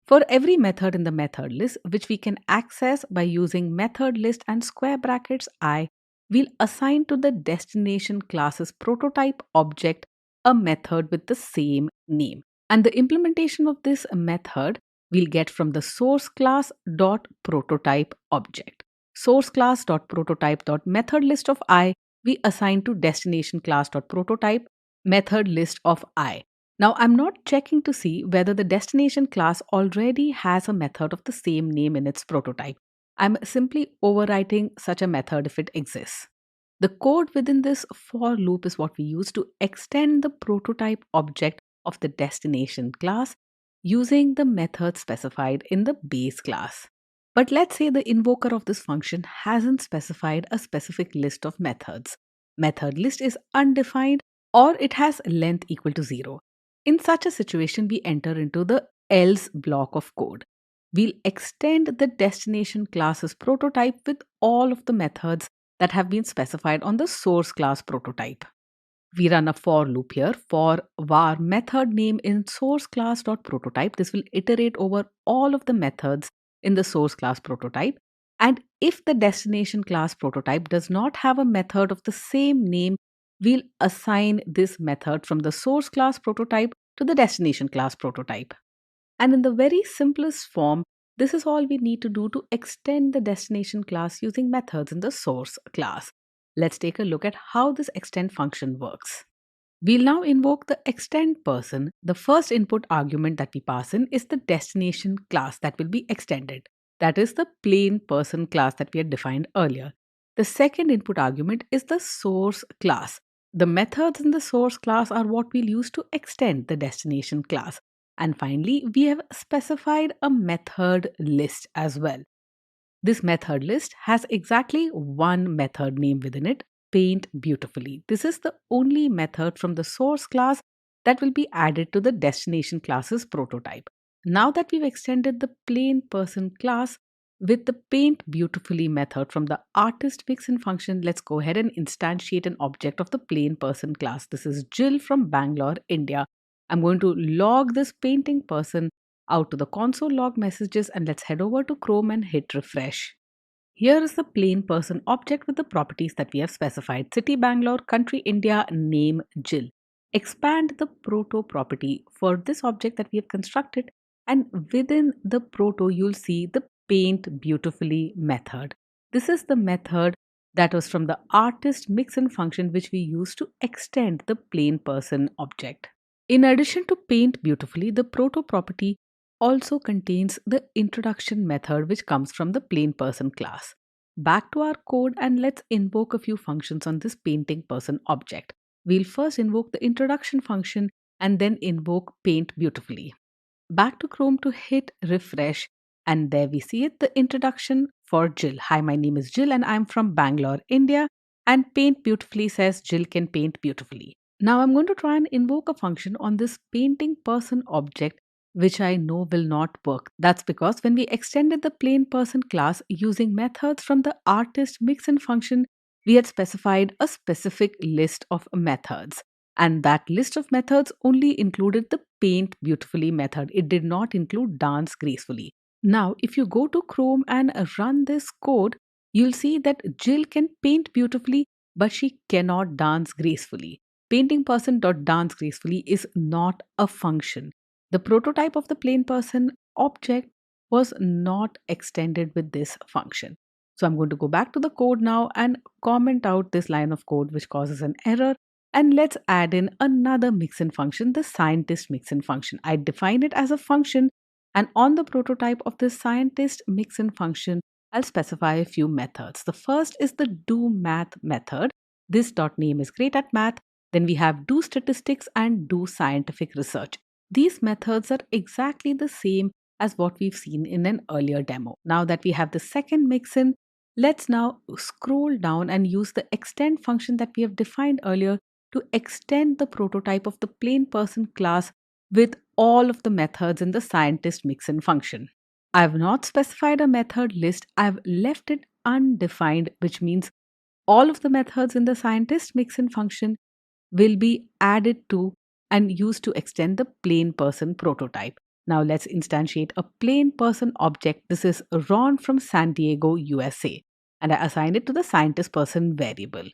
For every method in the method list, which we can access by using method list and square brackets I, we'll assign to the destination class's prototype object a method with the same name. And the implementation of this method we'll get from the source class dot prototype object. Source class dot prototype dot method list of I we assign to destination class dot prototype method list of I. Now, I'm not checking to see whether the destination class already has a method of the same name in its prototype. I'm simply overwriting such a method if it exists. The code within this for loop is what we use to extend the prototype object of the destination class using the method specified in the base class. But let's say the invoker of this function hasn't specified a specific list of methods. Method list is undefined or it has length equal to 0. In such a situation, we enter into the else block of code. We'll extend the destination class's prototype with all of the methods that have been specified on the source class prototype. We run a for loop here for var method name in source class dot prototype. This will iterate over all of the methods in the source class prototype. And if the destination class prototype does not have a method of the same name, we'll assign this method from the source class prototype to the destination class prototype. And in the very simplest form, this is all we need to do to extend the destination class using methods in the source class. Let's take a look at how this extend function works. We'll now invoke the extend person. The first input argument that we pass in is the destination class that will be extended. That is the plain person class that we had defined earlier. The second input argument is the source class. The methods in the source class are what we'll use to extend the destination class. And finally, we have specified a method list as well. This method list has exactly one method name within it, paint beautifully. This is the only method from the source class that will be added to the destination class's prototype. Now that we've extended the plain person class with the paint beautifully method from the artist vixen function, let's go ahead and instantiate an object of the plain person class. This is Jill from Bangalore, India. I'm going to log this painting person out to the console log messages, and let's head over to Chrome and hit refresh. Here is the plain person object with the properties that we have specified: city Bangalore, country India, name Jill. Expand the proto property for this object that we have constructed, and within the proto you'll see the paint beautifully method. This is the method that was from the artist mixin function which we use to extend the plain person object. In addition to paint beautifully, the proto property also contains the introduction method which comes from the plain person class. Back to our code and let's invoke a few functions on this painting person object. We'll first invoke the introduction function and then invoke paint beautifully. Back to Chrome to hit refresh, and there we see it, the introduction for Jill. Hi, my name is Jill and I'm from Bangalore, India, and paint beautifully says Jill can paint beautifully. Now I'm going to try and invoke a function on this painting person object, which I know will not work. That's because when we extended the plain person class using methods from the artist mixin function, we had specified a specific list of methods. And that list of methods only included the paint beautifully method. It did not include dance gracefully. Now, if you go to Chrome and run this code, you'll see that Jill can paint beautifully, but she cannot dance gracefully. Painting person.dance gracefully is not a function. The prototype of the plain person object was not extended with this function. So I'm going to go back to the code now and comment out this line of code which causes an error. And let's add in another mixin function, the scientist mixin function. I define it as a function, and on the prototype of this scientist mixin function, I'll specify a few methods. The first is the do math method. This dot name is great at math. Then we have do statistics and do scientific research. These methods are exactly the same as what we've seen in an earlier demo. Now that we have the second mixin, let's now scroll down and use the extend function that we have defined earlier to extend the prototype of the plain person class with all of the methods in the scientist mixin function. I have not specified a method list. I've left it undefined, which means all of the methods in the scientist mixin function will be added to and used to extend the plain person prototype. Now let's instantiate a plain person object. This is Ron from San Diego, USA, and I assign it to the scientist person variable.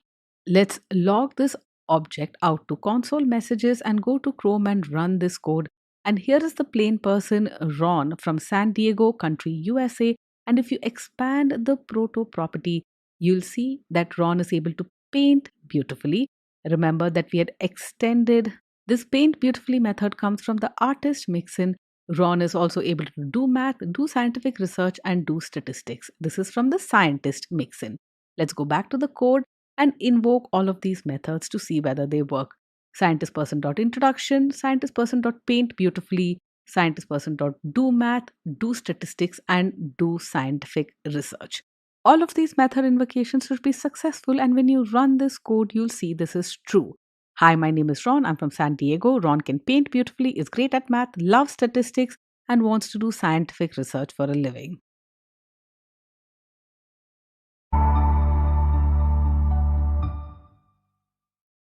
Let's log this object out to console messages and go to Chrome and run this code. And here is the plain person Ron from San Diego country, USA. And if you expand the proto property, you'll see that Ron is able to paint beautifully. Remember that we had extended this paint beautifully method comes from the artist mixin. Ron is also able to do math, do scientific research, and do statistics. This is from the scientist mixin. Let's go back to the code and invoke all of these methods to see whether they work. Scientist person.introduction, scientist person.paint beautifully, scientist person.do math, do statistics, and do scientific research. All of these method invocations should be successful, and when you run this code, you'll see this is true. Hi, my name is Ron. I'm from San Diego. Ron can paint beautifully, is great at math, loves statistics, and wants to do scientific research for a living.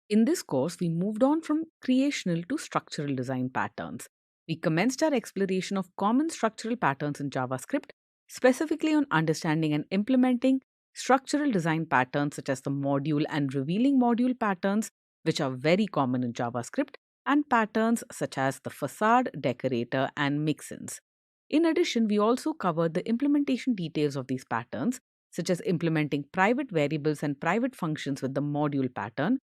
In this course, we moved on from creational to structural design patterns. We commenced our exploration of common structural patterns in JavaScript, specifically on understanding and implementing structural design patterns such as the module and revealing module patterns, which are very common in JavaScript, and patterns such as the facade, decorator, and mixins. In addition, we also covered the implementation details of these patterns, such as implementing private variables and private functions with the module pattern,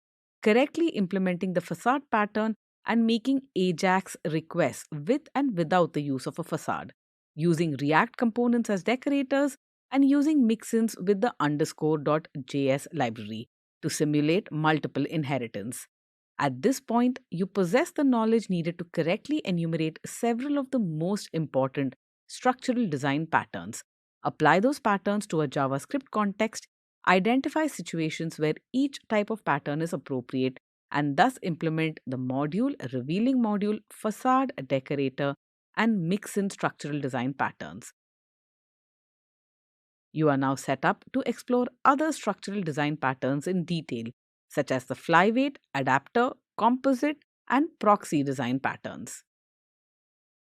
correctly implementing the facade pattern, and making Ajax requests with and without the use of a facade, using React components as decorators, and using mixins with the underscore.js library to simulate multiple inheritance. At this point, you possess the knowledge needed to correctly enumerate several of the most important structural design patterns. Apply those patterns to a JavaScript context, identify situations where each type of pattern is appropriate, and thus implement the module, revealing module, facade, decorator, and mix-in structural design patterns. You are now set up to explore other structural design patterns in detail, such as the flyweight, adapter, composite, and proxy design patterns.